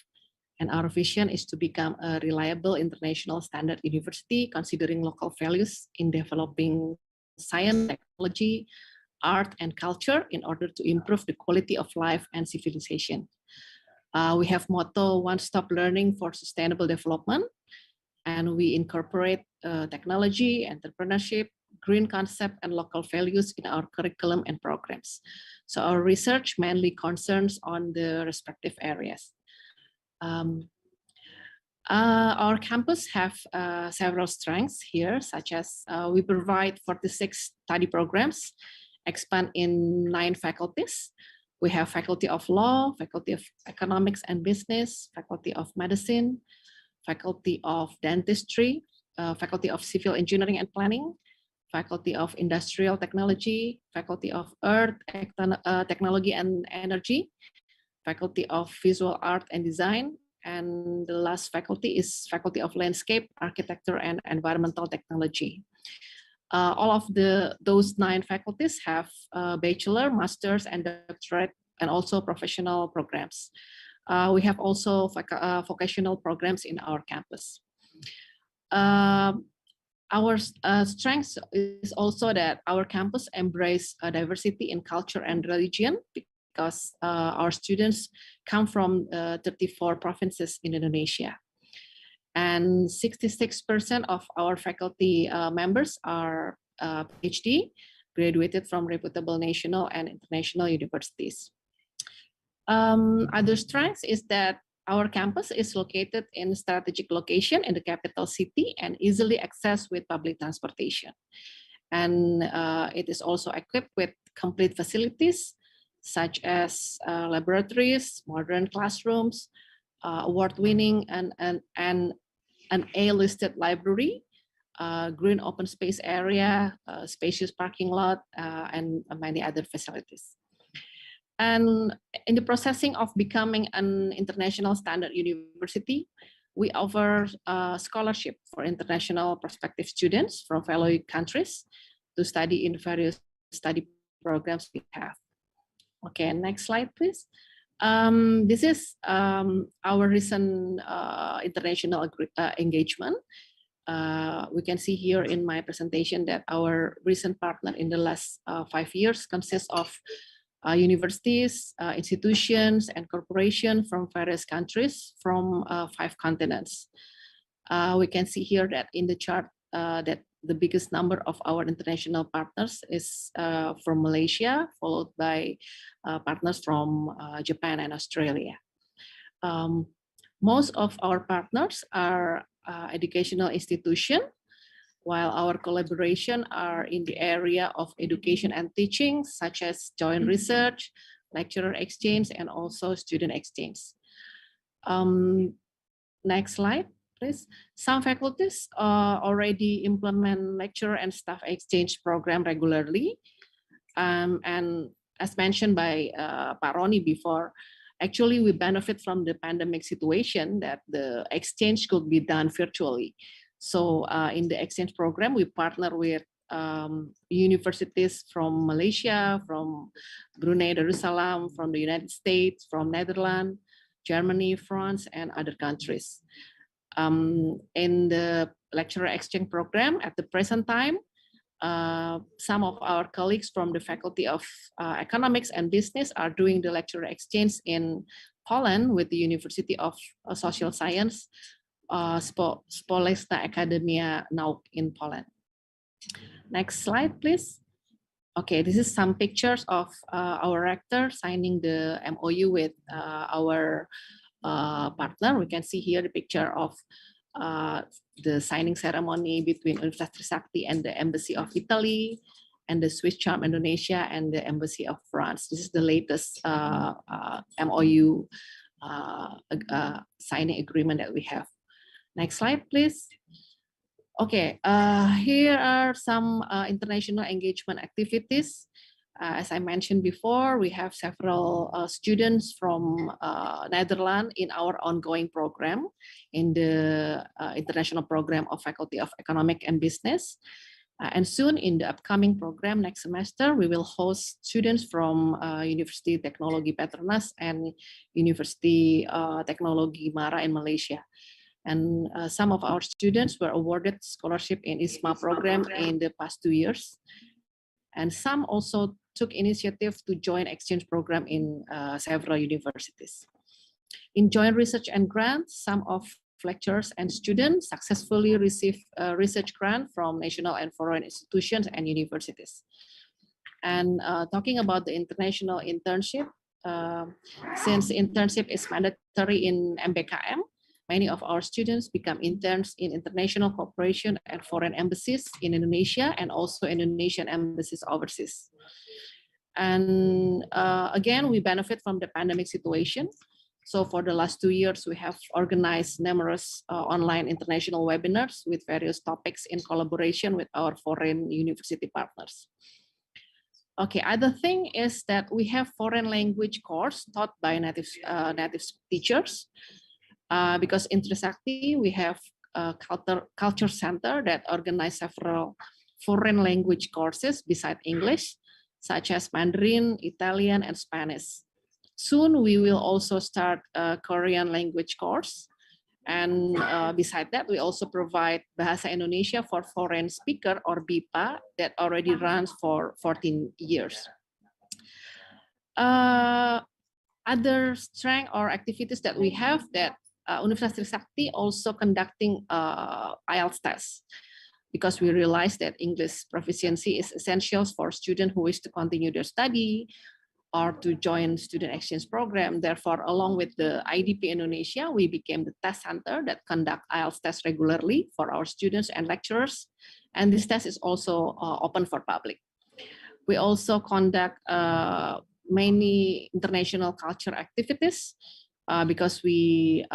and our vision is to become a reliable international standard university considering local values in developing science, technology, art, and culture in order to improve the quality of life and civilization. We have motto, one-stop learning for sustainable development, and we incorporate technology, entrepreneurship, green concept, and local values in our curriculum and programs. So our research mainly concerns on the respective areas. Our campus have several strengths here, such as we provide 46 study programs, expand in 9 faculties. We have Faculty of Law, Faculty of Economics and Business, Faculty of Medicine, Faculty of Dentistry, Faculty of Civil Engineering and Planning, Faculty of Industrial Technology, Faculty of Earth, Technology and Energy, Faculty of Visual Art and Design, and the last faculty is Faculty of Landscape, Architecture and Environmental Technology. All of those 9 faculties have bachelor, master's, and doctorate, and also professional programs. We have also vocational programs in our campus. Our strength is also that our campus embrace diversity in culture and religion, because our students come from 34 provinces in Indonesia. And 66% of our faculty members are PhD, graduated from reputable national and international universities. Other strengths is that our campus is located in strategic location in the capital city and easily accessed with public transportation. And it is also equipped with complete facilities such as laboratories, modern classrooms, award-winning and an A-listed library, green open space area, spacious parking lot, and many other facilities. And in the processing of becoming an international standard university, we offer scholarship for international prospective students from fellow countries to study in various study programs we have. Okay, next slide, please. This is our recent international engagement. We can see here in my presentation that our recent partner in the last 5 years consists of universities, institutions, and corporations from various countries from 5 continents. We can see here that in the chart that the biggest number of our international partners is from Malaysia, followed by partners from Japan and Australia. Most of our partners are educational institutions, while our collaboration are in the area of education and teaching, such as joint research, lecturer exchange, and also student exchange. Next slide, please. Some faculties already implement lecturer and staff exchange program regularly. And as mentioned by Pak Roni before, actually we benefit from the pandemic situation that the exchange could be done virtually. So in the exchange program, we partner with universities from Malaysia, from Brunei Darussalam, from the United States, from Netherlands, Germany, France, and other countries. In the lecturer exchange program at the present time, some of our colleagues from the Faculty of Economics and Business are doing the lecturer exchange in Poland with the University of Social Science, Społeczna Akademia Nauk in Poland. Next slide, please. Okay, this is some pictures of our rector signing the MOU with our partner. We can see here the picture of the signing ceremony between Universitas Trisakti and the Embassy of Italy, and the Swiss Charm Indonesia and the Embassy of France. This is the latest MOU signing agreement that we have. Next slide, please. Okay, here are some international engagement activities. As I mentioned before, we have several students from Netherlands in our ongoing program in the International Program of Faculty of Economic and Business. And soon in the upcoming program next semester, we will host students from University Teknologi Petronas and University Teknologi Mara in Malaysia. And some of our students were awarded scholarship in ISMA program in the past 2 years. And some also took initiative to join exchange program in several universities. In joint research and grants, some of lecturers and students successfully received a research grant from national and foreign institutions and universities. And talking about the international internship, since internship is mandatory in MBKM, many of our students become interns in international cooperation and foreign embassies in Indonesia and also Indonesian embassies overseas. And again, we benefit from the pandemic situation. So for the last 2 years, we have organized numerous online international webinars with various topics in collaboration with our foreign university partners. Okay, other thing is that we have foreign language course taught by native teachers. Because in Trisakti, we have a culture center that organize several foreign language courses beside English, such as Mandarin, Italian, and Spanish. Soon, we will also start a Korean language course. And beside that, we also provide Bahasa Indonesia for Foreign Speaker or BIPA that already runs for 14 years. Other strength or activities that we have that Universitas Trisakti also conducting IELTS tests because we realize that English proficiency is essential for students who wish to continue their study or to join student exchange program. Therefore, along with the IDP Indonesia, we became the test center that conduct IELTS tests regularly for our students and lecturers. And this test is also open for public. We also conduct many international culture activities because we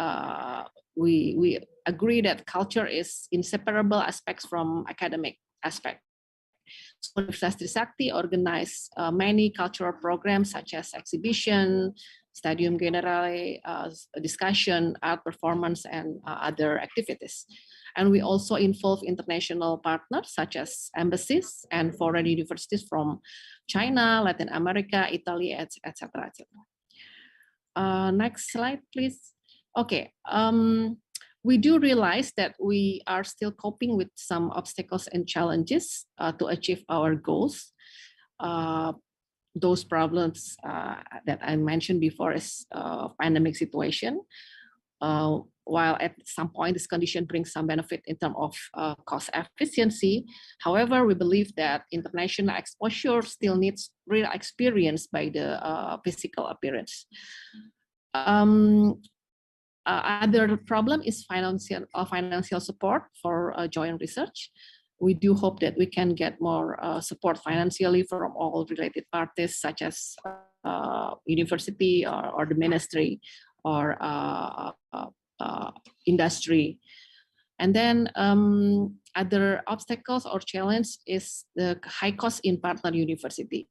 agree that culture is inseparable aspects from academic aspect. So Universitas Trisakti organize many cultural programs such as exhibition, stadium generale, discussion, art performance, and other activities. And we also involve international partners such as embassies and foreign universities from China, Latin America, Italy, etc. Next slide, please. Okay. We do realize that we are still coping with some obstacles and challenges to achieve our goals. Those problems that I mentioned before is pandemic situation. While at some point this condition brings some benefit in terms of cost efficiency. However, we believe that international exposure still needs real experience by the physical appearance. Other problem is financial support for joint research. We do hope that we can get more support financially from all related parties, such as university or the ministry or industry. And then other obstacles or challenge is the high cost in partner university.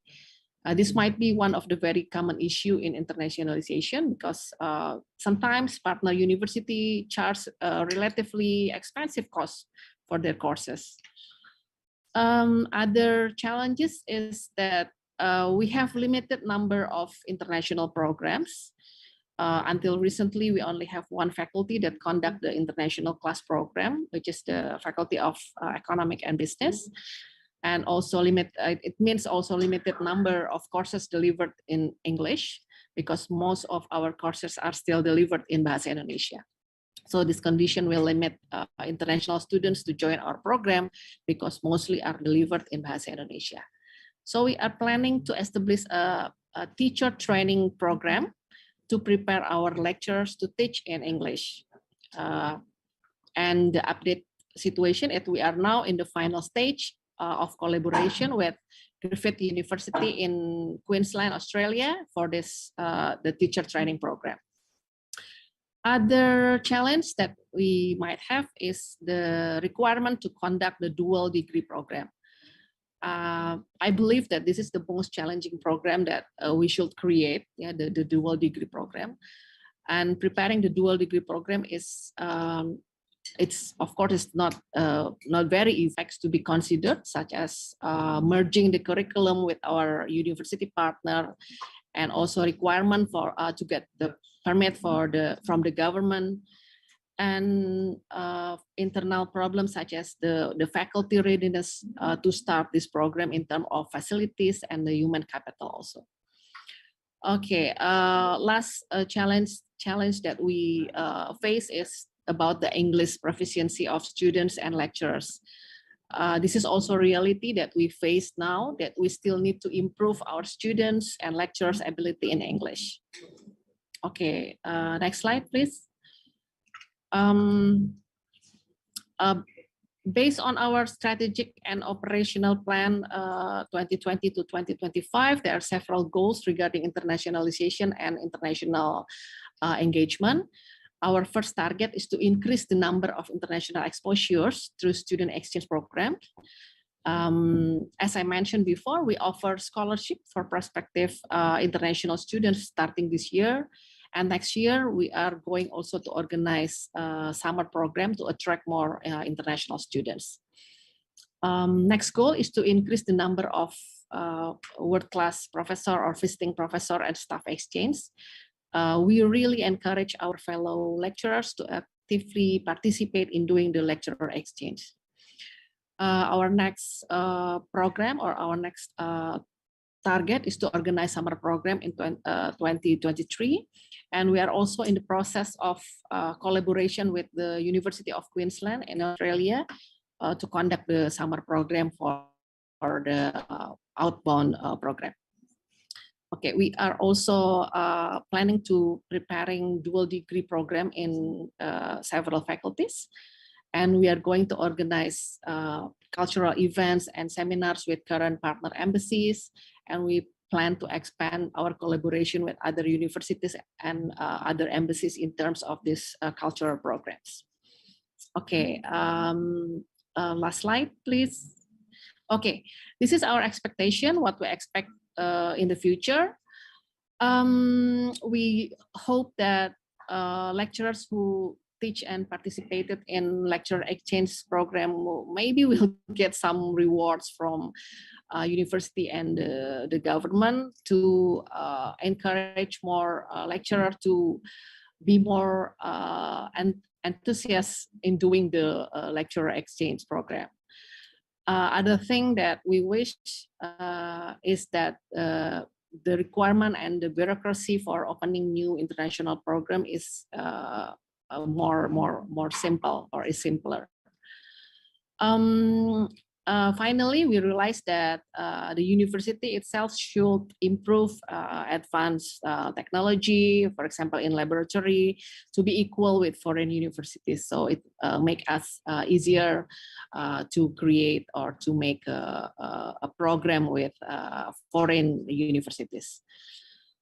This might be one of the very common issue in internationalization because sometimes partner university charge relatively expensive costs for their courses. Other challenges is that we have limited number of international programs. Until recently, we only have one faculty that conduct the international class program, which is the Faculty of Economic and Business. And also it means also limited number of courses delivered in English because most of our courses are still delivered in Bahasa Indonesia. So this condition will limit international students to join our program because mostly are delivered in Bahasa Indonesia. So we are planning to establish a teacher training program to prepare our lecturers to teach in English. And the update situation is we are now in the final stage of collaboration with Griffith University in Queensland, Australia for this the teacher training program. Other challenge that we might have is the requirement to conduct the dual degree program. I believe that this is the most challenging program that we should create, yeah, the dual degree program. And preparing the dual degree program is, it's of course it's not very easy to be considered, such as merging the curriculum with our university partner, and also requirement for to get the permit from the government, and internal problems such as the faculty readiness to start this program in terms of facilities and the human capital also. Okay, last challenge that we face is about the English proficiency of students and lecturers. This is also a reality that we face now, that we still need to improve our students and lecturers' ability in English. Okay, next slide, please. Based on our strategic and operational plan 2020 to 2025, there are several goals regarding internationalization and international engagement. Our first target is to increase the number of international exposures through student exchange program. As I mentioned before, we offer scholarship for prospective international students starting this year. And next year, we are going also to organize a summer program to attract more international students. Next goal is to increase the number of world-class professor or visiting professor and staff exchange. We really encourage our fellow lecturers to actively participate in doing the lecturer exchange. Our next program, or our next target, is to organize summer program in 2023. And we are also in the process of collaboration with the University of Queensland in Australia to conduct the summer program for the outbound program. Okay, we are also planning to preparing dual degree program in several faculties, and we are going to organize cultural events and seminars with current partner embassies, and we plan to expand our collaboration with other universities and other embassies in terms of these cultural programs. Okay, last slide, please. Okay, this is our expectation, what we expect in the future. We hope that lecturers who teach and participated in lecture exchange program maybe will get some rewards from university and the government to encourage more lecturers to be more enthusiastic in doing the lecture exchange program. Other thing that we wish is that the requirement and the bureaucracy for opening new international program is more simple, or is simpler. Finally, we realized that the university itself should improve advanced technology, for example, in laboratory, to be equal with foreign universities. So it make us easier to create or to make a program with foreign universities.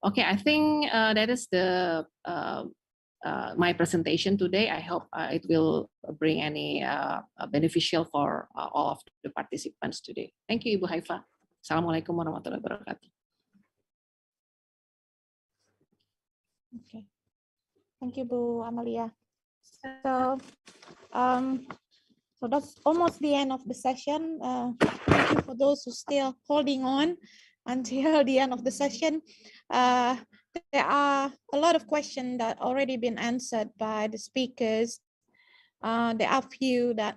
Okay, I think that is the my presentation today. I hope it will bring any beneficial for all of the participants today. Thank you, Ibu Haifa. Assalamualaikum warahmatullahi wabarakatuh. Okay, thank you, Bu Amalia. So, so that's almost the end of the session. Thank you for those who still holding on until the end of the session. There are a lot of questions that already been answered by the speakers. There are few that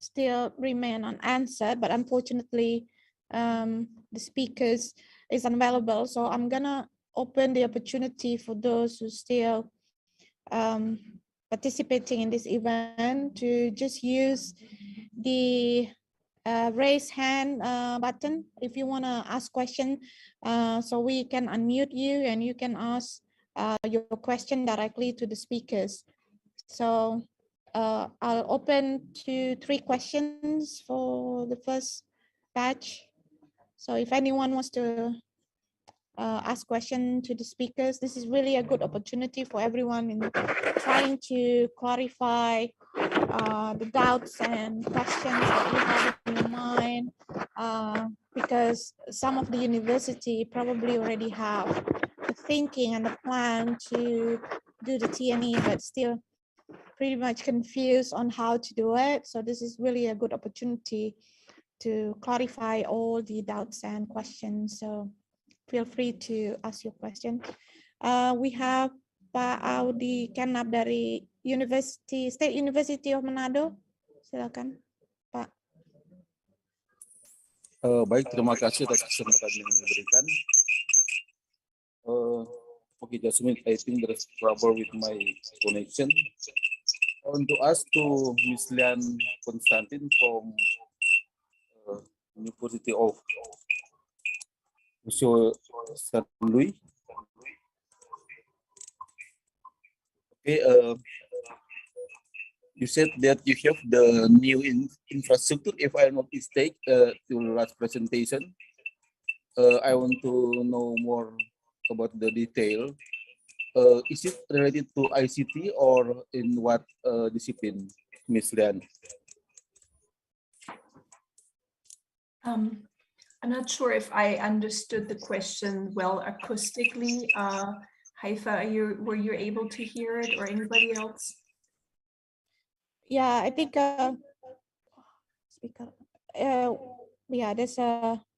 still remain unanswered, but unfortunately, the speakers is unavailable. So I'm gonna open the opportunity for those who still participating in this event to just use the raise hand button if you want to ask question, so we can unmute you and you can ask your question directly to the speakers. So I'll open to 3 questions for the first batch. So if anyone wants to ask question to the speakers, this is really a good opportunity for everyone in trying to clarify the doubts and questions that you have in in mind, because some of the university probably already have the thinking and the plan to do the TNE, but still pretty much confused on how to do it. So this is really a good opportunity to clarify all the doubts and questions. So feel free to ask your question. We have Pak Audi Kanab dari State University of Manado. Silakan, Pak. Baik, terima kasih atas kesempatan yang diberikan. Okay, just a minute. I think there's trouble with my connection. I want to ask to Ms. Lian Konstantin from University of St. Louis. Okay, you said that you have the new infrastructure, if I'm not mistaken, to last presentation. I want to know more about the detail. Is it related to ICT or in what discipline, Ms. Lian? I'm not sure if I understood the question well acoustically. Haifa, were you able to hear it, or anybody else? Yeah, I think yeah, there's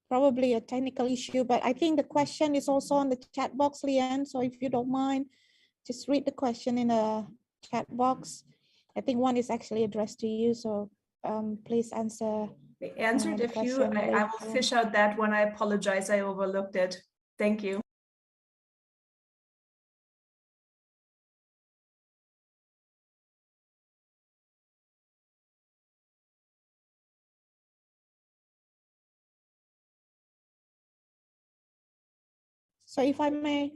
probably a technical issue, but I think the question is also on the chat box, Lian. So if you don't mind, just read the question in the chat box. I think one is actually addressed to you, so please answer. I answered a few. I will fish out that one. I apologize, I overlooked it. Thank you. So if I may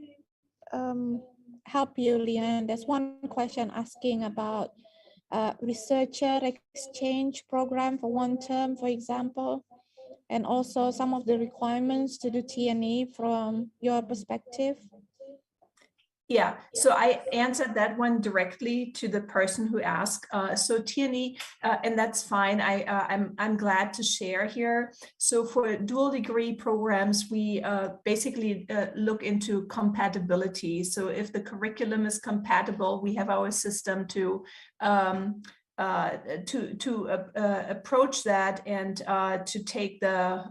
help you, Lian, there's one question asking about researcher exchange program for one term, for example, and also some of the requirements to do TNE from your perspective. Yeah, so I answered that one directly to the person who asked. So TNE, and that's fine. I'm glad to share here. So for dual degree programs, we basically look into compatibility. So if the curriculum is compatible, we have our system to approach that and to take the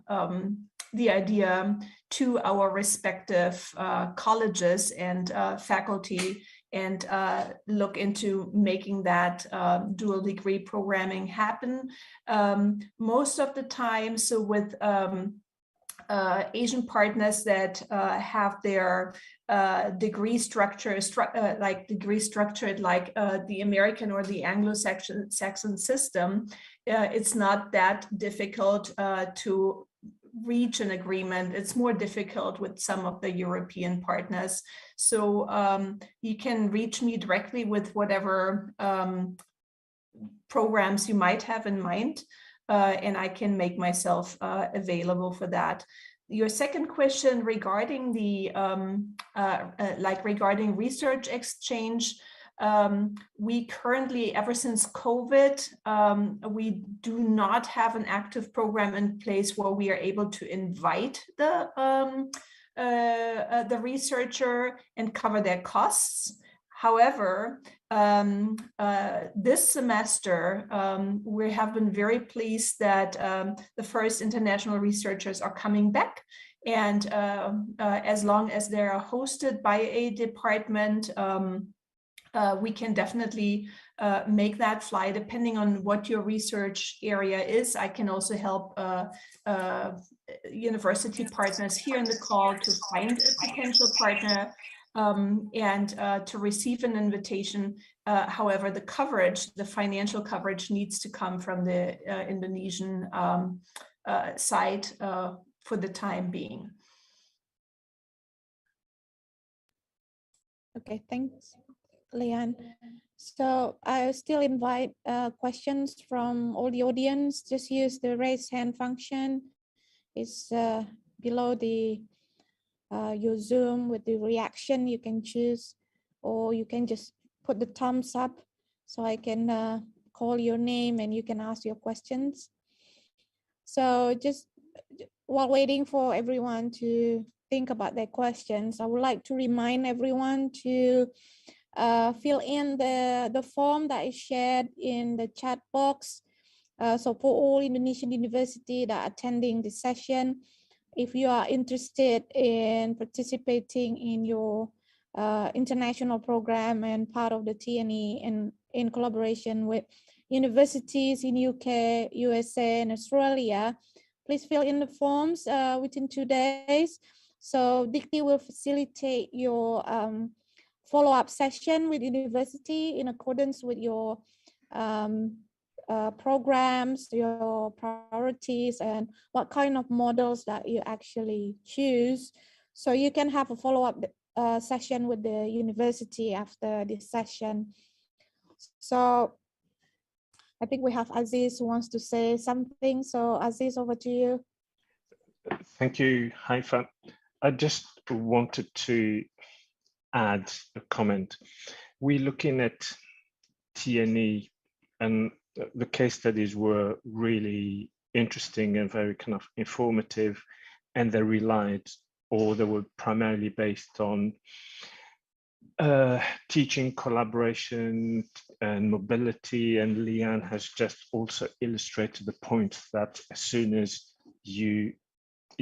idea to our respective colleges and faculty and look into making that dual degree programming happen. Most of the time, so with Asian partners that have their degree structure structured like the American or the Anglo-Saxon system, it's not that difficult to reach an agreement. It's more difficult with some of the European partners. So you can reach me directly with whatever programs you might have in mind, and I can make myself available for that. Your second question regarding the regarding research exchange, we currently, ever since COVID, we do not have an active program in place where we are able to invite the researcher and cover their costs. However, this semester, we have been very pleased that the first international researchers are coming back. And as long as they are hosted by a department, we can definitely make that fly depending on what your research area is. I can also help university partners here in the call to find a potential partner and to receive an invitation. However, the coverage, the financial coverage needs to come from the Indonesian side for the time being. Okay, thanks, Lian. So I still invite questions from all the audience. Just use the raise hand function. It's below the your Zoom with the reaction. You can choose, or you can just put the thumbs up so I can call your name and you can ask your questions. So just while waiting for everyone to think about their questions, I would like to remind everyone to fill in the form that is shared in the chat box. So for all Indonesian university that are attending this session, if you are interested in participating in your international program and part of the TNE in collaboration with universities in UK, USA, and Australia, please fill in the forms within 2 days. So Dikti will facilitate your follow-up session with university in accordance with your programs, your priorities, and what kind of models that you actually choose. So you can have a follow-up session with the university after this session. So I think we have Aziz who wants to say something. So Aziz, over to you. Thank you, Haifa. I just wanted to add a comment. We're looking at TNE, and the case studies were really interesting and very kind of informative, and they relied, or they were primarily based on teaching collaboration and mobility. And Leanne has just also illustrated the point that as soon as you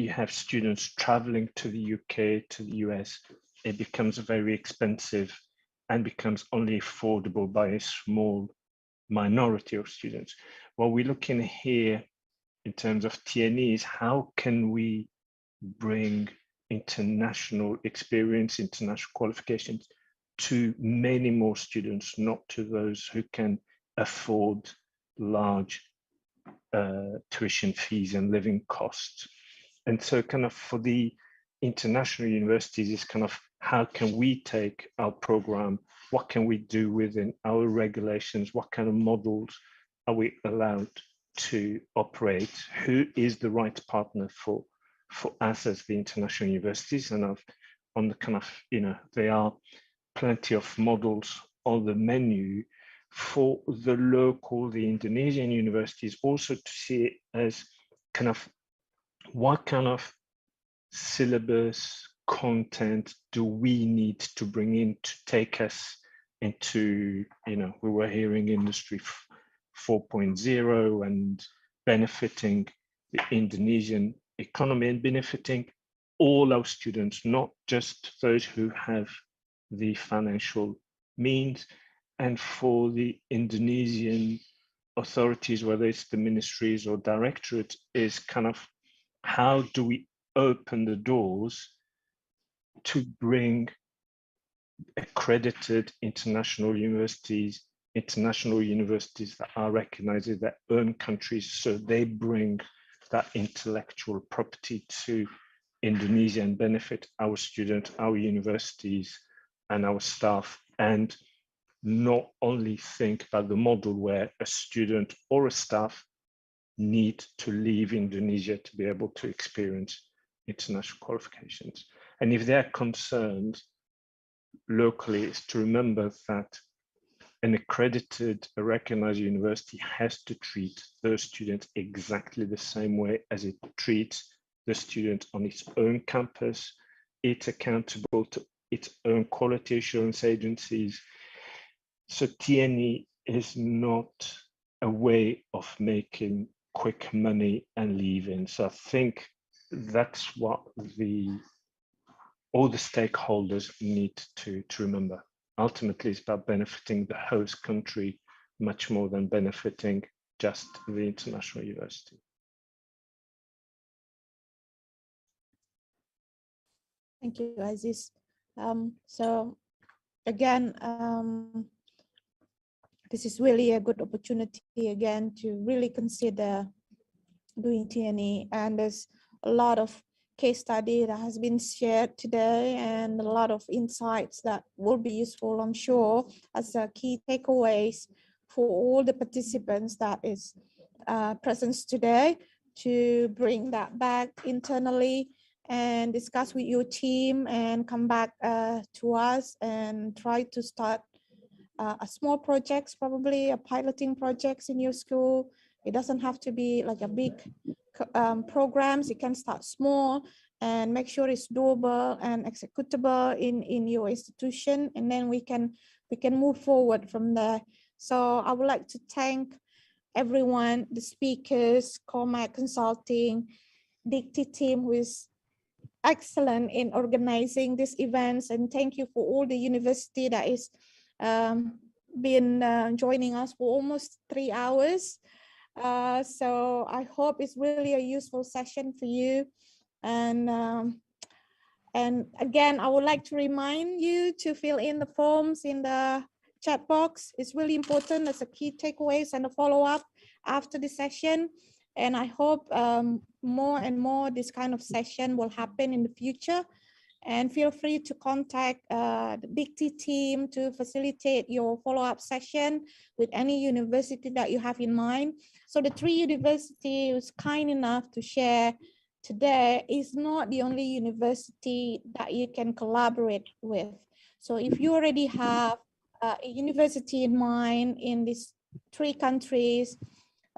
have students traveling to the UK, to the US, it becomes very expensive and becomes only affordable by a small minority of students. What we're looking here in terms of TNE is how can we bring international experience, international qualifications to many more students, not to those who can afford large tuition fees and living costs. And so kind of for the international universities is kind of how can we take our program, what can we do within our regulations, what kind of models are we allowed to operate, who is the right partner for us as the international universities. And on the kind of, there are plenty of models on the menu for the local, the Indonesian universities, also to see it as kind of what kind of syllabus content do we need to bring in to take us into, we were hearing industry 4.0 and benefiting the Indonesian economy and benefiting all our students, not just those who have the financial means. And for the Indonesian authorities, whether it's the ministries or directorate, is kind of how do we open the doors to bring accredited international universities that are recognized in their own countries, so they bring that intellectual property to Indonesia and benefit our students, our universities, and our staff, and not only think about the model where a student or a staff need to leave Indonesia to be able to experience international qualifications. And if they're concerned locally, is to remember that an accredited, a recognized university has to treat those students exactly the same way as it treats the student on its own campus. It's accountable to its own quality assurance agencies. So TNE is not a way of making quick money and leaving. So I think that's what all the stakeholders need to remember. Ultimately, it's about benefiting the host country much more than benefiting just the international university. Thank you, Aziz. So again, this is really a good opportunity again to really consider doing TNE, and there's a lot of case study that has been shared today and a lot of insights that will be useful, I'm sure, as key takeaways for all the participants that is present today, to bring that back internally and discuss with your team and come back to us and try to start a small projects, probably a piloting projects in your school, It doesn't have to be like a big programs. You can start small and make sure it's doable and executable in your institution, and then we can move forward from there. So I would like to thank everyone, the speakers, Cormac Consulting, Dikti team, who is excellent in organizing these events, and thank you for all the university that is been joining us for almost 3 hours. So I hope it's really a useful session for you. And again, I would like to remind you to fill in the forms in the chat box. It's really important. That's a key takeaways and a follow-up after the session. And I hope more and more this kind of session will happen in the future. And feel free to contact the Dikti team to facilitate your follow-up session with any university that you have in mind. So the 3 universities kind enough to share today is not the only university that you can collaborate with. So if you already have a university in mind in these 3 countries,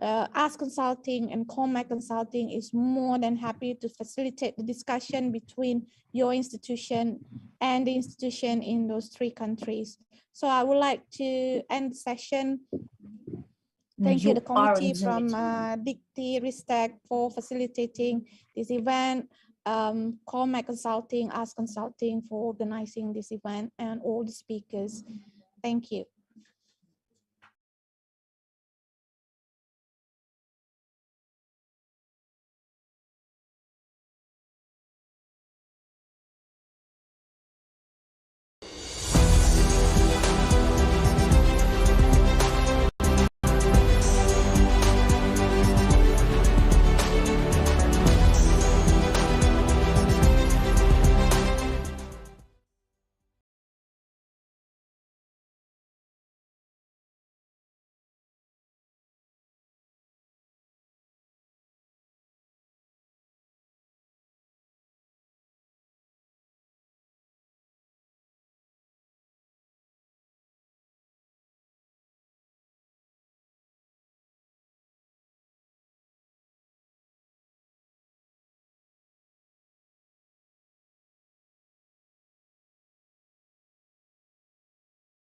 Ask Consulting and Cormac Consulting is more than happy to facilitate the discussion between your institution and the institution in those 3 countries. So I would like to end the session. Thank you, the committee from Dikti Ristek for facilitating this event, Cormac Consulting, Ask Consulting for organizing this event, and all the speakers. Thank you.